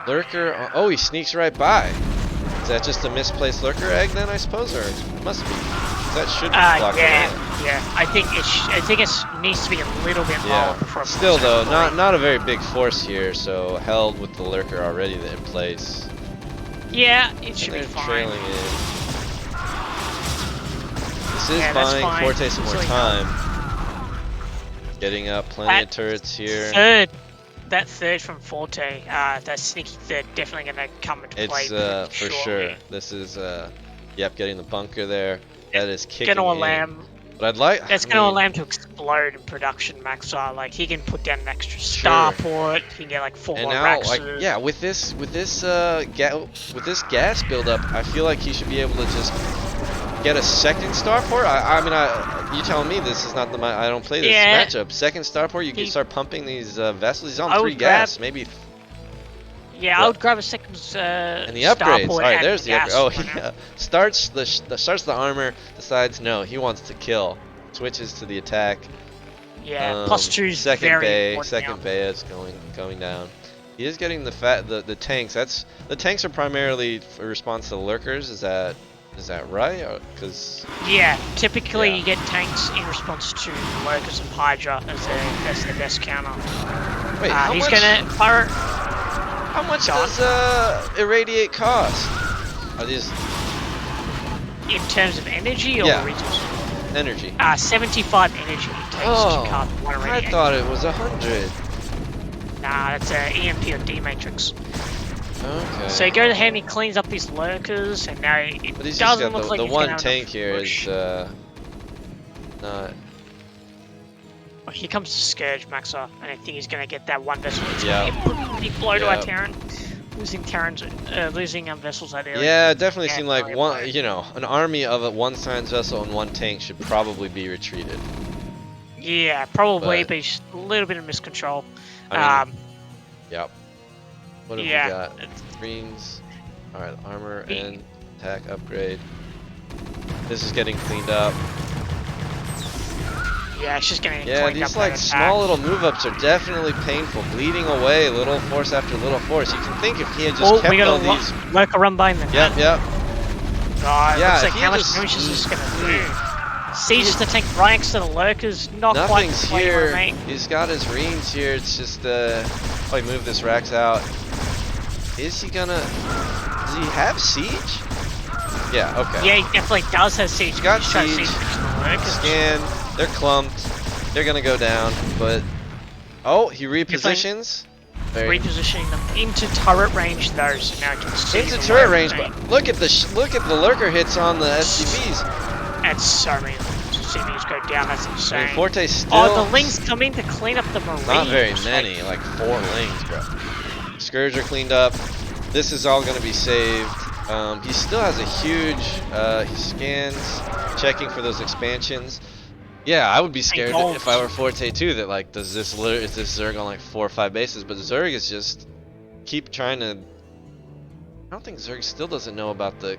Lurker, oh, he sneaks right by. Is that just a misplaced lurker egg then, I suppose, or it must be? That should be blocked. Yeah. I think it needs to be a little bit lower before. Still though, not a very big force here, so held with the lurker already in place. Yeah, it should be fine. Trailing in. This is buying Forte some more time. Getting up plenty of turrets here. That third from Forte, that sneaky third, definitely going to come into play. It's for sure. This is yep, getting the bunker there. That is kicking gonna in. But I'd like. That's going to allow him to explode in production, Maxar. Like he can put down an extra starport. He can get like 4 more Raxes. Like, yeah, with this gas buildup, I feel like he should be able to just get a second starport. I mean, you telling me this is not the I don't play this matchup. Second starport, you can start pumping these vessels. He's on 3 gas, maybe. Yeah, I would grab a second and the upgrades. All right, there's the upgrade. Oh, he starts the armor. Decides no, he wants to kill. Switches to the attack. Yeah, +2's second very bay. Second bay is going down. He is getting the tanks. The tanks are primarily for response to the lurkers. Is that right? Because typically you get tanks in response to lurkers and Hydra as their best counter. Wait, he's gonna fire. How much does irradiate cost? Are these in terms of energy or resources? Energy. 75 energy it takes to cast one irradiate. I thought it was 100. Nah, that's a EMP or D matrix. Okay. So he goes ahead and he cleans up these lurkers, and now it doesn't look like the he's one gonna tank here is not. Oh, here comes the Scourge, Maxar, and I think he's gonna get that one vessel. It's gonna be a pretty blow to our Terran. Losing vessels that area. Yeah, it definitely seemed like one. You know, an army of a 1 science vessel and 1 tank should probably be retreated. Yeah, probably, but just a little bit of miscontrol. I mean, yep. What have we got? Greens. Alright, armor and attack upgrade. This is getting cleaned up. Yeah, it's just getting cleaned up. Yeah, these like small little move-ups are definitely painful. Bleeding away, little force after little force. You can think if he had just kept all these... Lurker run by him. Yep. God, looks like how much damage is this gonna do? Sieges the tank right next to the lurkers, not Nothing's quite here. Mate. He's got his reams here. It's just probably move this Rax out. Is he gonna? Does he have siege? Yeah. Okay. Yeah, he definitely does have siege. He's got siege. Scan. They're clumped. They're gonna go down. But he repositions. Repositioning them into turret range though, so now you can see into turret range. But look at the lurker hits on the SCVs. That's so many CVs go down, that's insane. I mean, Forte still... Oh, the Lings come in to clean up the Marines. Not very many, like 4 Lings, bro. Scourge are cleaned up. This is all going to be saved. He still has a huge... he scans, checking for those expansions. Yeah, I would be scared if I were Forte too, that like, is this Zerg on like 4 or 5 bases? But Zerg is just... keep trying to... I don't think Zerg still doesn't know about the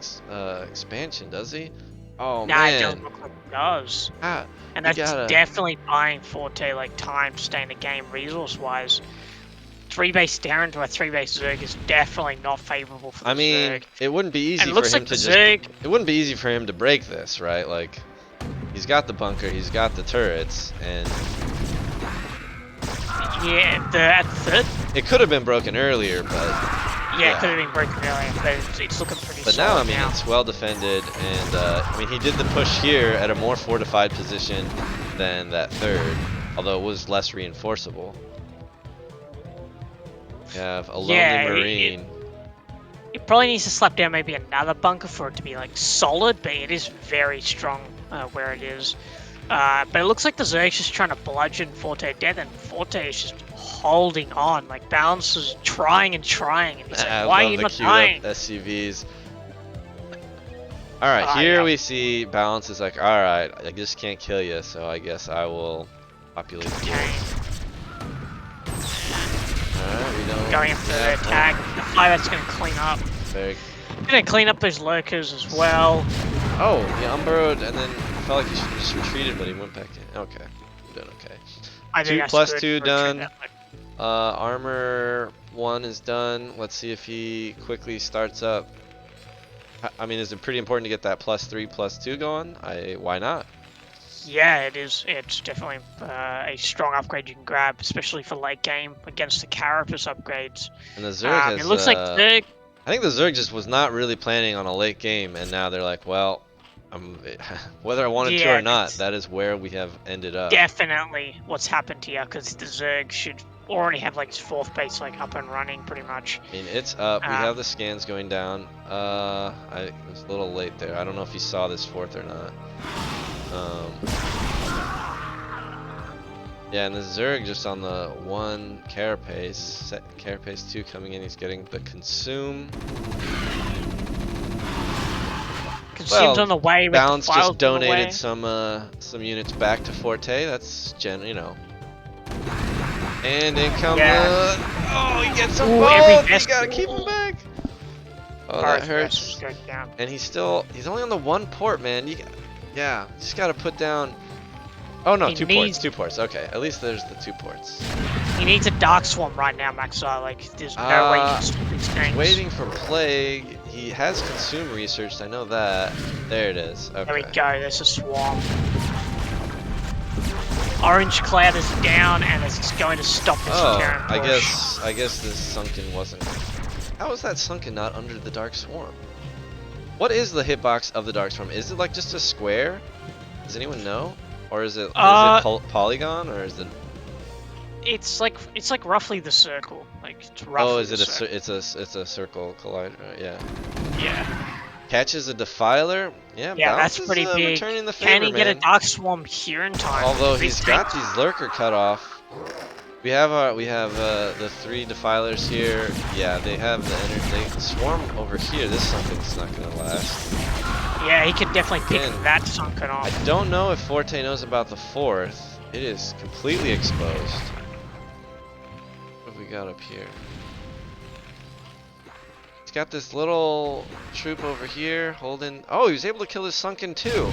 expansion, does he? Oh nah, man. it doesn't look like it does. And that's definitely buying Forte like time to stay in the game resource wise. 3-base Terran to a 3-base Zerg is definitely not favorable for the Zerg. It wouldn't be easy for him to it wouldn't be easy for him to break this, right? Like he's got the bunker, he's got the turrets, and at the third. It could have been broken earlier, but it could have been broken earlier, but it's looking pretty But now, I mean, it's well defended, and I mean, he did the push here at a more fortified position than that third, although it was less reinforceable. You have a lonely Marine. It probably needs to slap down maybe another bunker for it to be like solid, but it is very strong where it is. But it looks like the Zerg's just trying to bludgeon Forte to death, and Forte is just holding on. Like, Balance is trying and trying, and he's like, I why are love you the not queued up dying? SCVs. Alright, here Yeah. we see Balance is like, alright, I just can't kill you, so I guess I will populate the Okay. game. Alright, we don't... Going after the attack. The Firebat's gonna clean up. Very... Gonna clean up those lurkers as well. Oh, he unburrowed and then I felt like he should have just retreated, but he went back in. Okay, I'm doing okay. I think 2 that's plus good 2 for a trend done. that way. Armor 1 is done. Let's see if he quickly starts up. I mean, is it pretty important to get that +3, +2 going? Why not? Yeah, it is. It's definitely a strong upgrade you can grab, especially for late game against the Carapace upgrades. And the Zerg has. It looks like Zerg. I think the Zerg just was not really planning on a late game, and now they're like, well, whether I wanted to or not, that is where we have ended up. Definitely what's happened here, because the Zerg should already have like its 4th base like up and running pretty much. I mean, it's up. We have the scans going down. I was a little late there. I don't know if you saw this 4th or not. Yeah, and the Zerg just on the 1 Carapace. Carapace 2 coming in. He's getting the consume. Consumed on the way with Balance the files just donated some units back to Forte. That's you know. And in come oh, he gets them both. You gotta keep him back. Oh, that hurts. And he's only on the 1 port, man. Yeah, just gotta put down. Oh no, 2 ports. 2 ports. Okay, at least there's the 2 ports. He needs a Dark Swarm right now, Maxar. Like, there's no way you can stop these tanks. Waiting for Plague. He has consume researched. I know that. There it is. Okay. There we go. There's a swarm. Orange cloud is down, and it's going to stop this Terran push. I guess this sunken wasn't. How is that sunken not under the Dark Swarm? What is the hitbox of the Dark Swarm? Is it like just a square? Does anyone know? Or is it polygon, or is it? It's like roughly the circle. Like it's roughly. Oh, is it it's a circle collider? Yeah. Yeah. Catches a defiler. Yeah. Yeah, that's pretty big. The favor, Can he get a Dark Swarm here in time? Although he's got these lurker cut off. We have the 3 defilers here. Yeah, they have the energy. They swarm over here. This sunken's not gonna last. Yeah, he could definitely pick that sunken off. I don't know if Forte knows about the 4th. It is completely exposed. What have we got up here? He's got this little troop over here holding. Oh, he was able to kill his sunken too.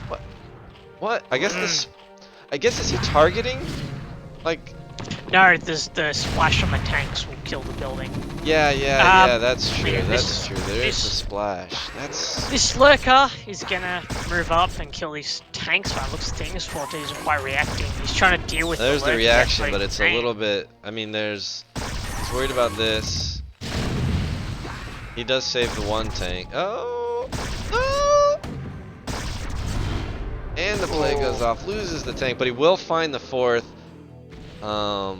What? What? I guess this. I guess is he targeting? Like. No, the splash on the tanks will kill the building. Yeah, that's true. That's true. There is the splash. This lurker is gonna move up and kill these tanks. By looks of things, Forte isn't quite reacting. He's trying to deal with. There's the reaction, but it's a little bit. I mean, he's worried about this. He does save the 1 tank. Oh, no! And the play goes off, loses the tank, but he will find the 4th. I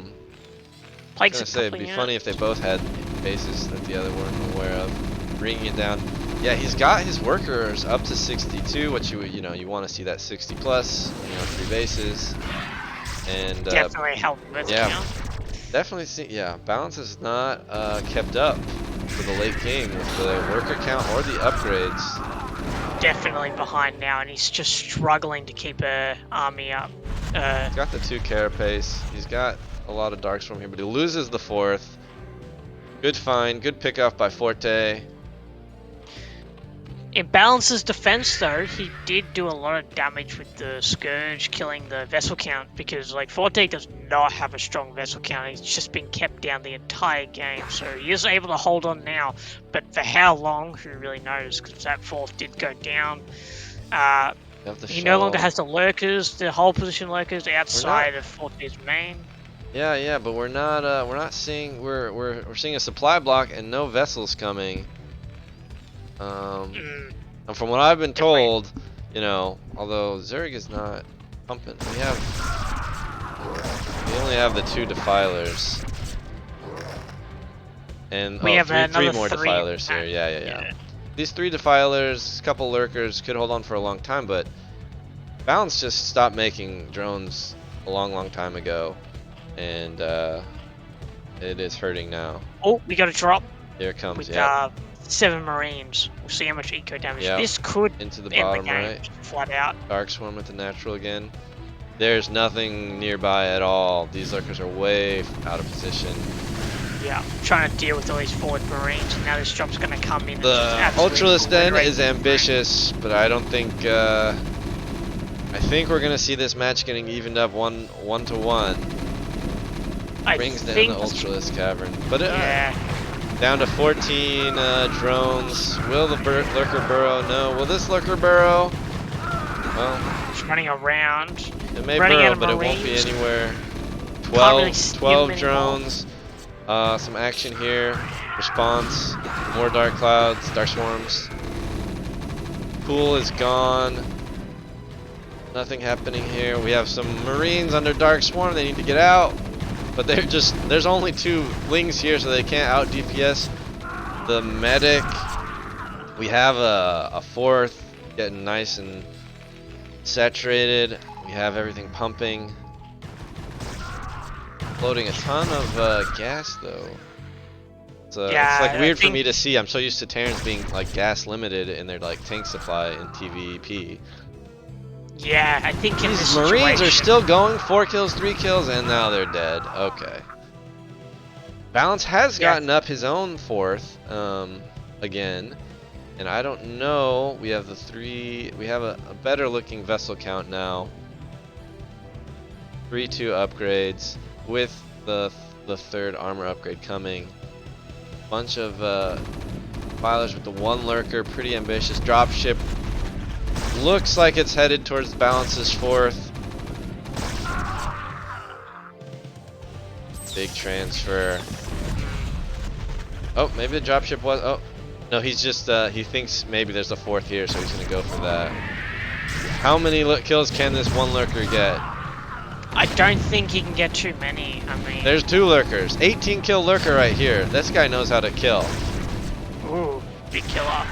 was gonna say it'd be funny if they both had bases that the other weren't aware of. Bringing it down. Yeah, he's got his workers up to 62. What you want to see that 60 plus. 3 bases. And definitely help with definitely see. Yeah, balance is not kept up for the late game with the worker count or the upgrades. Definitely behind now, and he's just struggling to keep a army up. He's got the 2 carapace. He's got a lot of Darkstorm here, but he loses the 4th. Good find, good pickup by Forte. In Balance's defense, though, he did do a lot of damage with the Scourge, killing the vessel count, because like Forte does not have a strong vessel count. He's just been kept down the entire game, so he is able to hold on now. But for how long, who really knows? Because that 4th did go down. He no longer has the lurkers, the whole position lurkers outside of Forte's main. Yeah, but we're not seeing we're seeing a supply block and no vessels coming. And from what I've been told, although Zerg is not pumping, we only have the 2 defilers, and we have 3 more defilers here. Yeah. These 3 defilers, a couple lurkers could hold on for a long time, but Balance just stopped making drones a long time ago, and it is hurting now. Oh, we got a drop. Here it comes. With Yep. 7 Marines. We'll see how much eco damage. Yep. This could Into the end the bottom game right. flat out. Dark Swarm with the natural again. There's nothing nearby at all. These lurkers are way out of position. Yeah, trying to deal with all these forward Marines, and now this drop's going to come in. The Ultralist then is ambitious, but I don't think. I think we're gonna see this match getting evened up one to one. Brings down the Ultralist Cavern, but down to 14 drones. Will the lurker burrow? No. Will this lurker burrow? Well, it's running around. It may burrow, but it won't be anywhere. 12 drones. Some action here. Response. More dark clouds, dark swarms. Pool is gone. Nothing happening here. We have some Marines under dark swarm. They need to get out, but they're just. There's only 2 lings here, so they can't out DPS the medic. We have a 4th getting nice and saturated. We have everything pumping. Loading a ton of gas though. It's like weird for me to see. I'm so used to Terrans being like gas limited in their like tank supply in TVP. Yeah, I think in these Marines are still going. 4 kills, 3 kills, and now they're dead. Okay. Balance has gotten up his own 4th again, and I don't know. We have the 3. We have a better looking vessel count now. 3-2 upgrades with the 3rd armor upgrade coming. Bunch of filers with the 1 lurker. Pretty ambitious dropship. Looks like it's headed towards Balance's 4th. Big transfer. Oh, maybe the dropship was. Oh, no, he's just. He thinks maybe there's a 4th here, so he's gonna go for that. How many kills can this 1 lurker get? I don't think he can get too many. I mean, there's 2 lurkers. 18 kill lurker right here. This guy knows how to kill. Ooh, big killer.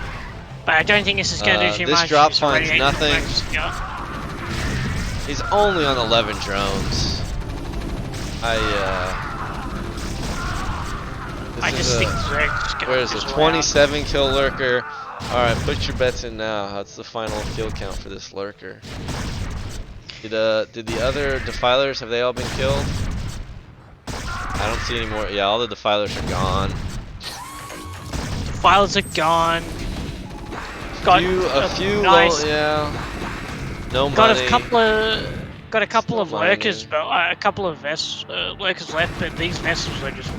But I don't think this is going to do too much. This drop finds nothing. He's only on 11 drones. I just think where is it? 27 kill lurker. Alright, put your bets in now. That's the final kill count for this lurker. Did the other defilers, have they all been killed? I don't see any more. Yeah, all the defilers are gone. Defilers are gone. Got a few nice. No got money. A couple of lurkers, but a couple of lurkers left. But these vessels are just.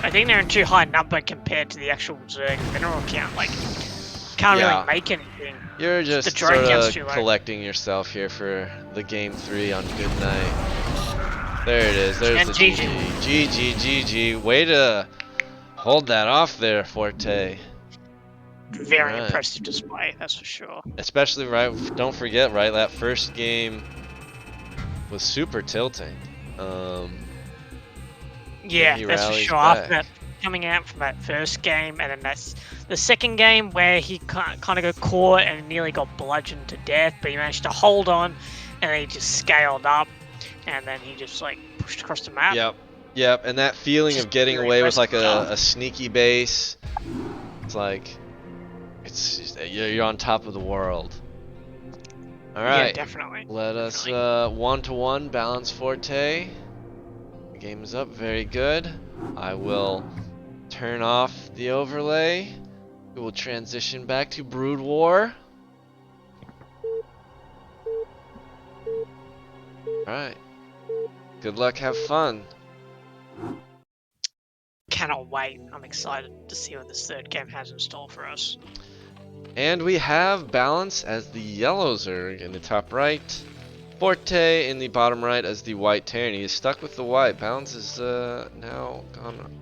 I think they're in too high number compared to the actual Zerg mineral count. Like, can't really make anything. You're just sort of collecting yourself here for the game 3 on good night. There it is. There's the GG. Way to hold that off there, Forte. Very impressive display, that's for sure. Especially don't forget, that first game was super tilting. Yeah, that's for sure. After that, coming out from that first game, and then that's the second game where he kind of got caught and nearly got bludgeoned to death, but he managed to hold on, and then he just scaled up, and then he just like pushed across the map. Yep, and that feeling of getting away with like a sneaky base, it's like. You're on top of the world. All right. Yeah, definitely. Let us 1-to-1 balance Forte. The game is up. Very good. I will turn off the overlay. We will transition back to Brood War. All right. Good luck. Have fun. Cannot wait. I'm excited to see what this 3rd game has in store for us. And we have Balance as the yellow Zerg in the top right. Forte in the bottom right as the white Terran. He is stuck with the white. Balance is now gone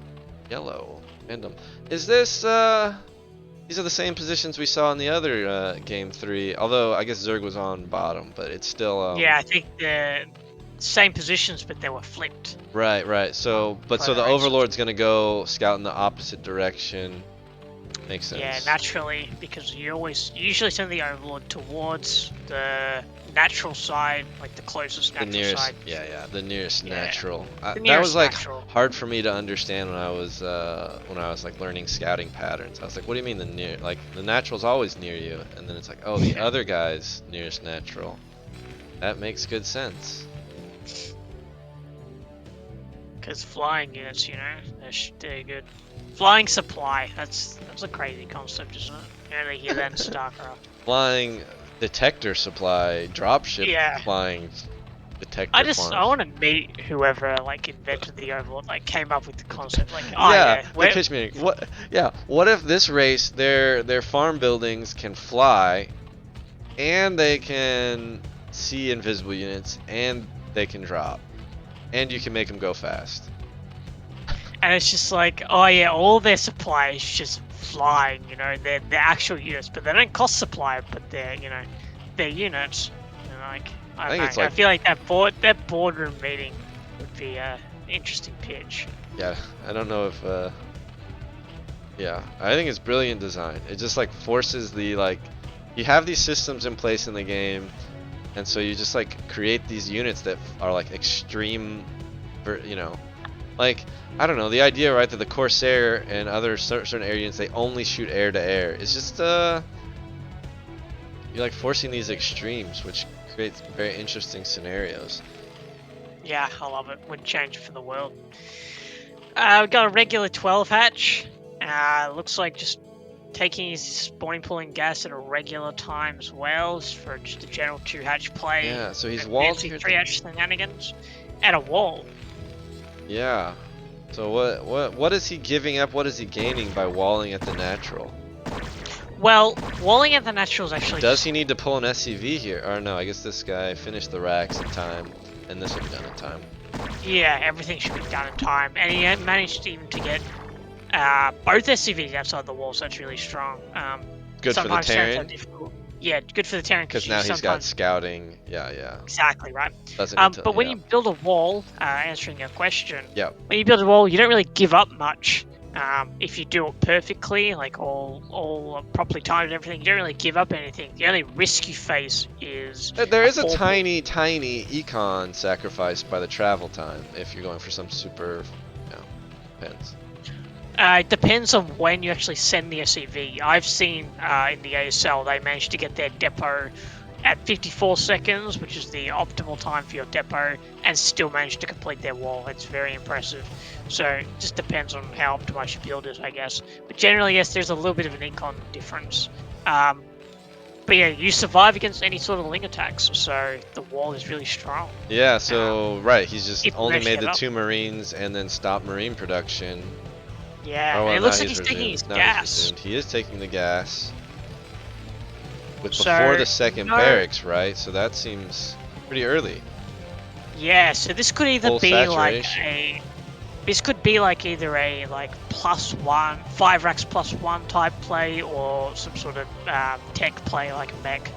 yellow. Random. Is this these are the same positions we saw in the other game 3. Although I guess Zerg was on bottom, but it's still yeah, I think the same positions, but they were flipped. Right. So, so the Overlord's gonna go scout in the opposite direction. Makes sense. Yeah, naturally, because you usually send the Overlord towards the natural side, like the closest The natural nearest, side. yeah, the nearest Yeah, natural. the That was nearest like natural. hard for me to understand when I was like learning scouting patterns. I was like, what do you mean the near? Like the natural's always near you, and then it's like, oh, the other guy's nearest natural. That makes good sense. Because flying units, you know, they're good. Flying supply, that's a crazy concept, isn't it? You only hear that in StarCraft. Flying detector supply, dropship Yeah. flying I detector want flying. to meet whoever like invented the Overlord, like came up with the concept. Like, oh Yeah, yeah, the pitch meeting. What? Yeah, what if this race, their farm buildings can fly, and they can see invisible units, and they can drop, and you can make them go fast. and it's just like, oh yeah, all their supply is just flying. You know, they're actual units, but they don't cost supply, but they're they're units. And like, I I don't think it's know. I like, feel like that boardroom meeting would be a interesting pitch. yeah, I don't know if, yeah, I think it's brilliant design. It just like forces the like, you have these systems in place in the game, and so you just like create these units that are like extreme, you know, like I don't know, the idea right that the Corsair and other certain air units they only shoot air to air. It's just you're like forcing these extremes, which creates very interesting scenarios. Yeah, I love it. Would change for the world. We've got a regular 12 hatch. Looks like just taking his spawning pulling gas at a regular time as well for just a general 2 hatch play. Yeah, so he's No walled fancy here. 3 hatch shenanigans. And a wall. Yeah. So what is he giving up? What is he gaining by walling at the natural? Well, walling at the natural is actually. Does he need to pull an SCV here? Or no, I guess this guy finished the racks in time, and this will be done in time. Yeah, everything should be done in time. And he managed even to get both SCVs outside the wall, so that's really strong. Good for the Sometimes Terran. Terran, Yeah, good for the Terran because because you now he's got sometimes. scouting. Yeah. Exactly right. Doesn't need to. But when Yeah. you build a wall, answering your question, Yeah. when you build a wall, you don't really give up much. If you do it perfectly, like all properly timed and everything, you don't really give up anything. The only risk you face is There is a 4 tiny econ sacrificed by the travel time if you're going for some super, depends. It depends on when you actually send the SCV. I've seen in the ASL they managed to get their depot at 54 seconds, which is the optimal time for your depot, and still managed to complete their wall. It's very impressive. So it just depends on how optimized your build is, I guess. But generally, yes, there's a little bit of an econ difference. But yeah, you survive against any sort of ling attacks, so the wall is really strong. Yeah, so right, he's just If you only manage to made get the up. 2 Marines and then stopped Marine production. Yeah, Oh and well, it now looks like he's he's taking resumed. his Now he's gas. resumed. He is taking the gas. With So, before the second no- barracks, right? So that seems pretty early. Yeah, so this could either Full be like saturation. this could be like either a like +1, 5 racks +1 type play, or some sort of tech play like a mech.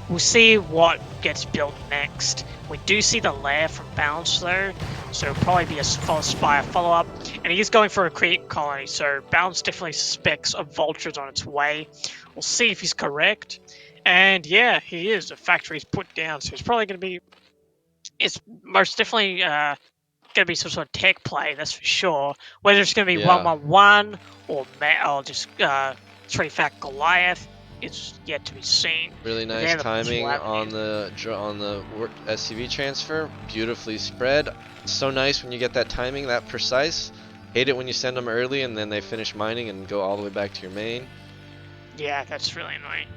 We'll see what gets built next. We do see the lair from Balance though, so it'll probably be a Spire follow-up. And he is going for a creep colony, so Balance definitely suspects a Vulture's on its way. We'll see if he's correct. And yeah, he is. A factory's put down, so it's probably going to be. It's most definitely going to be some sort of tech play, that's for sure. Whether it's going to be Yeah. 1-1-1 or just 3-fact Goliath, it's yet to be seen. Really But nice they're the timing possible on avenues. the SCV transfer. Beautifully spread. So nice when you get that timing that precise. Hate it when you send them early and then they finish mining and go all the way back to your main. Yeah, that's really annoying.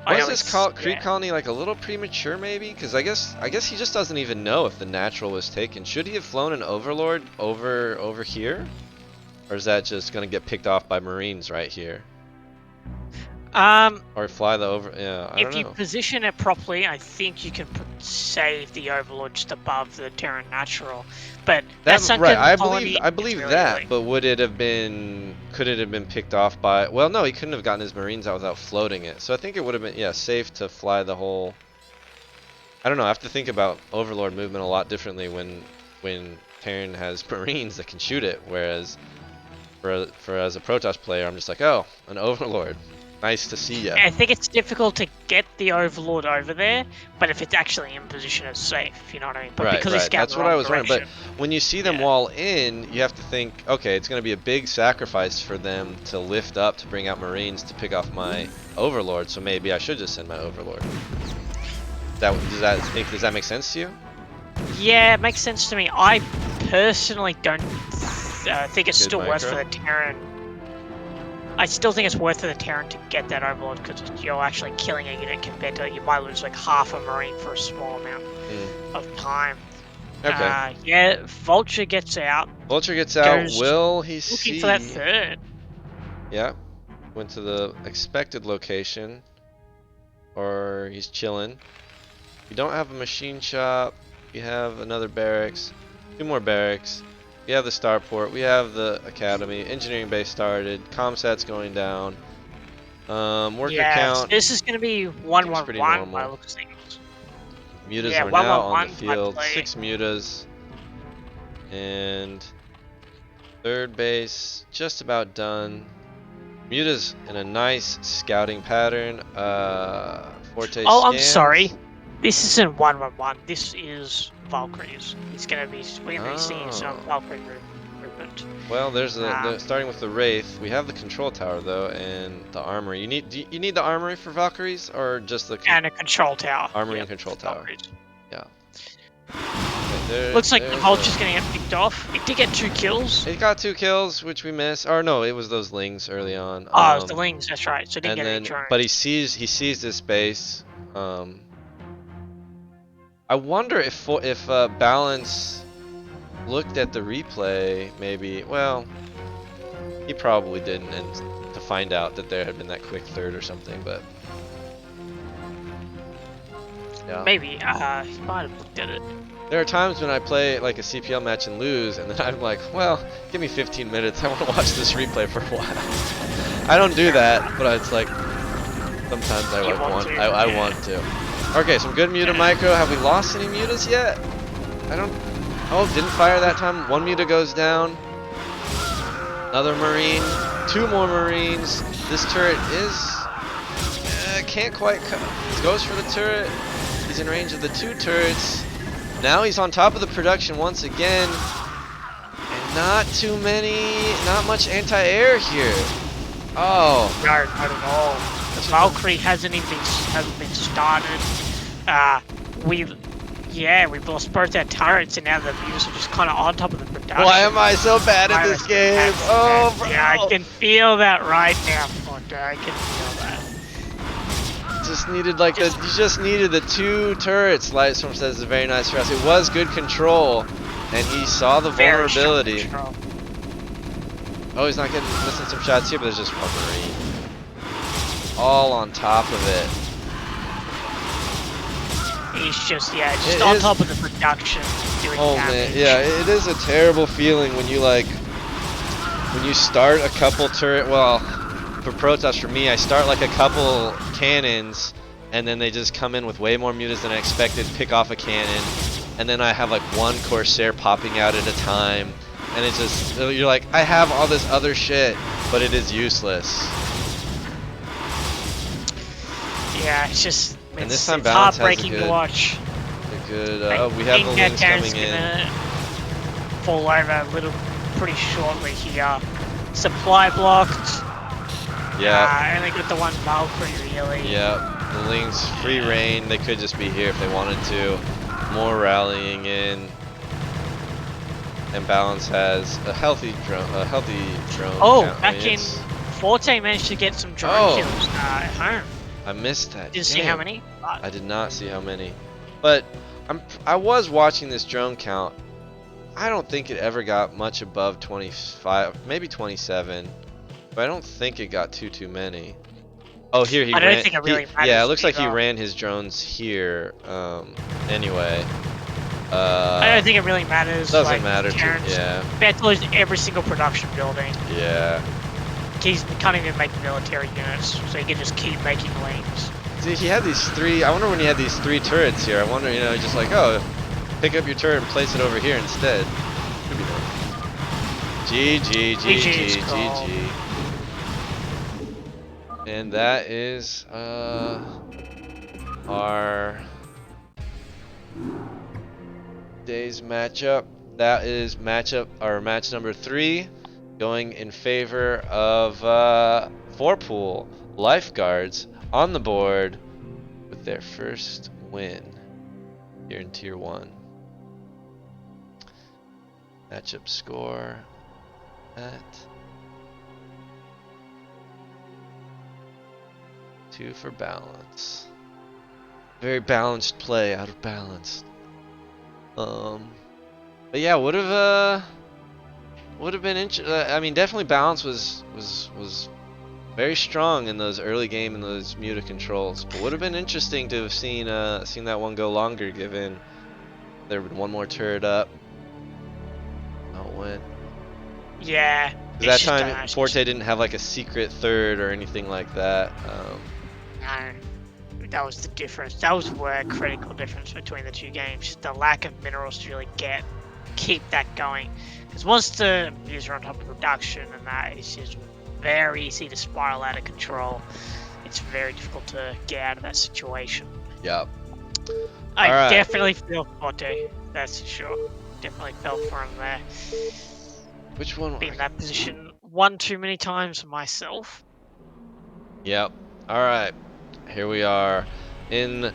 Was this creep colony like a little premature maybe? Because I guess he just doesn't even know if the natural was taken. Should he have flown an overlord over here? Or is that just gonna get picked off by Marines right here? Or fly the over? Yeah, I don't If you know. position it properly, I think you can save the Overlord just above the Terran Natural. But that's right. I colony believe really that. early. But would it have been? Could it have been picked off by? Well, no. He couldn't have gotten his Marines out without floating it. So I think it would have been safe to fly the whole. I don't know. I have to think about Overlord movement a lot differently when Terran has Marines that can shoot it, whereas for as a Protoss player, I'm just like, oh, an Overlord. Nice to see ya. I think it's difficult to get the Overlord over there, but if it's actually in position, it's safe. You know what I mean? But because he's That's what I was wondering. But when you see them yeah. wall in, you have to think, okay, it's going to be a big sacrifice for them to lift up to bring out Marines to pick off my Overlord. So maybe I should just send my Overlord. Does that make sense to you? Yeah, it makes sense to me. I personally don't think it's still worth for the Terran. I still think it's worth for the Terran to get that Overlord because you're actually killing a unit compared to you might lose like half a Marine for a small amount of time. Okay. Yeah, Vulture gets out. Vulture gets out. Will he see? Looking for that third. Yeah. Went to the expected location. Or he's chilling. We don't have a machine shop. We have another barracks. 2 more barracks. We have the starport. We have the academy. Engineering base started. Comsat's going down. Worker count. This is going to be 1-1-1 by looks of things. Mutas are now on the field. 6 mutas. And third base just about done. Mutas in a nice scouting pattern. Forte Oh, scans. I'm sorry. This isn't 1-1-1. This is Valkyries. We're gonna be seeing some Valkyrie movement. Well, there's starting with the Wraith. We have the control tower though, and the armory. You need the armory for Valkyries, or just the and a control tower. Armory and control tower. Valkyries. Yeah. Okay, looks like the Vulture's gonna get picked off. It did get 2 kills. It got 2 kills, which we missed. Or no, it was those Lings early on. Oh, it was the Lings. That's right. So it didn't get any drones. But he sees this base. I wonder if Balance looked at the replay, maybe. Well, he probably didn't, and to find out that there had been that quick third or something. But yeah, maybe he might have looked at it. There are times when I play like a CPL match and lose, and then I'm like, well, give me 15 minutes. I want to watch this replay for a while. I don't do that, but it's like sometimes I want to. Okay, some good muta micro. Have we lost any mutas yet? I don't. Oh, didn't fire that time. 1 muta goes down. Another Marine. 2 more Marines. This turret is can't quite goes for the turret. He's in range of the 2 turrets. Now he's on top of the production once again. And not much anti-air here. Oh. Not at all. The Valkyrie hasn't been started. We've lost both our turrets and now the mutas are just kind of on top of the production. Why am I so bad at this game? Oh, bro. Yeah, I can feel that right now, Forte. I can feel that. You just needed the 2 turrets. Lightstorm says it's very nice for us. It was good control, and he saw the vulnerability. Oh, he's not missing some shots here, but there's just 1 Marine. All on top of it. He's just on top of the production doing damage. Man, yeah, it is a terrible feeling when you start a couple for Protoss, for me, I start like a couple cannons, and then they just come in with way more mutas than I expected, pick off a cannon, and then I have like 1 Corsair popping out at a time, and it's just, you're like, I have all this other shit, but it is useless. Yeah, it's just, and this time it's heartbreaking to watch. We have the Lings coming in. Fall over pretty shortly here. Supply blocked. Yeah. Only got the 1 Valkyrie really. Yeah, the Lings free reign. They could just be here if they wanted to. More rallying in. And Balance has a healthy drone. Oh, back in Forte managed to get some drone kills at home. I missed that. Did you see how many? I did not see how many. But I was watching this drone count. I don't think it ever got much above 25, maybe 27. But I don't think it got too many. Oh, here he ran. I don't think it really matters. Yeah, it looks like he ran his drones here. Anyway. I don't think it really matters. Doesn't matter. They have to lose every single production building. Yeah. He can't even make military units, so he can just keep making lanes. See, he had these 3. I wonder when he had these 3 turrets here. I wonder, just like, oh, pick up your turret and place it over here instead. Could be nice. GG, GG's GG, call. GG. And that is our day's matchup. That is match number 3, going in favor of Forte Lifeguards on the board with their first win here in Tier 1. Matchup score at 2 for balance. Very balanced play, out of balance. But yeah, would have been I mean, definitely balance was very strong in those early game and those muted controls. But would have been interesting to have seen that one go longer, given there had been one more turret up. How it went. Yeah. That time Forte didn't have like a secret third or anything like that. No. That was the difference. That was where critical difference between the two games. Just the lack of minerals to really keep that going. Because once the user on top of production and that, it's just very easy to spiral out of control. It's very difficult to get out of that situation. Yep. I definitely feel Forte. That's for sure. Definitely felt for him there. Which one? Been in that position one too many times myself. Yep. Alright. Here we are. In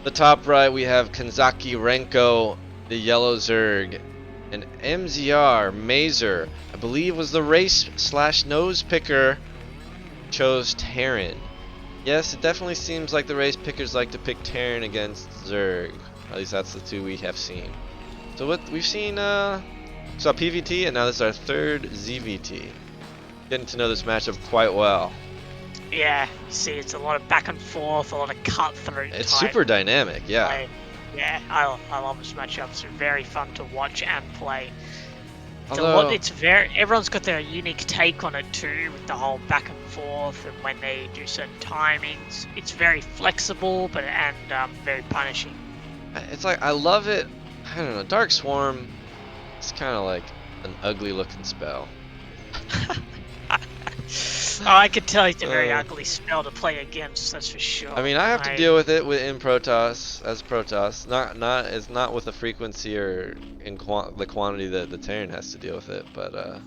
the top right, we have Kanzaki Renko, the yellow Zerg, and MZR Mazer, I believe was the race/nose picker, chose Terran. Yes, it definitely seems like the race pickers like to pick Terran against Zerg. At least that's the two we have seen. So what we've seen, saw PVT, and now this is our third ZVT. Getting to know this matchup quite well. Yeah, you see, it's a lot of back and forth, a lot of cut through. It's super dynamic, yeah. Yeah, I love this matchup. It's very fun to watch and play. Although, everyone's got their unique take on it too, with the whole back and forth and when they do certain timings. It's very flexible, and very punishing. It's like, I love it. I don't know, Dark Swarm, it's kind of like an ugly looking spell. Oh, I could tell it's a very ugly spell to play against, that's for sure. I mean, I have to deal with it in Protoss, as Protoss. It's not with the frequency or in the quantity that the Terran has to deal with it, but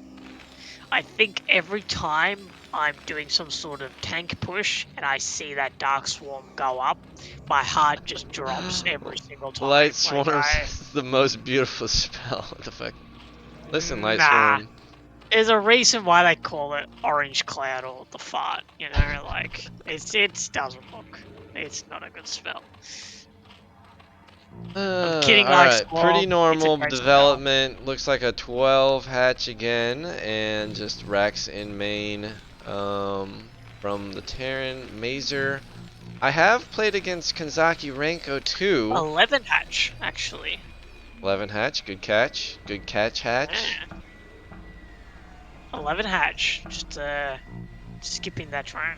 I think every time I'm doing some sort of tank push and I see that Dark Swarm go up, my heart just drops every single time. Light Swarm is the most beautiful spell. What the fuck? Listen, Light Swarm. There's a reason why they call it Orange Cloud or the Fart, you know, like, it doesn't look, it's not a good spell. I'm kidding, Alright, pretty normal development. Looks like a 12 hatch again, and just racks in main from the Terran Mazer. I have played against Kanzaki Renko too. 11 hatch, actually. 11 hatch, good catch. Good catch hatch. Yeah. 11 hatch, just skipping that turn.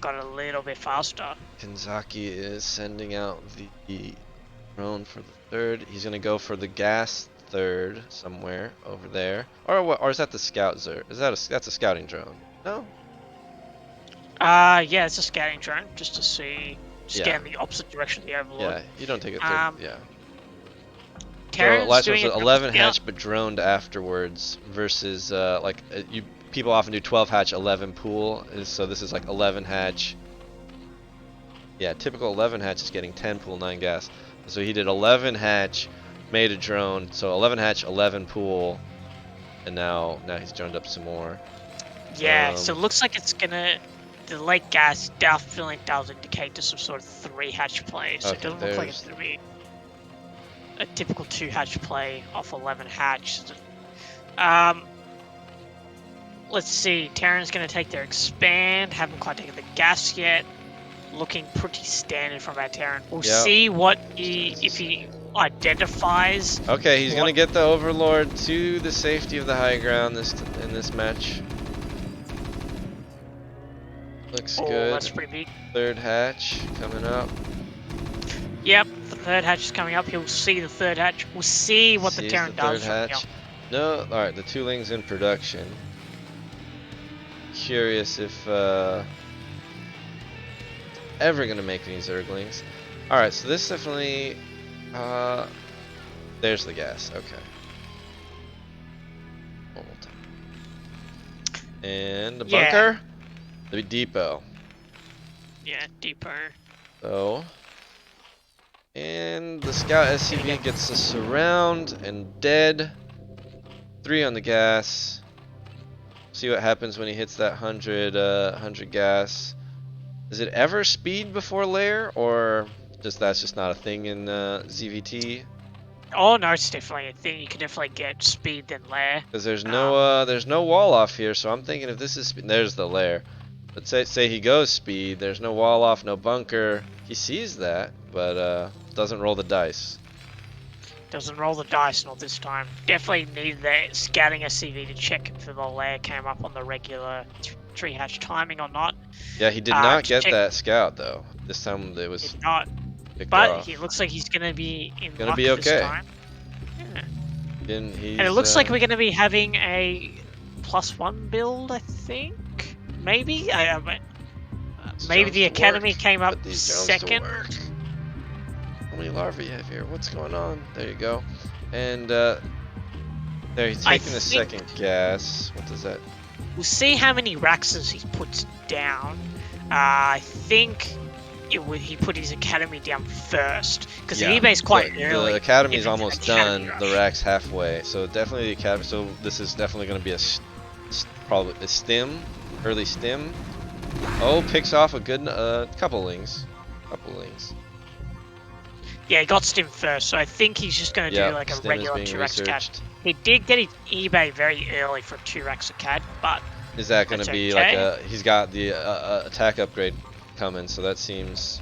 Got a little bit faster. Kanzaki is sending out the drone for the third. He's gonna go for the gas third somewhere over there. Or what? Or is that the scout Zerg? That's a scouting drone? No. Yeah, it's a scouting drone just to scan the opposite direction of the Overlord. Yeah, you don't take it through. Yeah. Terran's doing 11 hatch but droned afterwards versus people often do 12 hatch 11 pool, so this is like 11 hatch. Yeah, typical 11 hatch is getting 10 pool 9 gas. So he did 11 hatch, made a drone, so 11 hatch 11 pool, and now he's droned up some more. Yeah, so it looks like it's gonna, the late gas definitely does indicate to some sort of 3 hatch play, so it doesn't look like it's gonna be a typical 2 hatch play off 11 hatch. Let's see, Terran's going to take their expand, haven't quite taken the gas yet. Looking pretty standard from our Terran. We'll see if he identifies. Okay, he's going to get the Overlord to the safety of the high ground in this match. Looks good. That's pretty big. Third hatch coming up. Yep, the third hatch is coming up. He'll see the third hatch. We'll see what the Terran does from here. No, alright, the tooling's in production. Curious if ever gonna make any Zerglings. Alright, so this definitely there's the gas, okay. One more time. And the bunker? The depot. Yeah, depot. So and the scout SCV gets us around and dead. 3 on the gas. See what happens when he hits that 100 gas. Is it ever speed before lair, or that's just not a thing in ZVT? Oh no, it's definitely a thing. You can definitely get speed than lair. Because there's no wall off here, so I'm thinking if this is speed, there's the lair. But say he goes speed, there's no wall off, no bunker. He sees that, but doesn't roll the dice. Doesn't roll the dice, not this time. Definitely need the scouting SCV to check if the lair came up on the regular tree hatch timing or not. Yeah, he did not get that scout though. This time it was not. But he looks like he's gonna be in luck be okay. This time. Yeah. And it looks like we're gonna be having a +1 build, I think. Maybe. Maybe the academy came up second. How many larvae you have here? What's going on? There you go. And there he's taking the second gas. What does that? We'll see how many Raxes he puts down. I think he put his academy down first because the eBay's quite early. The academy's almost done. The Rax halfway. So definitely the academy. So this is definitely going to be probably a stim, early stim. Oh, picks off a good couple lings. Yeah, he got stim first, so I think he's just going to do like a regular 2-Rax CAD. He did get his eBay very early for 2-Rax CAD, but is that going to be like he's got the attack upgrade coming, so that seems...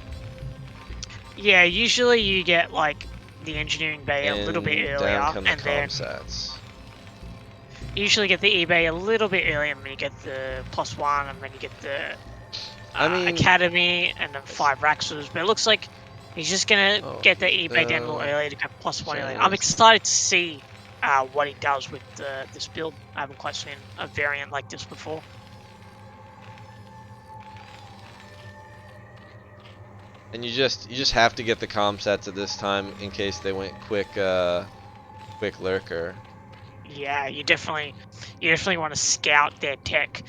Yeah, usually you get like the engineering bay a little bit earlier, down come and the then sats. You usually get the eBay a little bit earlier, and then you get the +1, and then you get the academy, and then 5 Raxes. But it looks like he's just gonna get the eBay down a little earlier to go +1 earlier. I'm excited to see what he does with this build. I haven't quite seen a variant like this before. And you just have to get the comm sets at this time in case they went quick lurker. Yeah, you definitely want to scout their tech.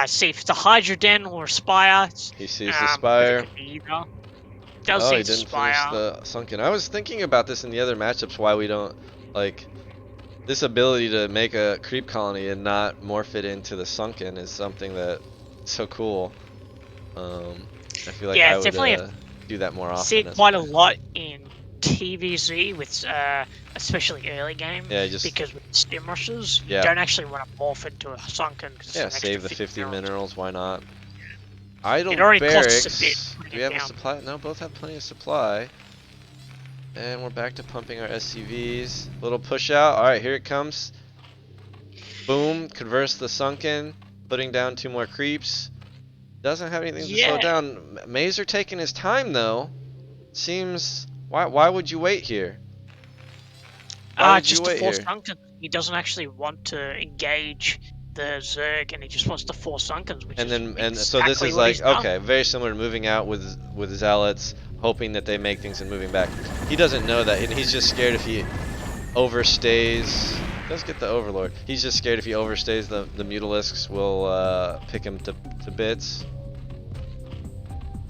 See if it's a Hydra Den or a Spire. He sees the Spire. Does he didn't finish the Sunken. I was thinking about this in the other matchups, why we don't like this ability to make a creep colony and not morph it into the Sunken is something that's so cool. I feel like I would do that more often. See it quite a lot in TVZ with especially early game. Yeah, because with stim rushes, you don't actually want to morph into a Sunken. Yeah, save the 50 minerals. Why not? Idle it already barracks. Costs a bit. Do we have a supply? No, both have plenty of supply. And we're back to pumping our SCVs. Little push out. All right, here it comes. Boom. Converse the Sunken. Putting down 2 more creeps. Doesn't have anything to slow down. Mazer taking his time though. Seems. Why would you wait here? Just to force Sunken. He doesn't actually want to engage the Zerg, and he just wants to force Sunkens. So this is like very similar to moving out with Zealots, hoping that they make things and moving back. He doesn't know that, and he's just scared if he overstays. Does get the Overlord. He's just scared if he overstays, the Mutalisks will pick him to bits.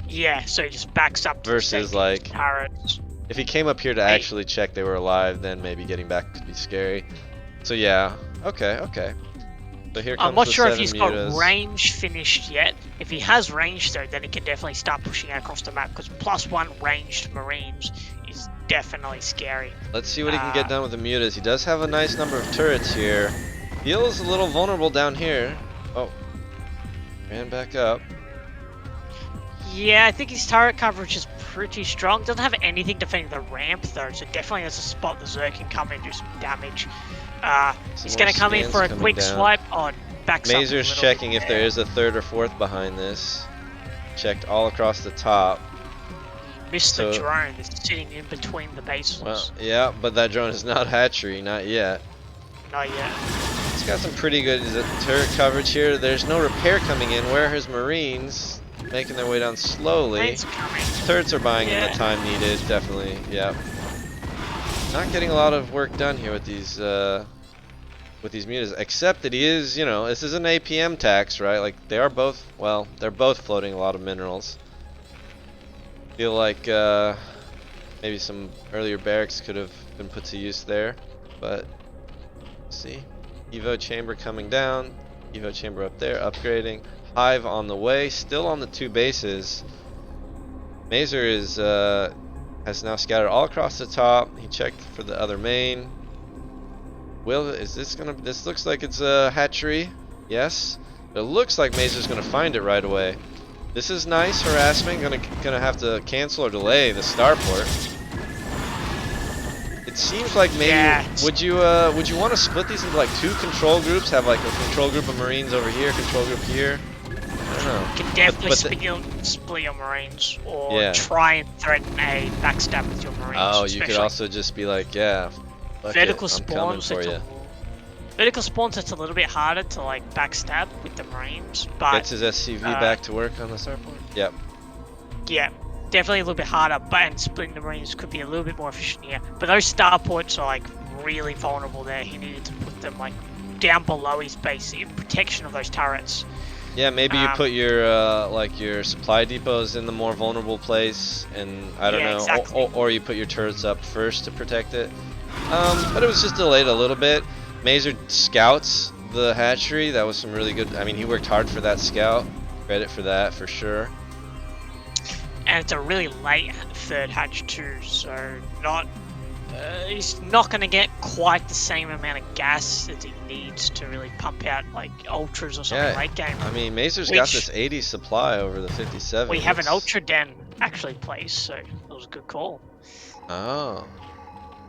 Yeah, so he just backs up. Versus like turrets. If he came up here to actually check they were alive, then maybe getting back could be scary. So yeah, okay. But here comes I'm not sure if he's mutas. got range finished yet. If he has range though, then he can definitely start pushing out across the map, because +1 ranged Marines is definitely scary. Let's see what he can get done with the mutas. He does have a nice number of turrets here. Feels a little vulnerable down here. Oh, ran back up. Yeah, I think his turret coverage is pretty strong. Doesn't have anything defending the ramp though, so definitely has a spot the Zerg can come in and do some damage. He's going to come in for a quick swipe. Backs up. Mazer's checking if there is a 3rd or 4th behind this. Checked all across the top. Missed the drone that's sitting in between the bases. Well, yeah, but that drone is not hatchery, not yet. not yet. He's got some pretty good turret coverage here. There's no repair coming in. Where are his Marines? Making their way down slowly. Turrets are buying in the time needed, definitely. Yep. Not getting a lot of work done here with these mutas, except that he is, you know, this is an APM tax, right? Like they are both, well, they're both floating a lot of minerals. Feel like maybe some earlier barracks could have been put to use there, but see, Evo chamber coming down, Evo chamber up there, upgrading. Hive on the way, still on the 2 bases. Mazer is has now scattered all across the top. He checked for the other main. This looks like it's a hatchery. Yes. It looks like Mazer's gonna find it right away. This is nice harassment. Gonna have to cancel or delay the starport. It seems like maybe would you want to split these into like 2 control groups? Have like a control group of Marines over here, control group here. I don't know. You can definitely split your Marines, or try and threaten a backstab with your Marines. Oh, you could also just be like, yeah, vertical spawns. Vertical spawns, it's a little bit harder to like backstab with the Marines, but gets his SCV back to work on the starport. Yep. Yeah, definitely a little bit harder, but splitting the Marines could be a little bit more efficient here. But those starports are like really vulnerable there. He needed to put them like down below his base in protection of those turrets. Yeah, maybe you put your like your supply depots in the more vulnerable place, and I don't know, exactly. or you put your turrets up first to protect it. But it was just delayed a little bit. Mazer scouts the hatchery. That was some really good. I mean, he worked hard for that scout. Credit for that for sure. And it's a really late 3rd hatch too, so he's not going to get quite the same amount of gas that he needs to really pump out like ultras or something late game. I mean, Mazer's got this 80 supply over the 57. We have an ultra den actually placed, so it was a good call. Oh,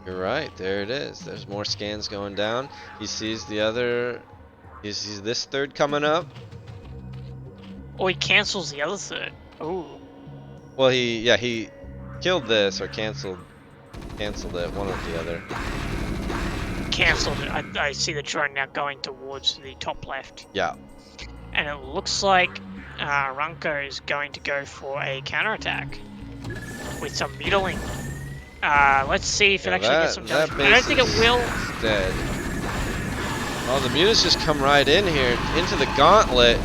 you're right. There it is. There's more scans going down. He sees the other. He sees this 3rd coming up. Or he cancels the other 3rd. Ooh. Well, he killed this or canceled it, one or the other. Cancelled it. I see the drone now going towards the top left. Yeah. And it looks like Runko is going to go for a counterattack with some mutiling. Let's see if it actually gets some damage. I don't think it will. Dead. Oh, the mutas just come right in here into the gauntlet.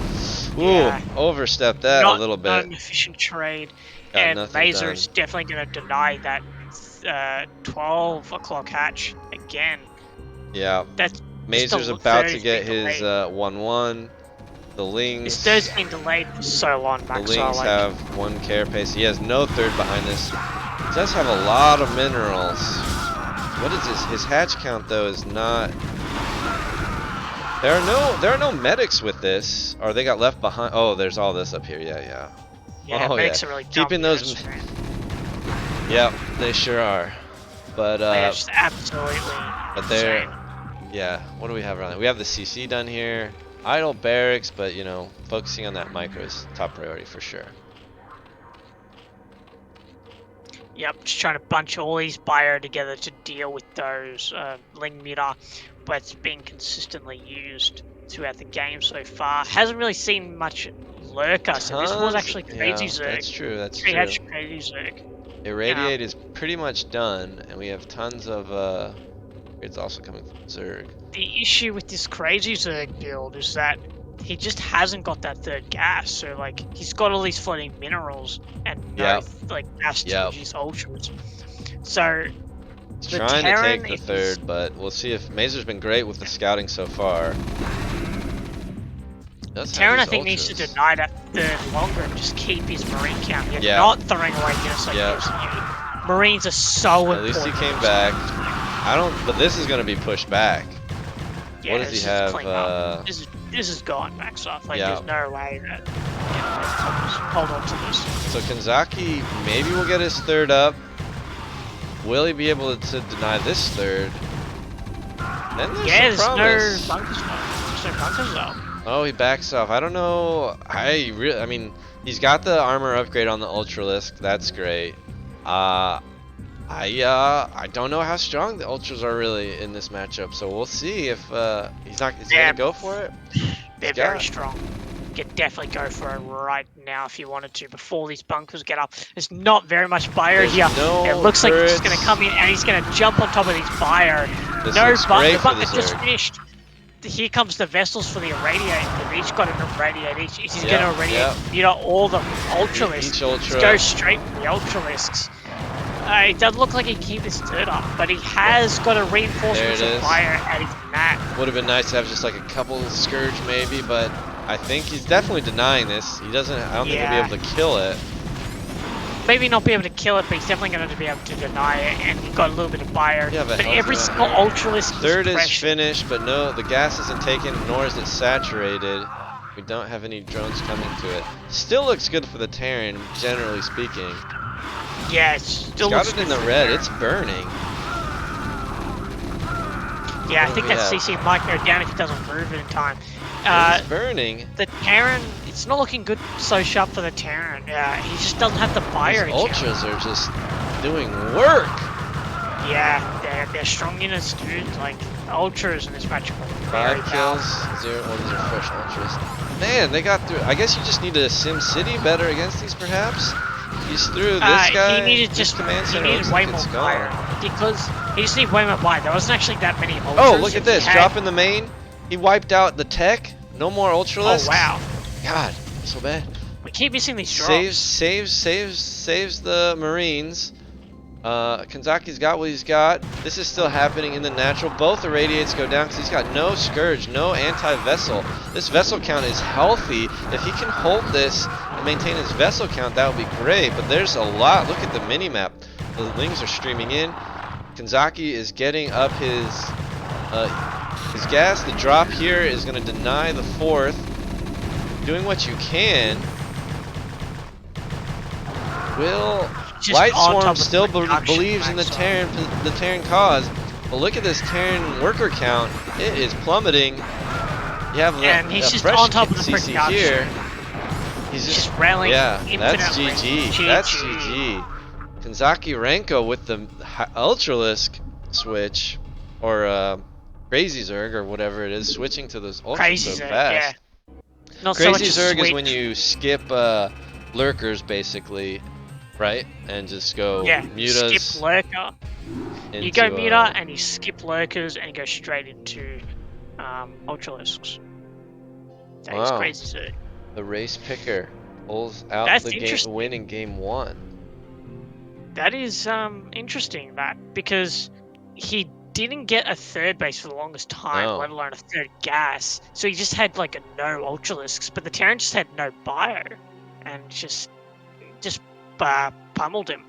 Ooh, overstepped that a little bit. Not an efficient trade. And Mazer is definitely going to deny that 12 o'clock hatch again. Yeah. Mazer's about to get his 1-1. The Lings. His 3rd's been delayed for so long, Max. The Lings have 1 carapace. He has no 3rd behind this. He does have a lot of minerals. What is his hatch count though is not. There are no medics with this. Or they got left behind. Oh, there's all this up here. Yeah. Yeah, medics are really keeping those. Yep, they sure are. But they're just absolutely. But they're. Yeah. What do we have around there? We have the CC done here. Idle barracks, but you know, focusing on that micro is top priority for sure. Yep, just trying to bunch all these bio together to deal with those Ling meter, but it's been consistently used throughout the game so far. Hasn't really seen much lurker, so this was actually crazy Zerg. That's true, that's true. Crazy Zerg. Irradiate is pretty much done, and we have tons of it's also coming from Zerg. The issue with this crazy Zerg build is that he just hasn't got that 3rd gas, so like he's got all these floating minerals and no like gas to use ultras. So he's trying to take the 3rd, but we'll see if Mazer's been great with the scouting so far. Terran, I think, needs to deny that 3rd longer and just keep his marine count. You're not throwing away units like this. Marines are so important. At least he came back. But this is going to be pushed back. Yeah, what does he have? This is gone, Max off. Like, there's no way that hold on to this. So Kanzaki maybe will get his 3rd up. Will he be able to deny this 3rd? Then there's some promise. No bunkers up. Oh, he backs off. I don't know. I mean, he's got the armor upgrade on the Ultralisk. That's great. I don't know how strong the Ultras are really in this matchup, so we'll see if is he gonna go for it? They're very strong. You could definitely go for it right now if you wanted to, before these bunkers get up. There's not very much bio here. It looks like he's just going to come in and he's going to jump on top of these bio. The bunker just finished. Here comes the vessels for the irradiate. Each got an irradiate. He's going to irradiate all the Ultralisks. Let's go straight for the Ultralisks. It doesn't look like he can keep his third up, but he has got a reinforcement of fire at his mat. Would have been nice to have just like a couple of Scourge maybe, but I think he's definitely denying this. He doesn't. I don't think he'll be able to kill it. Maybe not be able to kill it, but he's definitely going to be able to deny it. And he got a little bit of fire. Yeah, but every single Ultralisk third is finished, but no, the gas isn't taken, nor is it saturated. We don't have any drones coming to it. Still looks good for the Terran, generally speaking. Yeah, it still looks good. Got it in the red. It's burning. Yeah, I think that CC might go down if it doesn't move it in time. It's burning. The Terran, it's not looking good so sharp for the Terran. He just doesn't have the fire. These Ultras are just doing work. Yeah, they're strong units, dude. Like, Ultras in this match are 5 kills, 0. Oh, these are fresh Ultras. Man, they got through. I guess you just need to Sim City better against these, perhaps. He's through this guy. He needed way more fire because he just needed way more fire. There wasn't actually that many Ultras. Oh, look at this! Dropping the main. He wiped out the tech. No more Ultralisks. Oh wow! God, so bad. We keep missing these drops. Saves the Marines. Kanzaki's got what he's got. This is still happening in the natural. Both irradiates go down because he's got no Scourge, no anti-vessel. This vessel count is healthy. If he can hold this and maintain his vessel count, that would be great. But there's a lot. Look at the mini-map. The Lings are streaming in. Kanzaki is getting up his gas. The drop here is going to deny the 4th. Doing what you can. Will Light Swarm still believes in the Terran cause, but look at this Terran worker count. It is plummeting. You have and he's just on top of the CC here. He's just rallying. Yeah, that's GG. That's GG. Kanzaki Renko with the Ultralisk switch, or Crazy Zerg, or whatever it is, switching to those Ultras so fast. Yeah. Not Crazy so Zerg is when you skip lurkers, basically. Right? And just go mutas. Skip lurker. You go muta and you skip lurkers and you go straight into Ultralisks. That is crazy, sir. The race picker pulls out the win in game 1. That is interesting, because he didn't get a third base for the longest time, let alone a third gas. So he just had like no Ultralisks, but the Terran just had no bio, and just pummeled him.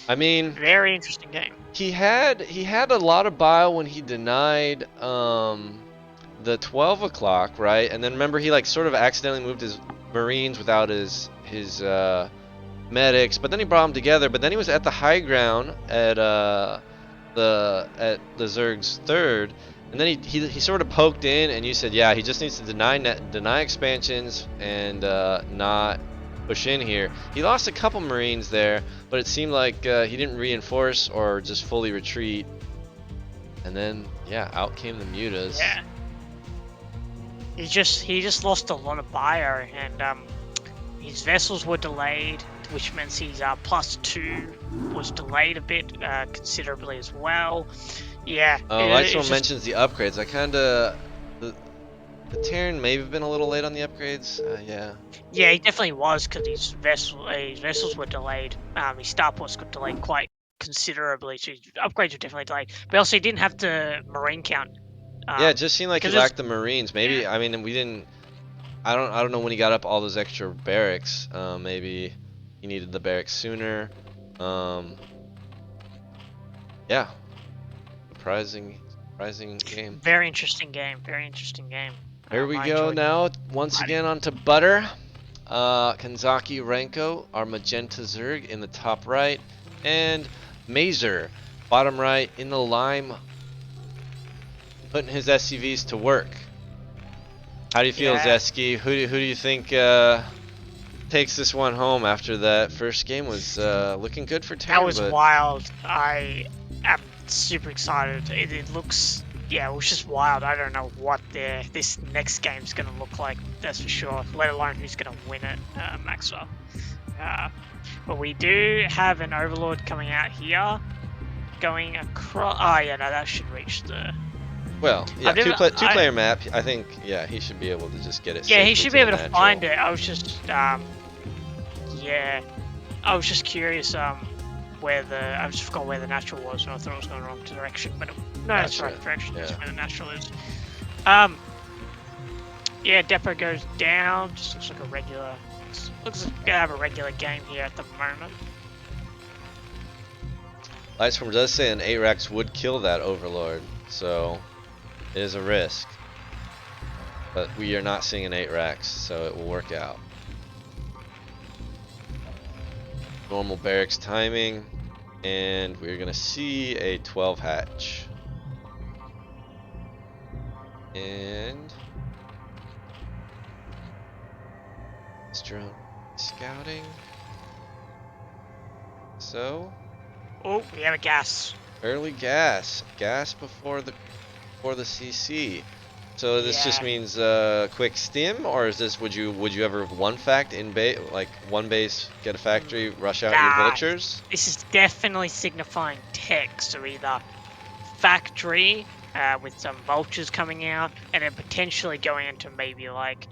I mean, very interesting game. He had a lot of bio when he denied the 12 o'clock, right? And then remember, he like sort of accidentally moved his Marines without his medics, but then he brought them together. But then he was at the high ground at the Zerg's 3rd, and then he sort of poked in, and you said, yeah, he just needs to deny expansions and not push in here. He lost a couple Marines there, but it seemed like he didn't reinforce or just fully retreat. And then, yeah, out came the mutas. Yeah. He just lost a lot of bio, and his vessels were delayed, which means his +2 was delayed a bit considerably as well. Yeah. Lightstorm mentions the upgrades. I kind of the Terran may have been a little late on the upgrades. Yeah. Yeah, he definitely was, because his vessels were delayed. His starports got delayed quite considerably, so his upgrades were definitely delayed. But also, he didn't have the Marine count. Yeah, it just seemed like he lacked the Marines. Maybe I mean we didn't. I don't know when he got up all those extra barracks. Maybe he needed the barracks sooner. Yeah. Surprising game. Very interesting game. Very interesting game. Here we go now, once again onto Butter. Kanzaki Renko, our Magenta Zerg in the top right, and Mazer, bottom right in the lime, putting his SCVs to work. How do you feel, Zesky? Who do you think takes this one home after that first game was looking good for Terran. That was but wild. I am super excited. It looks, yeah, it was just wild. I don't know what this next game's gonna look like. That's for sure. Let alone who's gonna win it, Maxwell. But we do have an Overlord coming out here, going across. Oh yeah, no, that should reach the. Well, yeah, I've never- two-player map. I think, yeah, he should be able to just get it. Yeah, he safely should to be the able to natural. find it. I was just, yeah, I was just curious, where the, I just forgot where the natural was, and I thought it was going the wrong direction, but no, it's the right direction. That's where the natural is. Yeah, Depot goes down. Just looks like a regular. Looks like we're gonna have a regular game here at the moment. Lightstorm does say an 8-Rax would kill that Overlord, so it is a risk. But we are not seeing an 8-Rax, so it will work out. Normal barracks timing, and we're going to see a 12 hatch. And this drone scouting. So Oh, we have a gas. early gas before the CC. So this just means quick stim, or is this would you ever one fact in base, like one base, get a factory, rush out your vultures? This is definitely signifying tech, so either factory with some vultures coming out, and then potentially going into maybe like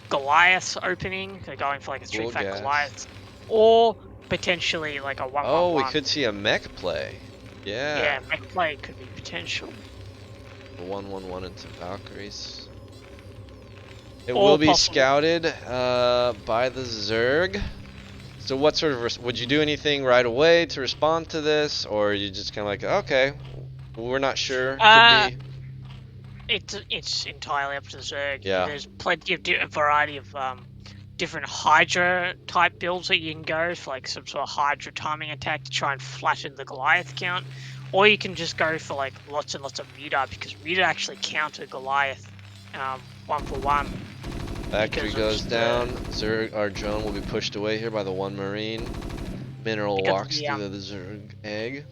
Goliath opening, so going for like a 3-fact Goliath, or potentially like a 1-1-1. Oh, we could see a mech play. Yeah. Yeah, mech play could be potential. 1-1-1 into Valkyries. It will be scouted by the Zerg. So what sort of would you do anything right away to respond to this, or are you just kind of like, okay, we're not sure? Could be. It's entirely up to the Zerg. Yeah. There's plenty of variety of different Hydra type builds that you can go for, like some sort of Hydra timing attack to try and flatten the Goliath count. Or you can just go for like lots and lots of Muta, because Muta actually counter Goliath 1-for-1. Factory goes down. Zerg, our drone will be pushed away here by the one Marine. Mineral walks through the Zerg egg.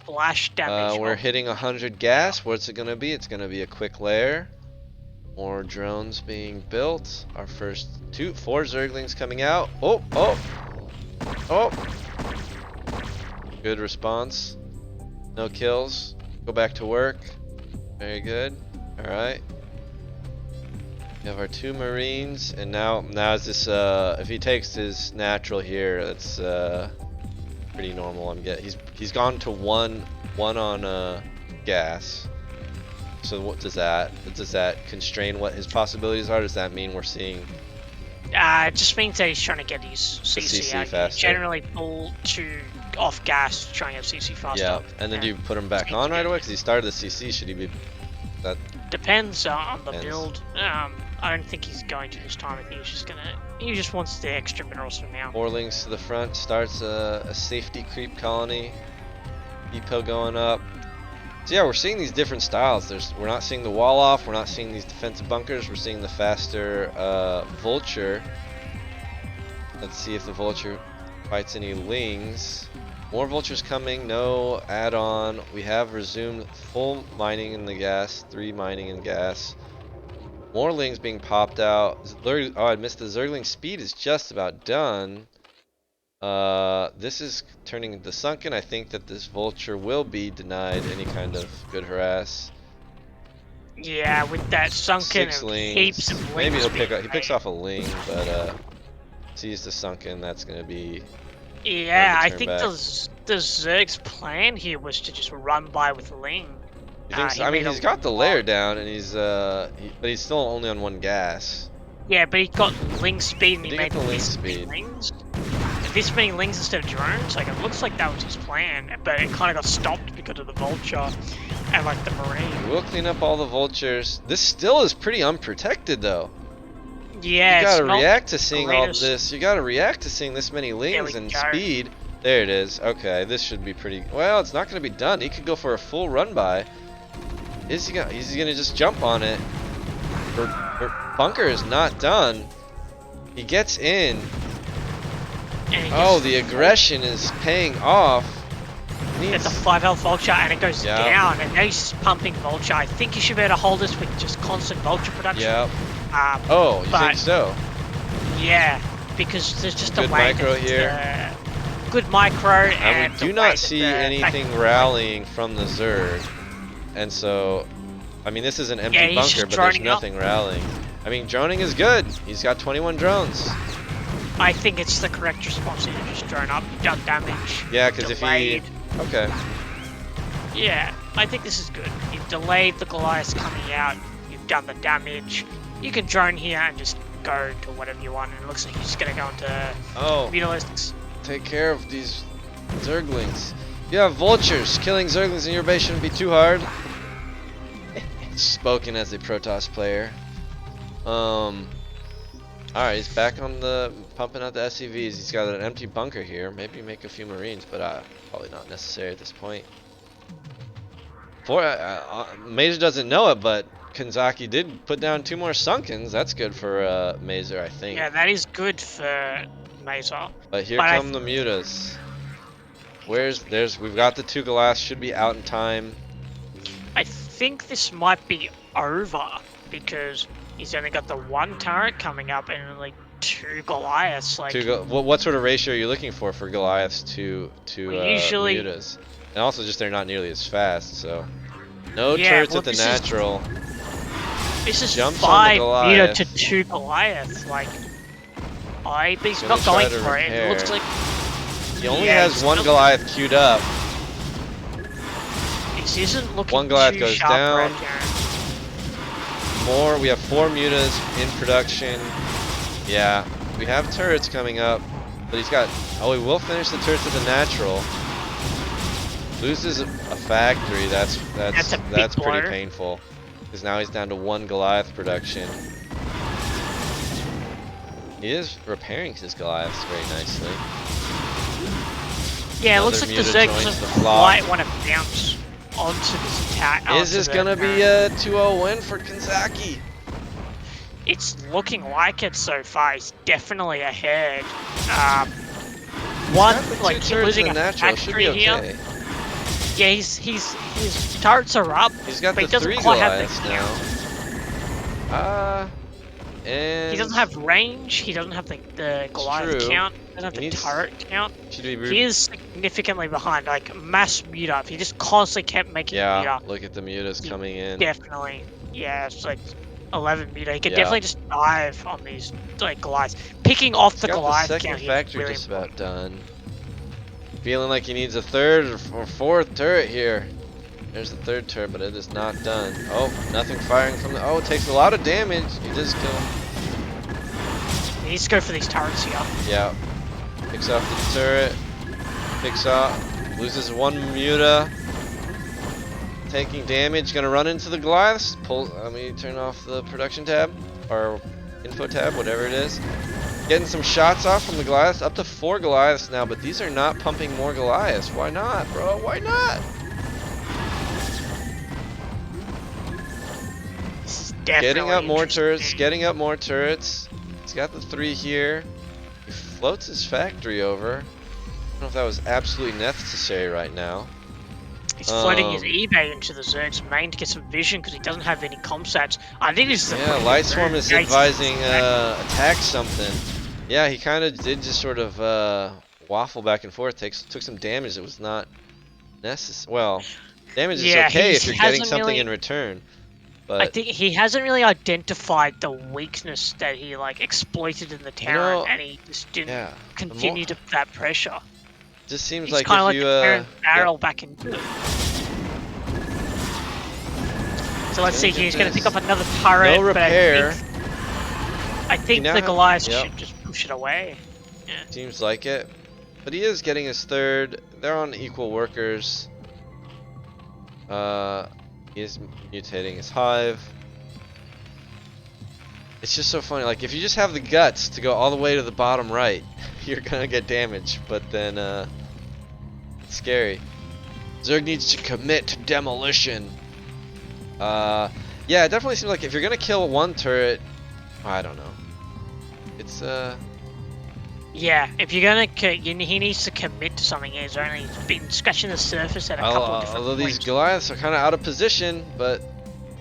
Flash damage. We're hitting 100 gas. What's it gonna be? It's gonna be a quick lair. More drones being built. Our first 4 Zerglings coming out. Oh. Good response. No kills. Go back to work. Very good. Alright. We have our 2 Marines, and now is this if he takes his natural here, that's pretty normal. He's gone to one on gas. So what does that constrain what his possibilities are? Does that mean we're seeing it just means that he's trying to get his CC out. faster. Generally pull off gas to try and get CC faster. Yeah, and then do you put him back on right away? Because he started the CC, should he be... That depends on the build. I don't think he's going to this time. I think he just wants the extra minerals for now. 4 links to the front, starts a safety creep colony. Depot going up. So yeah, we're seeing these different styles. We're not seeing the wall off, we're not seeing these defensive bunkers, we're seeing the faster vulture. Let's see if the vulture fights any lings. More vultures coming, no add-on. We have resumed full mining in the gas, 3 mining in gas. More lings being popped out. Oh, I missed the Zergling speed is just about done. This is turning into sunken. I think that this vulture will be denied any kind of good harass. Yeah, with that sunken 6 and lings. heaps of lings. Maybe he picks off a ling, but sees the sunken. That's gonna be. Yeah, I think the Zerg's plan here was to just run by with ling. You think so? I mean, he's got the layer down, and but he's still only on 1 gas. Yeah, but he got ling speed, and he made the ling this speed. many lings. This many lings instead of drones, like it looks like that was his plan, but it kind of got stopped because of the vulture and like the marine. We'll clean up all the vultures. This still is pretty unprotected, though. Yeah, you gotta react to seeing all this. You gotta react to seeing this many lings and speed. There it is. Okay, this should be pretty. Well, it's not gonna be done. He could go for a full run by. Is he gonna just jump on it? Bunker is not done. He gets in. And he Oh, just the aggression is paying off. gets a 5 health vulture and it goes Yep. down. And now he's pumping vulture. I think he should be able to hold this with just constant vulture production. Yep. Oh, you but think so? Yeah, because there's just Good a way micro that, here. Good micro, and And we do the way not that see the anything rallying from the Zerg. And so, I mean, this is an empty Yeah, he's bunker, just but there's droning up. nothing rallying. I mean, droning is good. He's got 21 drones. I think it's the correct response. You just drone up, done damage. Yeah, because if he... delayed. Okay. Yeah, I think this is good. You've delayed the Goliath coming out. You've done the damage. You can drone here and just go to whatever you want. And it looks like you're just gonna go into Oh, Mutalisks. take care of these Zerglings. You have vultures. Killing Zerglings in your base shouldn't be too hard. Spoken as a Protoss player. Alright, he's back on the pumping out the SCVs. He's got an empty bunker here. Maybe make a few Marines, but probably not necessary at this point. Mazer doesn't know it, but Kanzaki did put down 2 more Sunkens. That's good for Mazer, I think. Yeah, that is good for Mazer. But here But come the Mutas. We've got the 2 Goliaths, should be out in time. I think this might be over because he's only got the 1 turret coming up and only 2 Goliaths. Like, What sort of ratio are you looking for Goliaths to usually, Mutas? And also just they're not nearly as fast, so no Yeah, turrets well, at the this is- natural. this is Jumps on the 5 Goliath. to 2 Goliaths. Like, but he's Gonna not try going to for it. It looks repair. like He only Yeah, has he's 1 still- Goliath queued up. this isn't looking 1 Goliath too goes sharp down. right now. We have 4 Mutas in production. Yeah, we have turrets coming up, but he's got. Oh, he will finish the turrets at the natural. Loses a factory. That's That's a big pretty blow. painful. Because now he's down to 1 Goliath production. He is repairing his Goliaths very nicely. Yeah, it Another looks like the Muta Zerg joins doesn't the flock. quite want to bounce onto this attack. Is this gonna be a 2-0 win for Kanzaki? It's looking like it so far. He's definitely ahead. Got the 2 like turrets losing in a the natural should be factory okay. here. Yeah, his turrets are up. He's got but the he doesn't 3 quite have Goliaths the now. And He doesn't have range. He doesn't have the Goliath true. count. He doesn't have He the needs- turret count. should be He is significantly behind. Like mass mute up. He just constantly kept making mute Yeah, up. look at the Mutas coming in. Definitely. Yeah, it's like 11 meter. He could Yeah. definitely just dive on these like Goliaths. Picking off the He's got Goliath the 2nd count here factory really just about done. Feeling like he needs a 3rd or 4th turret here. There's the 3rd turret, but it is not done. Oh, nothing firing from the. Oh, it takes a lot of damage. He does kill him. He needs to go for these turrets here. Yeah. Picks off the turret. Picks off. Loses 1 Muta. Taking damage. Gonna run into the Goliaths. Let me turn off the production tab. Or info tab, whatever it is. Getting some shots off from the Goliaths. Up to 4 Goliaths now, but these are not pumping more Goliaths. Why not, bro? Why not? This is Getting definitely up more turrets. interesting. Getting up more turrets. He's got the 3 here. He floats his factory over. I don't know if that was absolutely necessary right now. He's floating his eBay into the Zerg's main to get some vision because he doesn't have any comsats. I think this is a Yeah, pretty good Lightswarm move. is Yeah, he's- advising attack something. Yeah, he kind of did just sort of waffle back and forth. Took some damage that was not necessary. Well, damage Yeah, is okay if he you're getting hasn't something really- in return. But I think he hasn't really identified the weakness that he like exploited in the Terran, know, and he just didn't yeah, continue to put that pressure. just seems He's like kind of if like you the Terran barrel back into it. So let's see, Gonna get he's going to this. pick up another turret. No repair. But I think now the have- Goliath yep. should just push it away. Yeah. Seems like it. But he is getting his 3rd. They're on equal workers. He is mutating his hive. It's just so funny. Like, if you just have the guts to go all the way to the bottom right, you're gonna get damaged. But then, it's scary. Zerg needs to commit to demolition. Yeah, it definitely seems like if you're gonna kill 1 turret, I don't know. It's Yeah, if you're gonna, he needs to commit to something. He's only been scratching the surface at a couple of different although these points. Goliaths are kind of out of position, but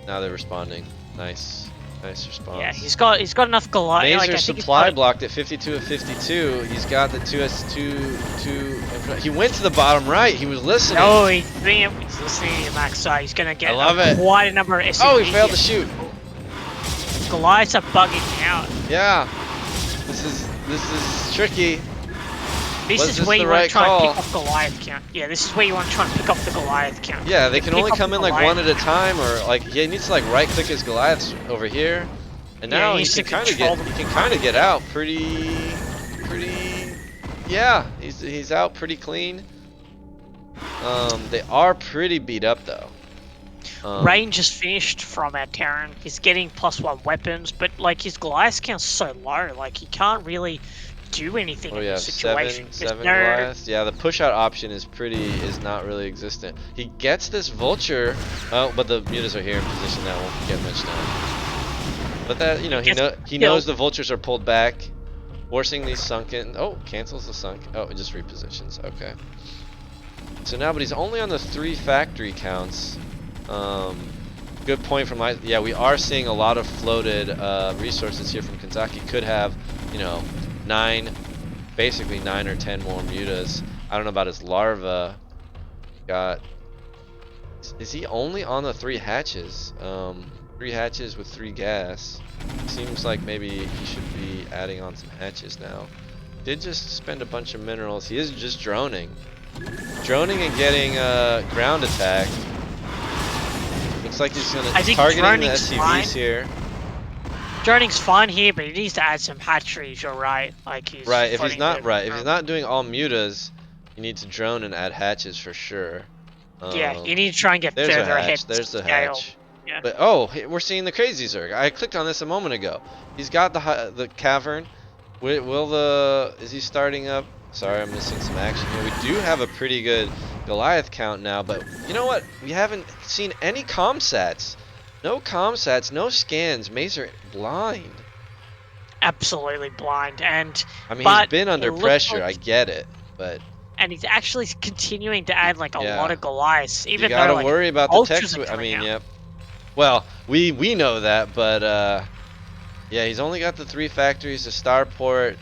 now they're responding. Nice response. Yeah, he's got enough Goliath. Mazer Like, I think supply he's got, blocked at 52 of 52. He's got the 2s2. He went to the bottom right. He was listening. Oh, he's listening to Max. He's gonna get quite a number of SCPs. Oh, he failed to shoot. Goliaths are bugging out. Yeah, this is tricky. This is where you want to try and pick off Goliath count. Yeah, this is where you want to try and pick off the Goliath count. Yeah, they can only come in like one at a time, or like he needs to like right click his Goliaths over here, and now he can kind of get out pretty. Yeah, he's out pretty clean. They are pretty beat up though. Range is finished from our Terran. He's getting +1 weapons, but like his Goliath count's so low, like he can't really do anything in this situation. Seven Goliaths. Yeah, the push out option is not really existent. He gets this vulture. Oh, but the mutas are here in position that won't get much done. But that, you know, he knows the vultures are pulled back, forcing these sunken. Oh, cancels the sunk. Oh, it just repositions. Okay. So now, but he's only on the 3 factory counts. Good point from my. Yeah, we are seeing a lot of floated resources here from Kanzaki. Could have, you know, basically 9 or 10 more mutas. I don't know about his larva. Is he only on the 3 hatches? 3 hatches with 3 gas. Seems like maybe he should be adding on some hatches now. Did just spend a bunch of minerals. He is just droning and getting ground attack. Looks like he's gonna targeting the SCVs here. Droning's fine here, but he needs to add some hatcheries. You're right. Like he's right. If he's not doing all mutas, you need to drone and add hatches for sure. Yeah, you need to try and get further ahead. There's the hatch. Yeah. But oh, we're seeing the crazy Zerg. I clicked on this a moment ago. He's got the cavern. Is he starting up? Sorry, I'm missing some action here. We do have a pretty good Goliath count now, but you know what? We haven't seen any comsats. No comsats, no scans. Mazer blind. Absolutely blind, and I mean he's been under pressure. I get it, but and he's actually continuing to add like a lot of Goliaths. Even you gotta though, like, worry about the text. I mean, yep. Well, we know that, but yeah, he's only got the 3 factories, the starport.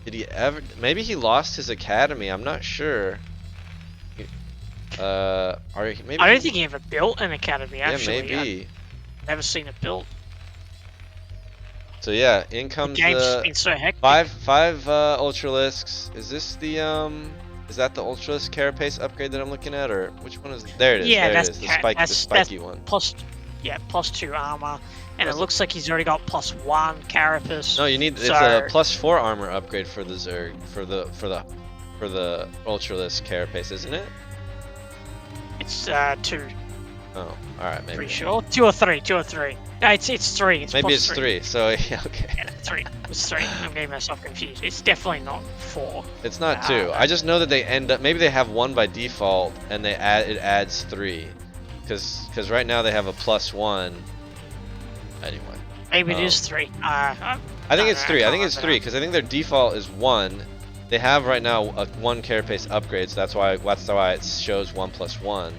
Did he ever? Maybe he lost his academy. I'm not sure. Maybe I don't think he ever built an academy. Actually, yeah, maybe. I've never seen it built. So yeah, in comes the game's just been so hectic. five Ultralisks. Is this the is that the Ultralisk carapace upgrade that I'm looking at, or which one is? There it is. Yeah, there it is. The spiky one. +2 armor, and it looks like he's already got +1 carapace. No, you need it's a +4 armor upgrade for the Zerg for the Ultralisk carapace, isn't it? It's 2. Oh, all right, maybe. Pretty sure 2 or 3. No, it's 3. It's maybe it's 3. So yeah, okay. Yeah, 3. It's 3. I'm getting myself confused. It's definitely not 4. It's not 2. I just know that they end up. Maybe they have 1 by default, and it adds 3. Because right now they have a +1. Anyway. Maybe it is 3. I think it's 3. I think it's 3 because I think their default is 1. They have right now a 1 carapace upgrade, so that's why it shows 1 + 1.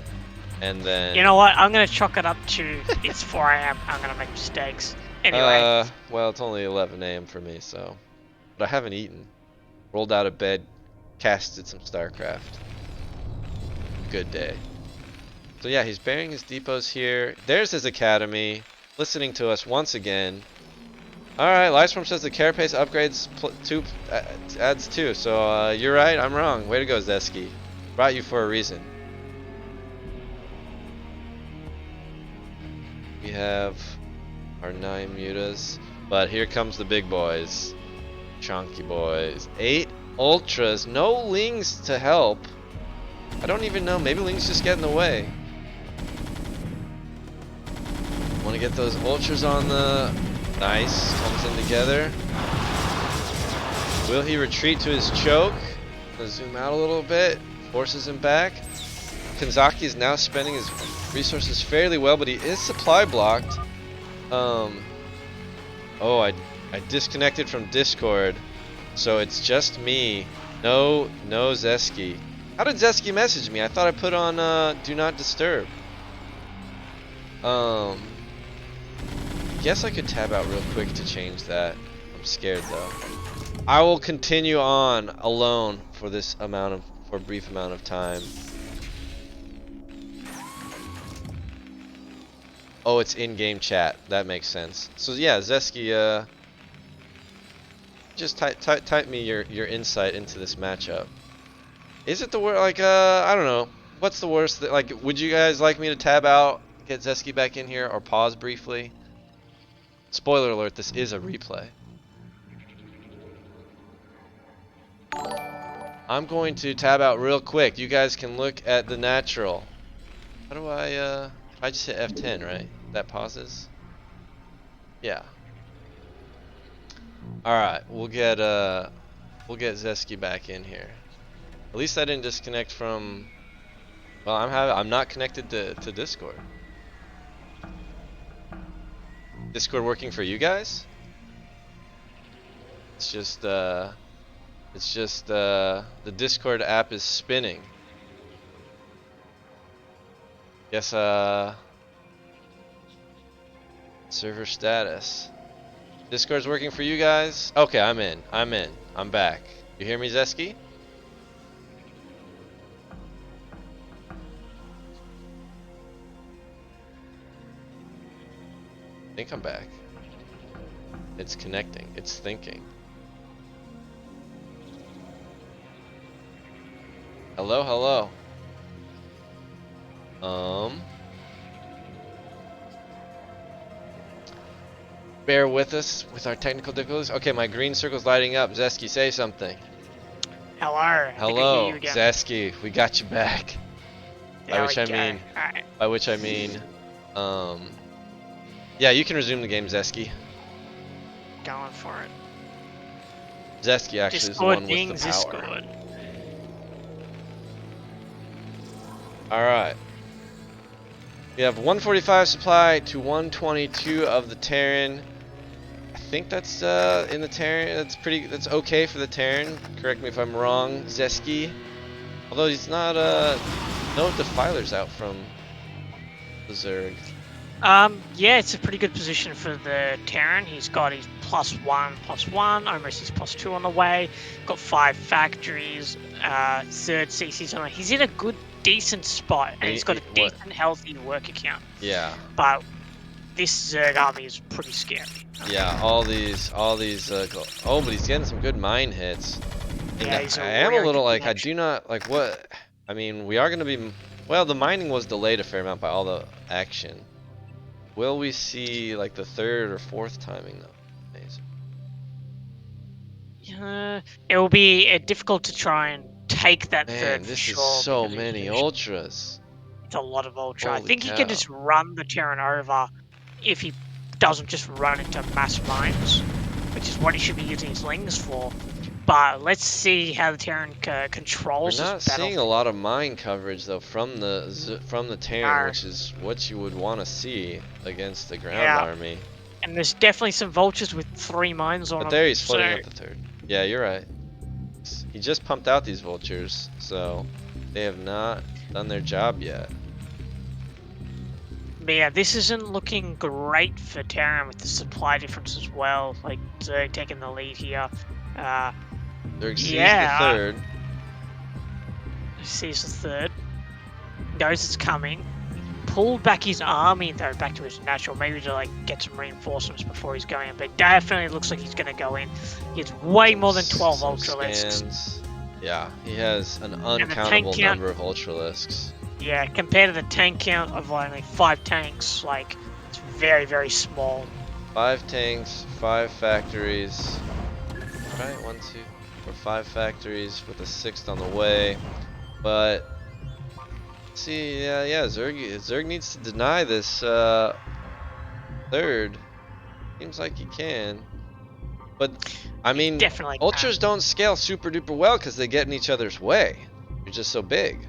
And then you know what? I'm gonna chalk it up to it's 4 AM. I'm gonna make mistakes. Anyway. Well, it's only 11 AM for me, so. But I haven't eaten. Rolled out of bed, casted some StarCraft. Good day. So yeah, he's burying his depots here. There's his academy, listening to us once again. Alright, Livestorm says the carapace upgrades adds 2. So you're right, I'm wrong. Way to go, Zesky. Brought you for a reason. We have our 9 mutas, but here comes the big boys. Chunky boys. 8 ultras, no lings to help. I don't even know, maybe lings just get in the way. Want to get those ultras on the... Nice, comes in together. Will he retreat to his choke? Let's zoom out a little bit, forces him back. Kanzaki is now spending his resources fairly well, but he is supply blocked. Oh, I disconnected from Discord, so it's just me. No Zesky. How did Zesky message me? I thought I put on do not disturb. Guess I could tab out real quick to change that. I'm scared though. I will continue on alone for a brief amount of time. Oh, it's in-game chat. That makes sense. So yeah, Zesky, just type me your insight into this matchup. Is it the worst? Like, I don't know. What's the worst? Like, would you guys like me to tab out, get Zesky back in here, or pause briefly? Spoiler alert: this is a replay. I'm going to tab out real quick. You guys can look at the natural. How do I just hit F10, right? That pauses? Yeah. Alright, we'll get Zesky back in here. At least I didn't disconnect from, well, I'm not connected to Discord. Discord working for you guys? It's just the Discord app is spinning. Guess server status. Discord's working for you guys? Okay, I'm in. I'm back. You hear me, Zesky? I think I'm back. It's connecting. It's thinking. Hello, hello. Bear with us with our technical difficulties. Okay, my green circle's lighting up. Zesky, say something. Hello. Hello, Zesky. We got you back. By which I mean, yeah, you can resume the game, Zesky. Going for it. Zesky actually is the one with the power. Alright. We have 145 supply to 122 of the Terran. I think that's in the Terran. That's okay for the Terran. Correct me if I'm wrong, Zesky. Although he's not no defilers out from the Zerg. Yeah, it's a pretty good position for the Terran. He's got his +1/+1, almost his +2 on the way. Got 5 factories, third CC's on. He's in a good, decent spot, and he's got a decent, healthy work account. Yeah. But this Zerg army is pretty scary. Yeah, all these. Oh, but he's getting some good mine hits. And yeah, I am a little like, I do not like what. I mean, we are going to be. Well, the mining was delayed a fair amount by all the action. Will we see like the 3rd or 4th timing though? Amazing. It will be difficult to try and take that third. This is so many ultras. It's a lot of ultra. Holy I think cow. he can just run the Terran over if he doesn't just run into mass mines, which is what he should be using his lings for. But let's see how the Terran controls. We're not seeing a lot of mine coverage though from the Terran, which is what you would want to see against the ground army. And there's definitely some vultures with 3 mines on them. But there he's floating up the 3rd. Yeah, you're right. He just pumped out these vultures, so they have not done their job yet. But yeah, this isn't looking great for Terran with the supply difference as well. Like Zerg taking the lead here. Zerg sees the 3rd. Sees the 3rd. Knows it's coming. Pulled back his army though back to his natural, maybe to like get some reinforcements before he's going in. But definitely looks like he's gonna go in. He has way more than 12 ultralisks. Yeah, he has an uncountable number of ultralisks. Yeah, compared to the tank count of only 5 tanks, like it's very, very small. 5 tanks, 5 factories. Right, 1, 2, 4, 5 factories with a 6th on the way. But see, yeah, Zerg needs to deny this 3rd. Seems like he can. But I mean, definitely ultras don't scale super duper well because they get in each other's way. You're just so big.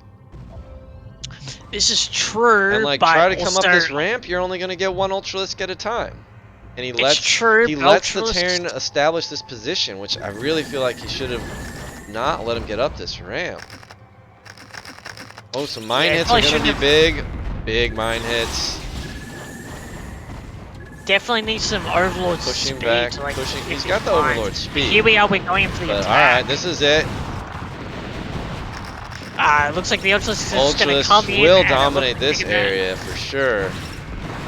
This is true. And like, try to come up this ramp, you're only gonna get 1 ultralisk at a time. and he It's true, but lets the Ultras- Terran establish this position, which I really feel like he should have not let him get up this ramp. Oh, some mine hits are probably gonna be shouldn't big mine hits. Definitely needs some Overlord Pushing speed back, to, like, pushing. get He's his got the mines. Overlord speed. Here we are, we're going for the But attack. alright, this is it. It looks like the Ultras is just going to Ultras come in will and dominate they're this area for sure.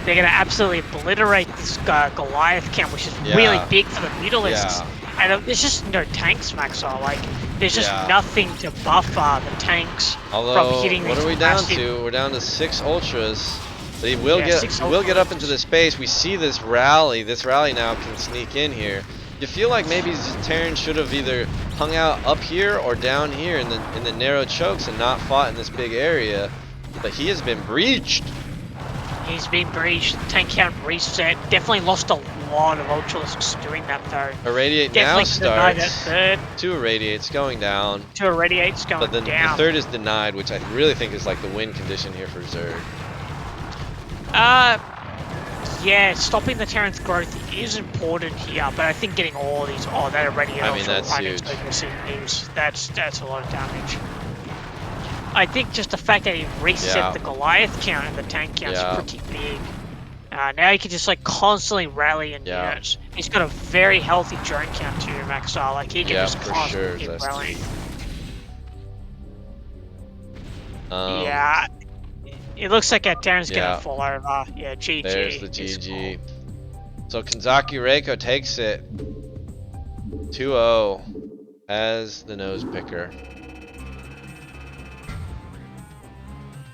They're going to absolutely obliterate this Goliath camp, which is Yeah. really big for the Mutalisks. Yeah. And there's just no tanks, Maxwell. Like, there's just Yeah. nothing to buffer the tanks Although, from hitting what these are we down massive- to? We're down to 6 Ultras. But he will Yeah, get six get up Ultras. into the space. We see this rally. This rally now can sneak in here. You feel like maybe Terran should have either hung out up here or down here in the narrow chokes and not fought in this big area. But he has been breached. He's been breached. Tank count reset. Definitely lost a lot of Ultralisks doing that, though. Irradiate now Definitely denied that starts. third. 2 Irradiates going down. 2 Irradiates going But then down. the third is denied, which I really think is like the win condition here for Zerg. Yeah, stopping the Terran's growth is important here, but I think getting all these, that already I mean, that's huge. That's a lot of damage. I think just the fact that he reset the Goliath count and the tank count is pretty big. Now he can just like constantly rally in units. He's got a very healthy drone count too, Maxar. Like he can just constantly keep rallying. Yeah. It looks like our Terran's gonna fall over. Yeah, GG. There's the GG. So Kanzaki Reiko takes it 2-0 as the nose picker.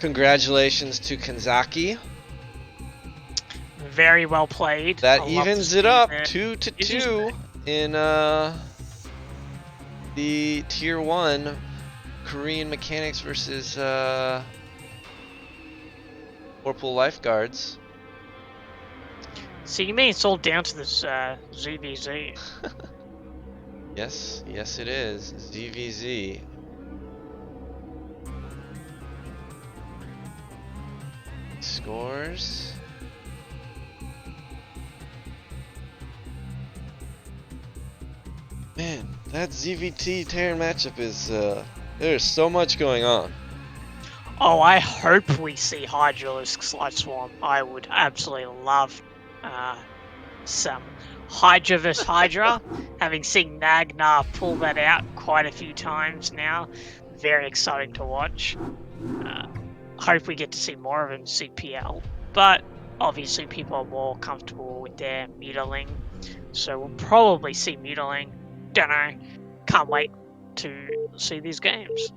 Congratulations to Kanzaki. Very well played. That evens it up 2-2 in the Tier 1 Korean Mechanics versus Coach-Pupil Lifeguards. So you mean it's all down to this ZVZ? Yes, it is. ZVZ. Scores. Man, that ZVT Terran matchup is there's so much going on. Oh, I hope we see Hydralisk Slide Swarm. I would absolutely love some Hydra vs Hydra. Having seen Nagnar pull that out quite a few times now. Very exciting to watch. Hope we get to see more of it in CPL. But obviously people are more comfortable with their Mutaling. So we'll probably see Mutaling. Don't know. Can't wait to see these games.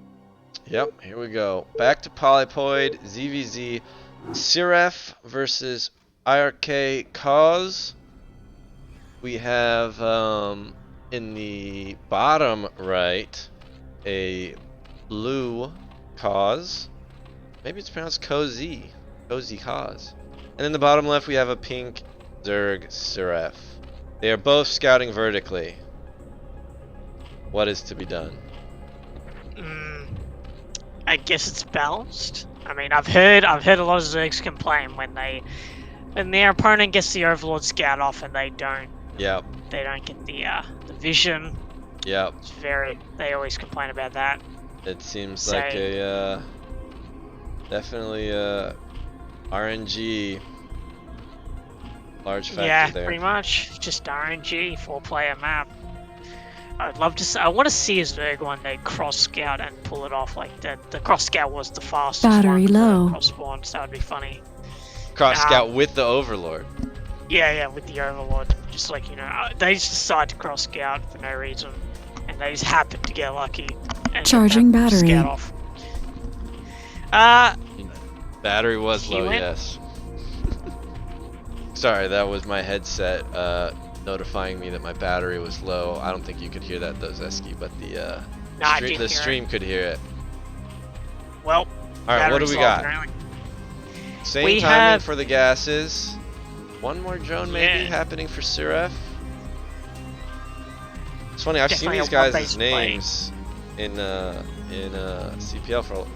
Yep, here we go. Back to Polypoid, ZVZ, Sirref versus arcde Cause. We have in the bottom right a blue Cause. Maybe it's pronounced Cozy Cause. And in the bottom left we have a pink Zerg Sirref. They are both scouting vertically. What is to be done? I guess it's balanced. I mean, I've heard a lot of Zergs complain when their opponent gets the Overlord scout off and they don't. Yep. They don't get the vision. Yep. It's they always complain about that. It seems like a definitely RNG large factor there. Yeah, pretty much. Just RNG, 4-player map. I'd love to. I want to see a Zerg one day cross scout and pull it off like that. The cross scout was the fastest. Battery low. Cross spawn, so that would be funny. Cross scout with the Overlord. Yeah, with the Overlord. Just like, they just decide to cross scout for no reason, and they just happen to get lucky. And Charging battery. Scout off. Battery was low, went? yes. Sorry, that was my headset notifying me that my battery was low. I don't think you could hear that though, Zesky, but the stream could hear it. Well, alright, what do we got? Apparently. Same timing for the gases. One more drone maybe happening for Sirref. It's funny, I've Definitely seen these guys' names in CPL for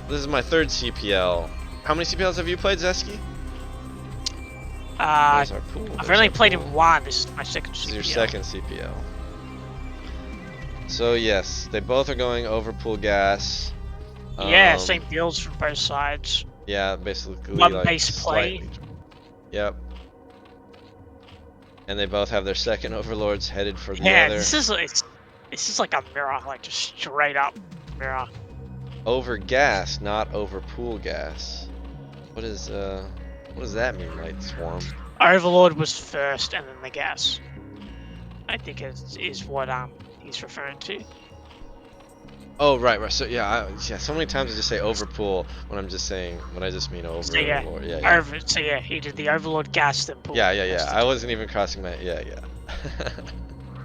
this is my 3rd CPL. How many CPLs have you played, Zesky? Where's our pool? I've There's only our played pool. in one. This is my second CPL. This is your second CPL. So yes, they both are going over pool gas. Yeah, same deals from both sides. Yeah, basically One like base play. slightly. Yep. And they both have their second overlords headed for the Yeah, other. this is like a mirror, like just straight up mirror. Over gas, not over pool gas. What does that mean, Light Swarm? Overlord was first, and then the gas. I think is what he's referring to. Oh right. So yeah, so many times I just say over pool when I just mean over. So yeah, Yeah. So yeah, he did the Overlord gas then pool. Yeah. I wasn't even crossing my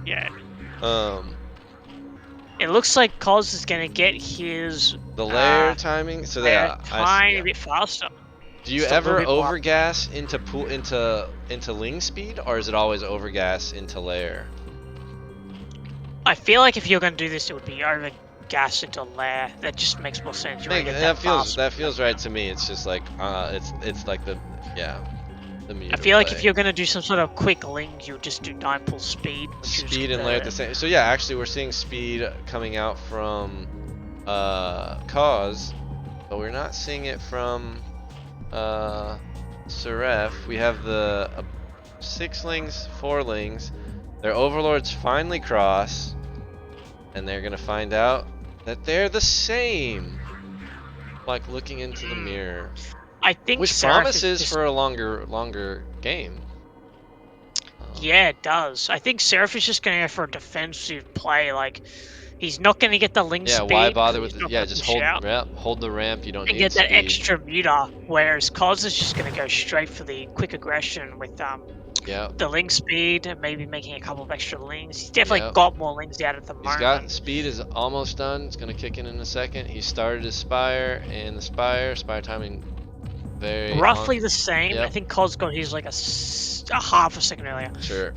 Yeah. Um. It looks like Cos is gonna get his The layer timing. So yeah, tiny bit faster. Do you Just ever overgas into pool into ling speed, or is it always overgas into layer? I feel like if you're gonna do this, it would be over gas into layer. That just makes more sense. You want to get that feels right to me. It's just like it's like the I feel like if you're gonna do some sort of quick lings, you would just do 9 pull speed. Speed and layer at the same. So yeah, actually we're seeing speed coming out from Cause, but we're not seeing it from Sirref. We have the 6 lings, 4 lings. Their overlords finally cross, and they're gonna find out that they're the same. Like looking into the mirror. I think which promises for a longer game. Yeah, it does. I think Sirref is just going to go for a defensive play. Like, he's not going to get the ling speed. Why bother with just hold the ramp. You don't need get speed. that extra meter. Whereas Cos is just going to go straight for the quick aggression with the ling speed and maybe making a couple of extra lings. He's definitely got more lings out at the moment. He's got speed is almost done. It's going to kick in a second. He started his spire, and the spire timing. Roughly the same. I think Cos got his like a half a second earlier. Sure.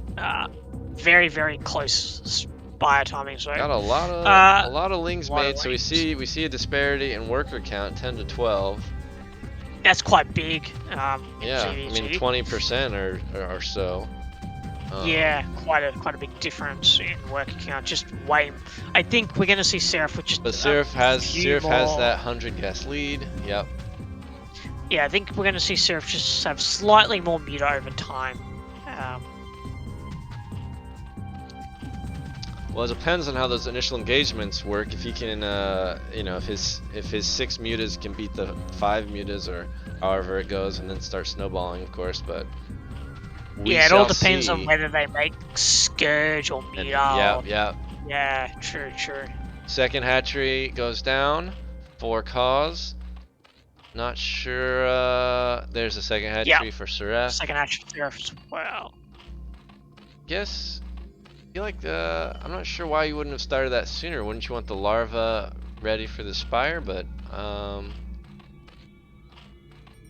Very, very close spire timing. So got a lot of lings made. So we see a disparity in worker count, 10 to 12. That's quite big. I mean 20% or so. Yeah, quite a big difference in worker count. Just way. I think we're gonna see Sirref, which. But Sirref has that 100 guess lead. Yep. Yeah, I think we're going to see Sirref just have slightly more meter over time. Well, it depends on how those initial engagements work. If he can, if his 6 mutas can beat the 5 mutas, or however it goes, and then start snowballing, of course. But it all depends on whether they make Scourge or meter. Yeah, true. Second hatchery goes down for Cause. Not sure. There's a second hatchery for Sirref. Second hatchery for Sirref as well. Guess. I feel like I'm not sure why you wouldn't have started that sooner. Wouldn't you want the larva ready for the spire? But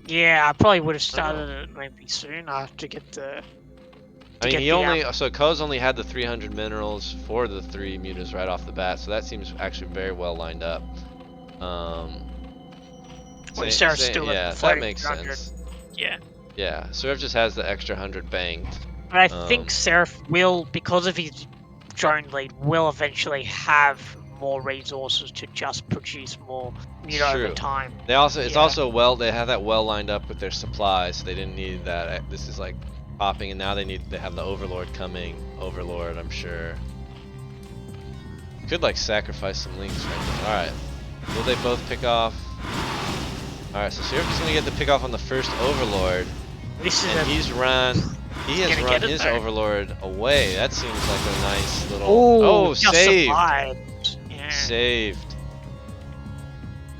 yeah, I probably would have started it maybe sooner to get the. So Koz only had the 300 minerals for the 3 mutas right off the bat, so that seems actually very well lined up. That makes sense. Yeah. Yeah, Sirref just has the extra 100 banked. But I think Sirref will, because of his drone lead, will eventually have more resources to just produce more over time. They also they have that well lined up with their supplies, so they didn't need that. This is like popping, and now they have the Overlord coming. Overlord, I'm sure. Could like sacrifice some links right now. Alright. Will they both pick off? Alright, so Sirref is gonna get the pick off on the first Overlord. He has run his Overlord away. That seems like a nice little saved. Yeah. Saved.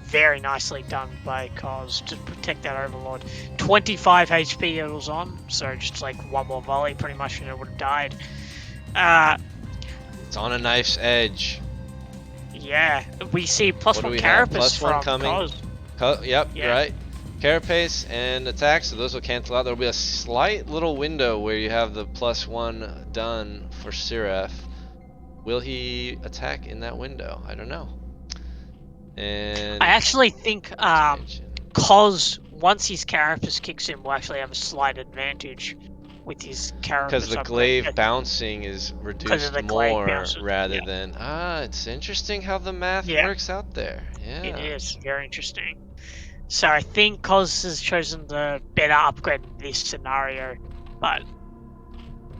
Very nicely done by Cos to protect that Overlord. 25 HP it was on, so just like one more volley pretty much and it would have died. It's on a knife's edge. Yeah, we see +1 Carapace from coming. Yep, yeah. Right. Carapace and attack, so those will cancel out. There will be a slight little window where you have the +1 done for Sirref. Will he attack in that window? I don't know. And I actually think Cos once his carapace kicks in, we'll actually have a slight advantage with his carapace. Because the glaive bouncing is reduced more rather than... it's interesting how the math works out there. Yeah. It is very interesting. So I think Cos has chosen the better upgrade in this scenario, but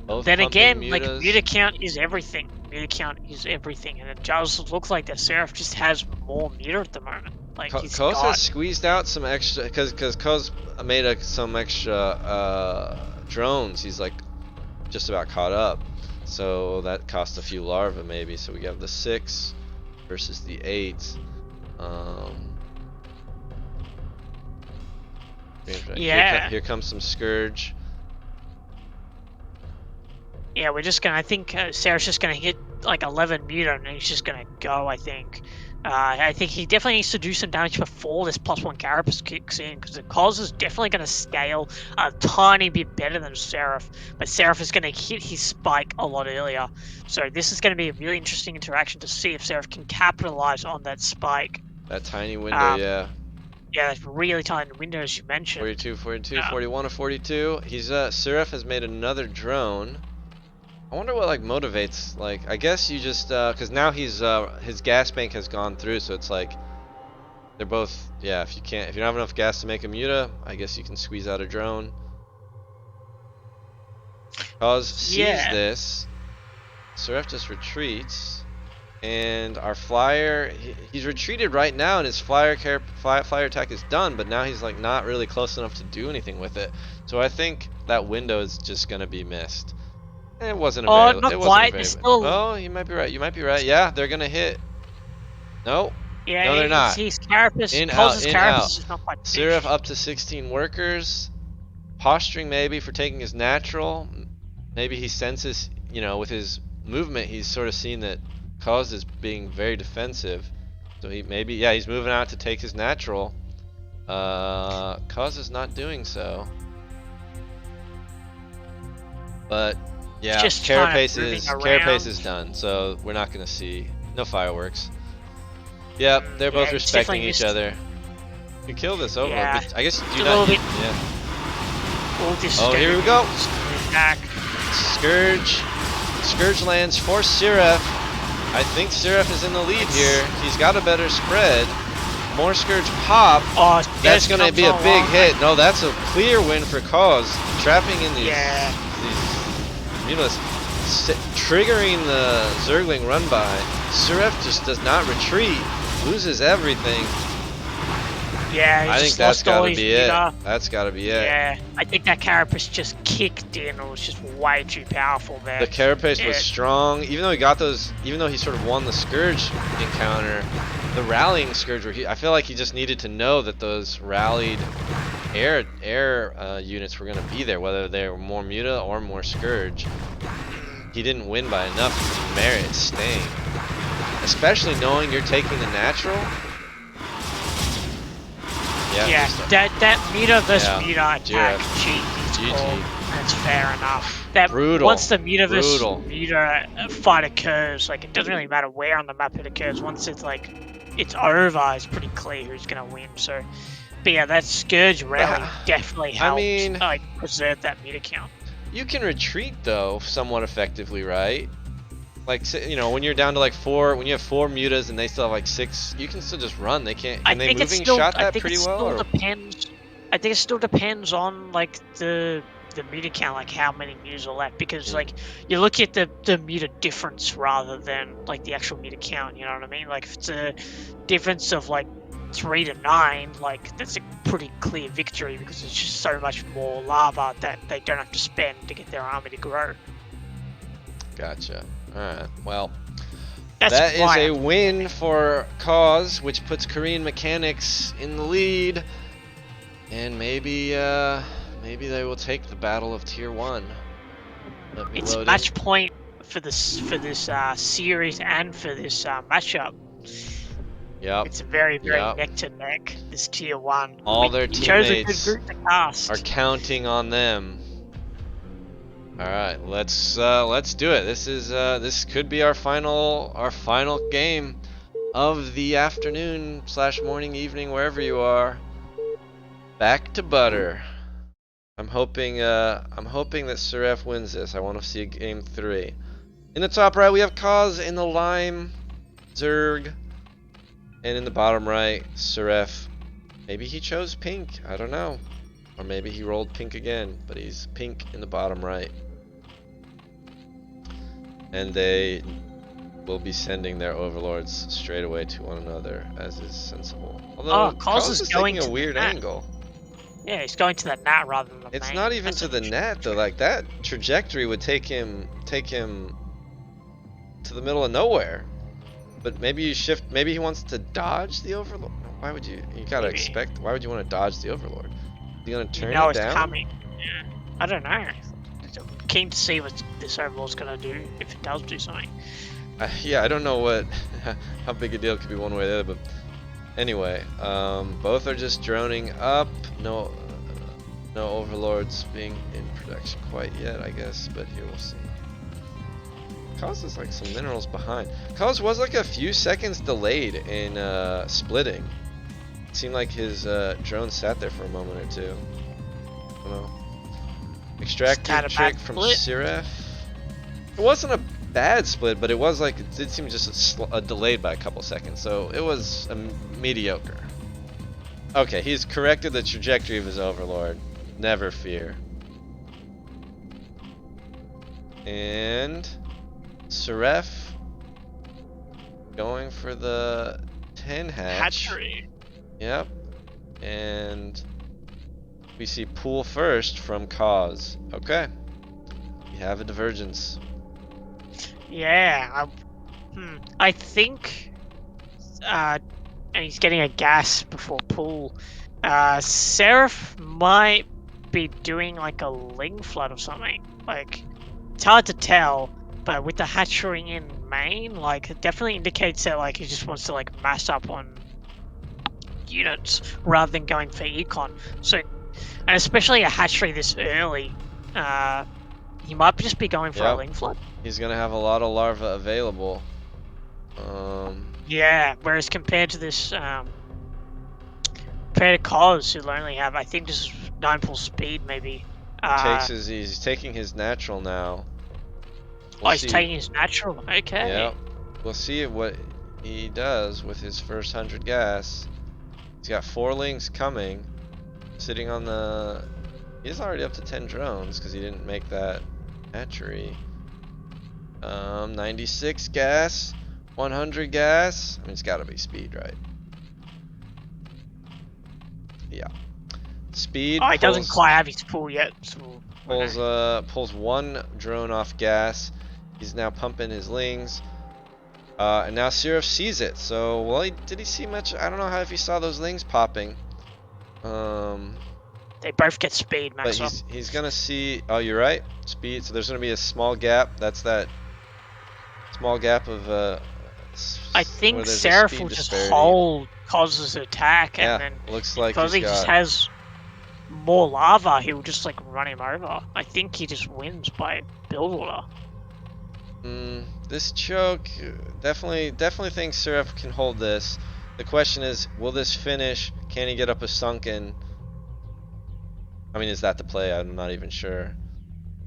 both then again, mutas. like, muta count is everything. Muta count is everything, and it does look like that Sirref just has more muta at the moment. Like, Kos has squeezed out some extra, because Kos made some extra drones. He's like just about caught up, so that cost a few larvae maybe. So we have the 6 versus the 8. Yeah. Here comes some Scourge. Yeah, we're just gonna. I think Sarah's just gonna hit like 11 muta, and he's just gonna go. I think he definitely needs to do some damage before this +1 carapace kicks in, because the Cos is definitely gonna scale a tiny bit better than Sirref, but Sirref is gonna hit his spike a lot earlier. So this is gonna be a really interesting interaction to see if Sirref can capitalize on that spike. That tiny window, yeah. Yeah, that's really tiny window, as you mentioned. 42, 42, 41 to 42. He's Sirref has made another drone. I wonder what like motivates, like, I guess you just because now he's his gas bank has gone through, so it's like they're both, yeah, if you don't have enough gas to make a muta, I guess you can squeeze out a drone. Cos sees this, Sirref just retreats, and our flyer, he's retreated right now, and his flyer attack is done, but now he's like not really close enough to do anything with it. So I think that window is just gonna be missed. It wasn't available. Not quite. Oh, you might be right. You might be right. Yeah, they're gonna hit. No. Yeah, no, they're not. His carapace. In, out, in, out. Is not quite Sirref up to 16 workers. Posturing maybe for taking his natural. Maybe he senses, you know, with his movement, he's sort of seen that Cos is being very defensive. So he's moving out to take his natural. Cos is not doing so. But yeah, carapace is done, so we're not gonna see no fireworks. Yep, they're both respecting each other. You kill this over. Yeah. I guess you do not. Yeah. Oh, here we go. Scourge lands for Sirref. I think Sirref is in the lead here. He's got a better spread. More Scourge pop. Oh, that's gonna be a big hit. No, that's a clear win for Cos. Trapping in these mutas, triggering the Zergling run by. Sirref just does not retreat. Loses everything. Yeah, I think that's gotta be it. That's gotta be it. Yeah, I think that carapace just kicked in. It was just way too powerful there. The carapace was strong, even though he got those. Even though he sort of won the Scourge encounter, the rallying Scourge. I feel like he just needed to know that those rallied air units were gonna be there, whether they were more muta or more Scourge. He didn't win by enough to merit staying, especially knowing you're taking the natural. Yeah, that muta versus muta attack GG. That's fair enough. That brutal. Once the muta versus muta fight occurs, like, it doesn't really matter where on the map it occurs. Once it's like it's over, it's pretty clear who's gonna win. So, but yeah, that Scourge rally definitely helped like preserve that muta count. You can retreat though somewhat effectively, right? Like, you know, when you're down to like 4, when you have 4 mutas and they still have like 6, you can still just run. They can't. Can they moving shot that pretty well? I think it still depends on like the muta count, like how many mutas are left. Because like you look at the muta difference rather than like the actual muta count. You know what I mean? Like if it's a difference of like 3 to 9, like that's a pretty clear victory because it's just so much more lava that they don't have to spend to get their army to grow. Gotcha. Alright, well, that is a win for Cos, which puts Korean Mechanics in the lead, and maybe they will take the Battle of Tier 1. It's match point for this series and for this matchup. Yep. It's very neck to neck. This Tier 1. All their teammates are counting on them. All right, let's do it. This could be our final game of the afternoon / morning, evening, wherever you are. Back to butter. I'm hoping that Sirref wins this. I want to see a game 3. In the top right, we have Kaz in the lime, Zerg, and in the bottom right, Sirref. Maybe he chose pink. I don't know. Or maybe he rolled pink again, but he's pink in the bottom right. And they will be sending their overlords straight away to one another, as is sensible. Although Kaz is taking a weird angle. Yeah, he's going to the net rather than the It's main. not even to the net though. Like that trajectory would take him to the middle of nowhere. But maybe you shift. Maybe he wants to dodge the overlord. Why would you? You gotta expect. Why would you want to dodge the overlord? You gonna turn it it's down? Coming. Yeah. I don't know. I'm keen to see what this overlord's gonna do if it does do something. Yeah, I don't know what how big a deal it could be one way or the other, but anyway, both are just droning up. No overlords being in production quite yet, I guess, but here we'll see. Kaz is like some minerals behind. Kaz was like a few seconds delayed in splitting. It seemed like his drone sat there for a moment or two. I don't know. Extracting trick from Sirref. It wasn't a bad split, but it was like, it did seem just delayed by a couple seconds, so it was mediocre. Okay, he's corrected the trajectory of his overlord. Never fear. And Sirref going for the 10 hatchery. Yep. And we see pool first from Kaz. Okay. We have a divergence. Yeah, I think, and he's getting a gas before pool. Sirref might be doing like a ling flood or something. Like, it's hard to tell, but with the hatchery in main, like, it definitely indicates that like he just wants to like mass up on units rather than going for econ. So, and especially a hatchery this early, he might just be going for a ling flood. He's gonna have a lot of larvae available. Yeah, whereas compared to this, compared to Kaz, who'll only have, I think, just 9 full speed, maybe. He's taking his natural now. He's taking his natural. Okay. Yeah. We'll see what he does with his first 100 gas. He's got 4 lings coming. Sitting on the... He's already up to 10 drones because he didn't make that hatchery. 96 gas. 100 gas. I mean, it's got to be speed, right? Yeah. Speed. He doesn't quite have his pool yet. So pulls 1 drone off gas. He's now pumping his lings. And now Sirref sees it. So, well, did he see much? I don't know if he saw those lings popping. They both get speed, max up. But he's gonna see. Oh, you're right. Speed. So there's gonna be a small gap. That's that small gap of. I think Sirref will just hold Koz's attack, and then looks like because he just has more lava, he will just like run him over. I think he just wins by build order. This choke definitely thinks Sirref can hold this. The question is, will this finish? Can he get up a sunken? I mean, is that the play? I'm not even sure.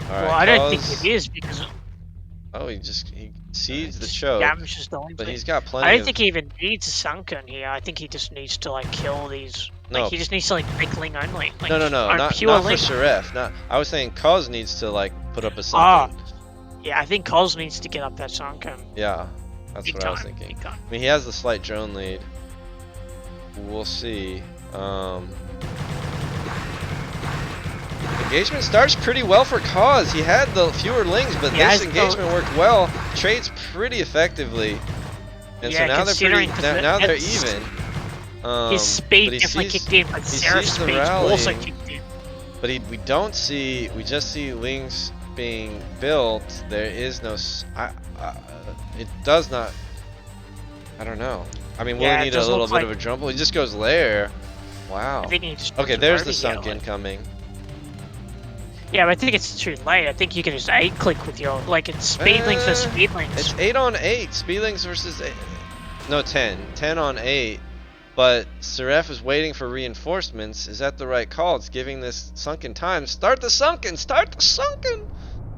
All right, well, I don't think it is because. Oh, he seeds the choke. Damages the but he's got plenty. I don't think he even needs a sunken here. I think he just needs to like kill these. No. Like, he just needs to like make ling only. Like, no, not for Sirref. Not. I was saying Koz needs to like put up a sunken. Yeah, I think Koz needs to get up that sunken. Yeah, that's what I was thinking. I mean, he has the slight drone lead. We'll see. Engagement starts pretty well for Koz. He had the fewer lings, but this engagement worked well. Trades pretty effectively, and so now they're even. His speed definitely kicked in, but Sirref's speed also kicked in. But we just see lings being built. There is no. It does not. I don't know. I mean, we'll need a little bit of a jumble. He just goes there. Wow. Okay, there's the sunken coming. Yeah, but I think it's too late. I think you can just 8-click with your, like, it's speedlings versus speedlings. It's 8 on 8. Speedlings versus 8. No, 10. 10 on 8. But Sirref is waiting for reinforcements. Is that the right call? It's giving this sunken time. Start the sunken! Start the sunken!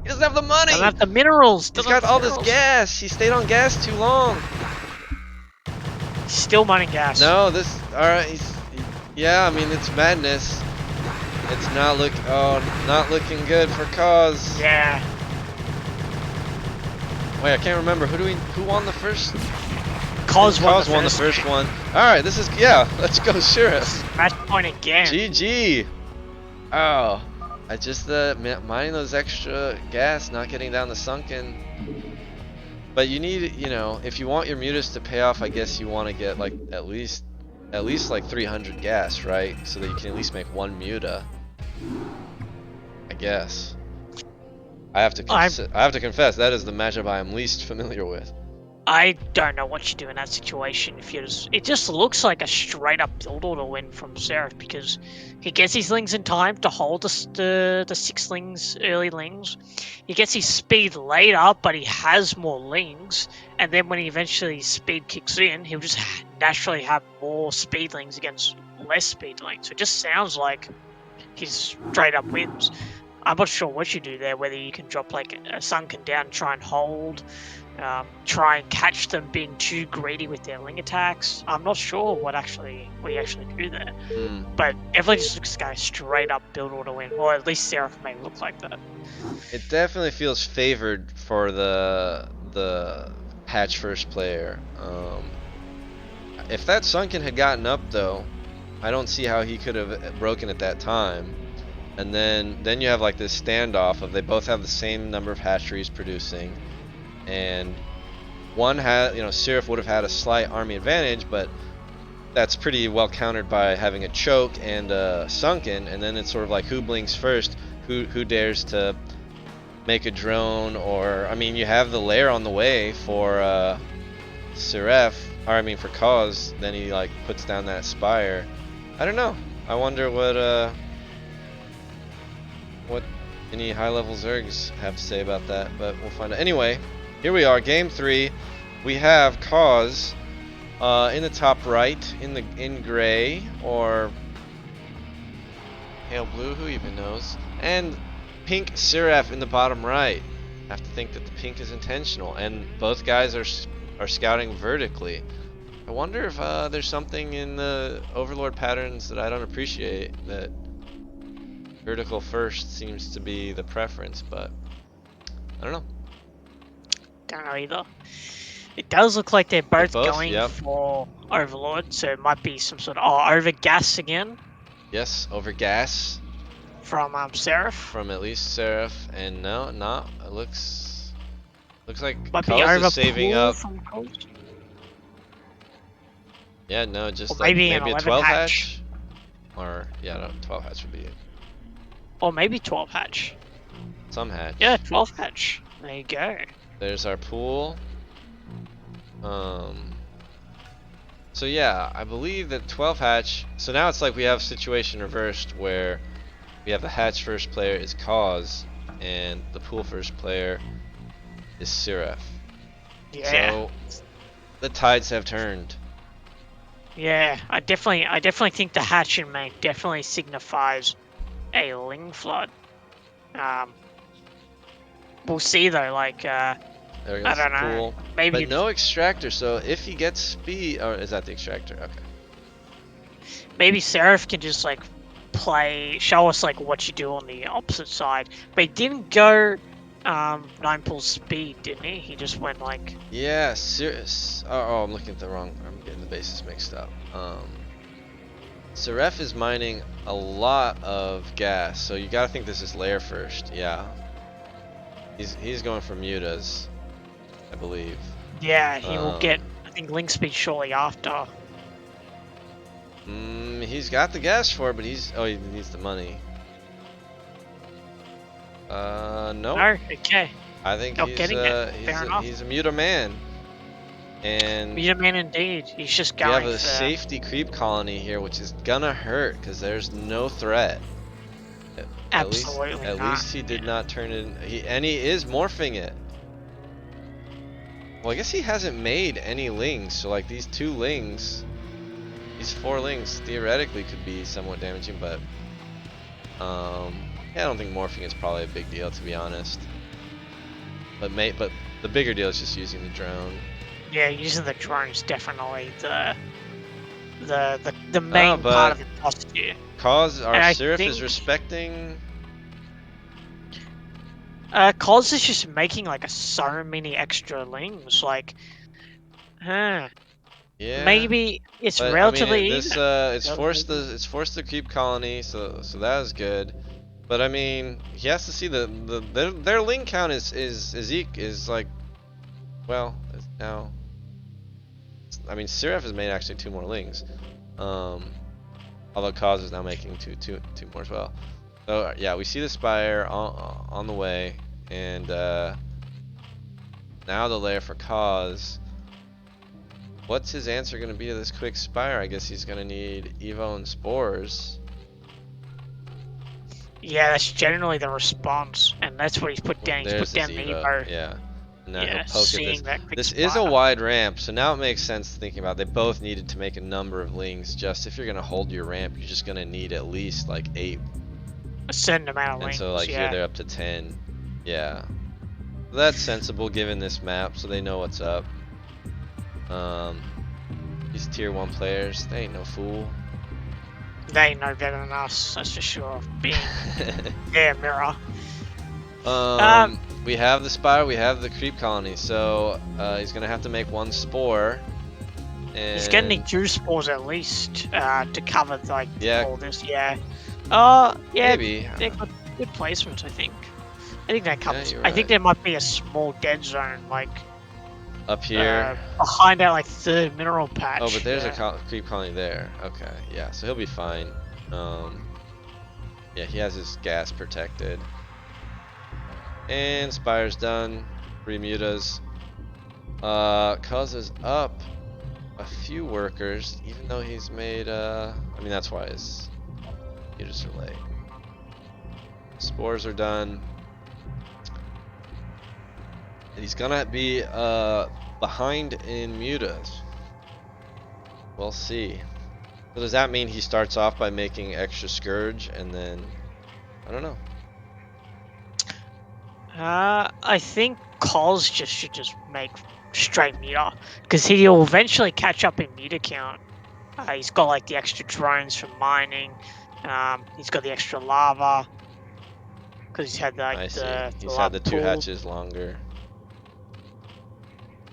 He doesn't have the money! Doesn't have the minerals! He's got all this gas! He stayed on gas too long! Still mining gas. No, this... Alright, yeah, I mean, it's madness. It's not looking good for Cause. Yeah. Wait, I can't remember. Who won the first? Cause won the first one. Alright, this is... Yeah, let's go, Sirref. Match point again. GG! Oh, I just mining those extra gas, not getting down the sunken. But you need, you know, if you want your mutas to pay off, I guess you want to get like at least like 300 gas, right? So that you can at least make one muta. I guess. I have to confess that is the matchup I am least familiar with. I don't know what you do in that situation. It just looks like a straight up build order win from Sirref, because he gets his lings in time to hold the 6 lings, early lings. He gets his speed later, but he has more lings, and then when he eventually speed kicks in, he'll just naturally have more speed lings against less speed lings. So it just sounds like he's straight up wins. I'm not sure what you do there, whether you can drop like a sunken down and try and hold. Try and catch them being too greedy with their ling attacks. I'm not sure what you actually do there. But definitely just looks like a straight up build order win, or at least Sirref may look like that. It definitely feels favored for the patch first player. If that sunken had gotten up though, I don't see how he could have broken at that time. And then you have like this standoff of they both have the same number of hatcheries producing. And one had, Sirref would have had a slight army advantage, but that's pretty well countered by having a choke and a sunken, and then it's sort of like who blinks first, who dares to make a drone, or I mean you have the lair on the way for Sirref, or I mean for Cause, then he like puts down that spire. I don't know. I wonder what any high level Zergs have to say about that, but we'll find out. Anyway, here we are, game 3. We have Cause in the top right, in gray or pale blue, who even knows, and pink Sirref in the bottom right. I have to think that the pink is intentional, and both guys are scouting vertically. I wonder if there's something in the Overlord patterns that I don't appreciate, that vertical first seems to be the preference, but I don't know. Don't know either. It does look like they're both going yep. for Overlord, so it might be some sort of over gas again. Yes, over gas from Sirref. From at least Sirref, and no, not. It looks like Cause is saving up. From Coach. Yeah, no, just or like maybe a 12 hatch. Or yeah, no, 12 hatch would be it. Or maybe 12 hatch. Some hatch. Yeah, 12 hatch. There you go. There's our pool. So yeah, I believe that 12 hatch. So now it's like we have situation reversed where we have the hatch first player is Cause and the pool first player is Sirref. Yeah. So the tides have turned. Yeah, I definitely think the hatch in main definitely signifies a ling flood. We'll see though, like there goes I don't know. Pool. Maybe but no extractor, so if he gets speed, or is that the extractor? Okay. Maybe Sirref can just like show us like what you do on the opposite side. But he didn't go 9 pull speed, didn't he? He just went like yeah, serious. Oh, I'm looking at the wrong. I'm getting the bases mixed up. Sirref is mining a lot of gas, so you gotta think this is lair first. Yeah. He's going for mutas, I believe. Yeah, he will get, I think, link speed shortly after. He's got the gas for it, but he needs the money. No. No, okay. I think Not getting it. Fair enough. He's a muta man. And muta man indeed. He's just going. We have a safety creep colony here, which is gonna hurt because there's no threat. Absolutely At least he did not turn it. And he is morphing it. Well, I guess he hasn't made any lings, so like these 2 lings, these 4 links theoretically could be somewhat damaging, but yeah, I don't think morphing is probably a big deal, to be honest. But the bigger deal is just using the drone. Yeah, using the drone is definitely the main part of the cost here. Cause our Sirref think, is respecting. Cos is just making like so many extra lings, like, huh? Yeah. Maybe it's But relatively I mean, this even. it's forced the creep colony, so that is good. But I mean, he has to see their ling count is like, well, it's now. I mean, Sirref has made actually 2 more lings, although Cause is now making two more as well. So yeah, we see the Spire on the way, and now the lair for Cause. What's his answer going to be to this quick Spire? I guess he's going to need Evo and Spores. Yeah, that's generally the response, and that's what he's put down. He's put down the Evo. Yeah. Now Yeah, he'll poke at this. that quick This Spire. is a wide ramp, so now it makes sense thinking about it. They both needed to make a number of lings. Just if you're going to hold your ramp, you're just going to need at least like 8. A certain amount of and lings. So like here they're up to 10. Yeah. So that's sensible given this map, so they know what's up. These tier 1 players, they ain't no fool. They know better than us, that's for sure. Being their mirror. We have the Spire, we have the creep colony, so he's gonna have to make 1 spore. And he's gonna need 2 spores at least to cover like all this. Yeah. Yeah. Maybe. They're good placements, I think. I think that covers. Yeah, I think there might be a small dead zone like up here behind that like 3rd mineral patch. Oh, but there's a creep colony there. Okay, yeah, so he'll be fine. Yeah, he has his gas protected. And Spire's done. 3 mutas. Cuz is up a few workers, even though he's made I mean, that's why his mutas are late. Spores are done. And he's gonna be behind in mutas. We'll see. So does that mean he starts off by making extra Scourge and then I don't know. I think Cos should just make straight meter, because he'll eventually catch up in meter count. He's got like the extra drones for mining. He's got the extra lava because he's had like he's had the 2 hatches longer.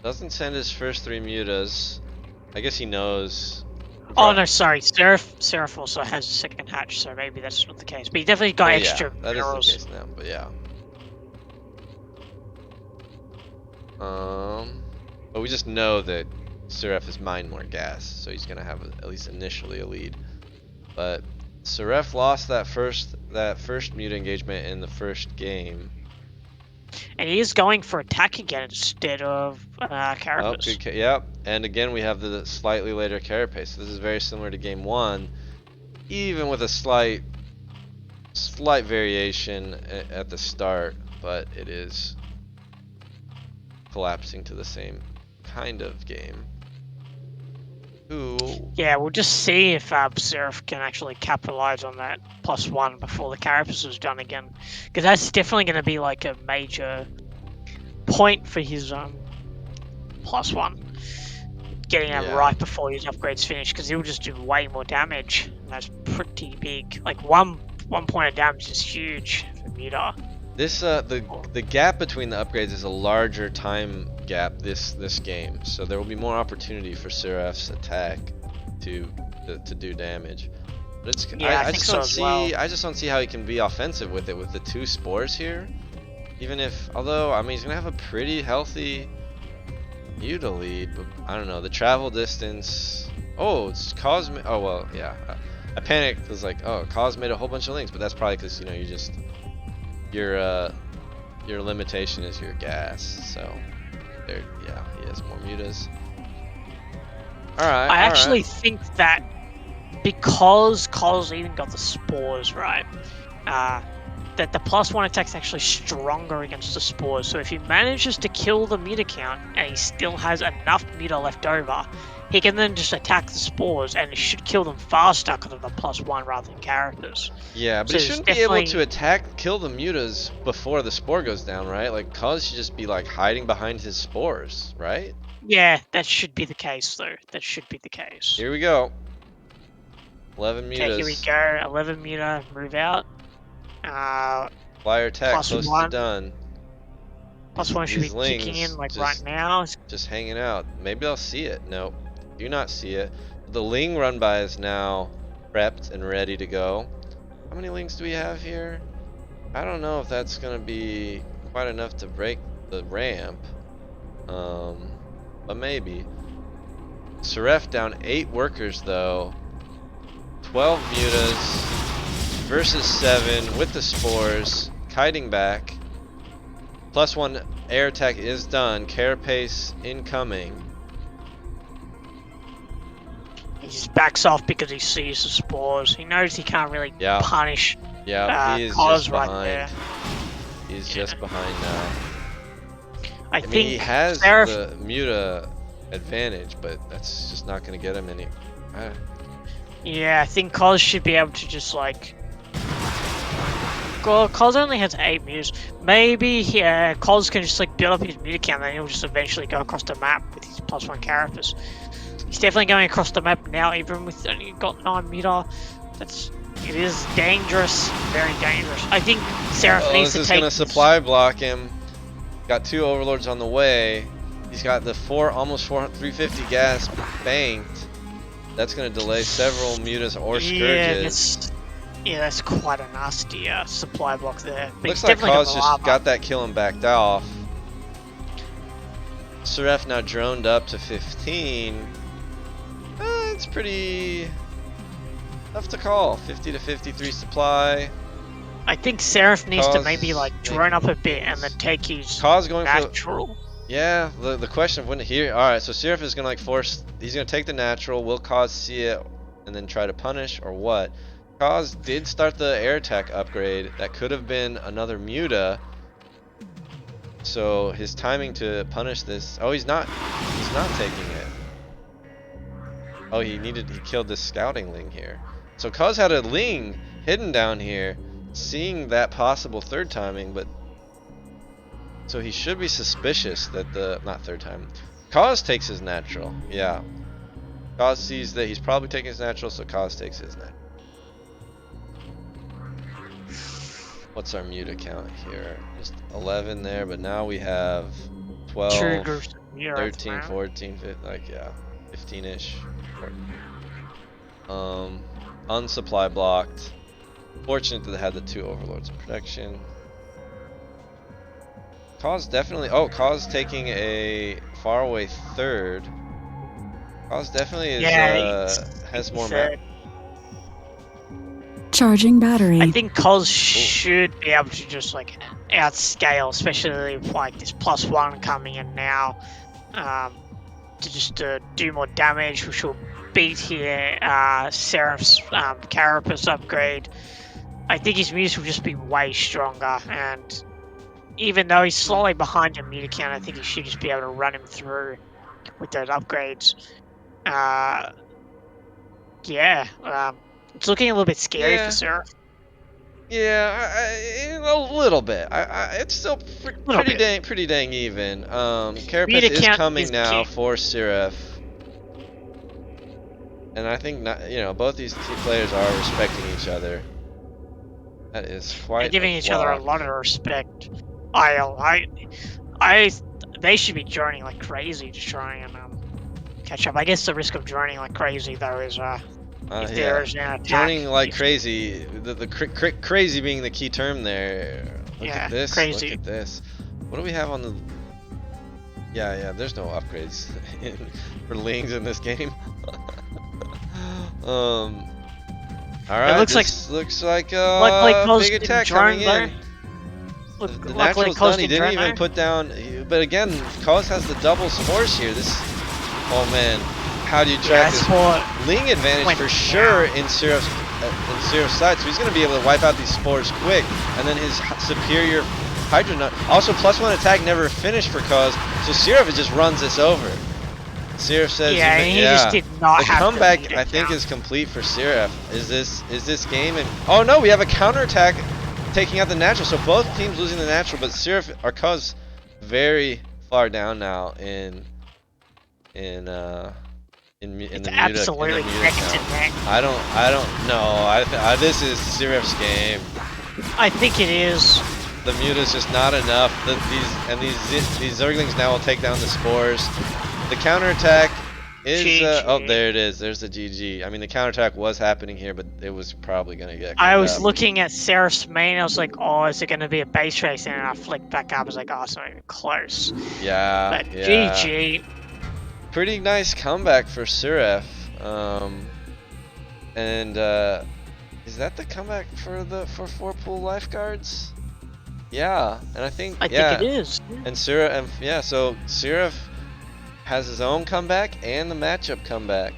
Doesn't send his first 3 mutas. I guess he knows. Oh no, sorry. Sirref also has a 2nd hatch, so maybe that's not the case. But he definitely got extra minerals. That is the case now, but yeah. But we just know that Sirref has mined more gas, so he's gonna have at least initially a lead. But Sirref lost that first muta engagement in the first game. And he is going for attack again instead of Carapace. Oh, good yep. And again, we have the slightly later Carapace. So this is very similar to game 1, even with a slight variation at the start, but it is collapsing to the same kind of game. Ooh. Yeah, we'll just see if Sirref can actually capitalize on that +1 before the Carapace is done again, because that's definitely going to be like a major point for his +1, getting it right before his upgrades finish, because he'll just do way more damage. And that's pretty big. Like one point of damage is huge for meter. This the gap between the upgrades is a larger time gap this game, so there will be more opportunity for Sirref's attack to do damage. But it's I just don't see how he can be offensive with it with the 2 spores here. Even if, although I mean, he's gonna have a pretty healthy muta lead, but I don't know, the travel distance. Oh, it's Cosmic. Oh well, yeah. I panicked. I was like, oh, Cos made a whole bunch of links, but that's probably because you just your limitation is your gas. So there, yeah, he has more mutas. All right. I actually think that because Cos even got the spores right, that the +1 attack's actually stronger against the spores. So if he manages to kill the meter count and he still has enough meter left over, he can then just attack the spores and it should kill them faster because of the +1 rather than Carapace. Yeah, but So he it's shouldn't be able to definitely- kill the mutas before the spore goes down, right? Like, Cause should just be like hiding behind his spores, right? Yeah, that should be the case though. That should be the case. Here we go. 11 mutas. Okay, here we go. 11 meter, move out. Flyer attack close to +1. done. +1 should be These kicking lings in like right now. just hanging out. Maybe I'll see it. Nope. Do not see it. The Ling run by is now prepped and ready to go. How many Lings do we have here? I don't know if that's gonna be quite enough to break the ramp. But maybe. Sirref down 8 workers though. 12 mutas versus 7 with the spores. Kiting back. +1 air attack is done. Carapace incoming. He just backs off because he sees the spores. He knows he can't really punish. Yeah, he is Cause just right behind. there. He's just behind now. I mean, think he has Sirref, the muta advantage, but that's just not going to get him any. Yeah, I think Cos should be able to just like. Well, Cos only has 8 mutas. Maybe Cos can just like build up his muta count, and he'll just eventually go across the map with his +1 Carapace. He's definitely going across the map now, even with only got 9 meter. It is dangerous, very dangerous. I think Sirref needs to take. This is going to supply block him. Got 2 overlords on the way. He's got the 350 gas banked. That's going to delay several mutas or scourges. Yeah, that's quite a nasty supply block there. But looks like Cos just got that kill and backed off. Sirref now droned up to 15. It's pretty tough to call. 50 to 53 supply. I think Sirref needs to maybe like drone up a bit and then take his natural. Yeah, the question of when here. All right, so Sirref is gonna like force. He's gonna take the natural. Will Cos see it and then try to punish or what? Cos did start the air attack upgrade. That could have been another muta. So his timing to punish this. Oh, he's not taking it. Oh, he killed this scouting Ling here. So Cos had a Ling hidden down here, seeing that possible third timing, but so he should be suspicious that not third time. Cos takes his natural. Yeah. Cos sees that he's probably taking his natural, so Cos takes his natural. What's our muta count here? Just 11 there, but now we have 12, 13, 14, 15, like, yeah, 15-ish. Unsupply blocked. Fortunate that they had the 2 overlords in protection. Cos definitely. Oh, Cos taking a faraway third. Cos definitely is, has more map. Charging battery. I think Cos should be able to just like outscale, especially with like this +1 coming in now, to just do more damage, which will beat here Sirref's Carapace upgrade. I think his mutas will just be way stronger, and even though he's slightly behind in meter count, I think he should just be able to run him through with those upgrades. It's looking a little bit scary for Sirref. Yeah, a little bit. It's still pretty dang even. Carapace is coming now for Sirref, and I think both these two players are respecting each other. That is quite. They're giving each other a lot of respect. They should be droning like crazy to try and catch up. I guess the risk of droning like crazy though is if there is an attack. Droning like crazy. The crazy being the key term there. Look at this. Crazy. Look at this. What do we have on the? Yeah. There's no upgrades for Lings in this game. All right. It looks like big attack coming in. The natural's done. He didn't even put down. But again, Cos has the double spores here. Oh man, how do you track this? Ling advantage for sure in Sirref's in Sirref's side, so he's going to be able to wipe out these spores quick. And then his superior Hydronaut. Also, +1 attack never finished for Cause, so Sirref just runs this over. Sirref says, yeah, he just did not the have comeback, to I think, is complete for Sirref. Is this game? And oh no, we have a counterattack taking out the natural. So both teams losing the natural, but Sirref, our Cause, very far down now in the absolutely neck to neck. I don't know. This is Sirref's game. I think it is. The muta's just not enough. These Zerglings now will take down the spores. The counterattack is oh, there it is. There's the GG. I mean, the counterattack was happening here, but it was probably gonna get. I was looking at Sirref's main. I was like, oh, is it gonna be a base race? And I flicked back up. I was like, oh, it's not even close. Yeah. But yeah. GG. Pretty nice comeback for Sirref. Is that the comeback for Forte Lifeguards? Yeah, and I think think it is. And Sirref, so Sirref has his own comeback and the matchup comeback.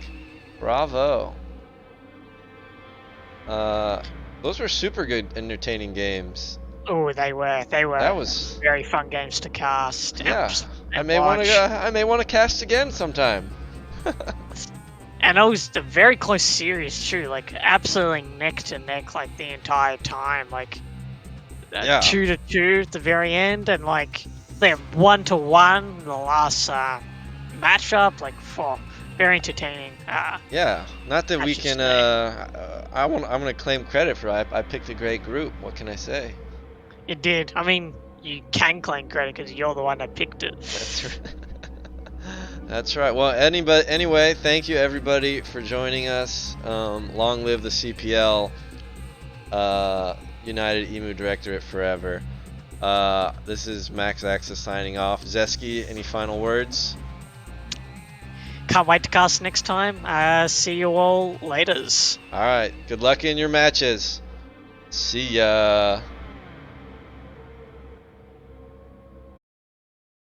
Bravo. Those were super good, entertaining games. Oh, they were. That was very fun games to cast. Yeah, I may want to cast again sometime. And it was a very close series too, like absolutely neck to neck, like the entire time, like 2-2 at the very end, and like they're 1-1 in the last matchup, like very entertaining. Yeah, not that we can. I'm gonna claim credit for I picked a great group. What can I say? You did. I mean, you can claim credit because you're the one that picked it. That's right. That's right. Well, anyway, thank you everybody for joining us. Long live the CPL, United Emu Directorate forever. This is maaaaxaxa signing off. Zesky, any final words? Can't wait to cast next time. See you all laters. All right. Good luck in your matches. See ya.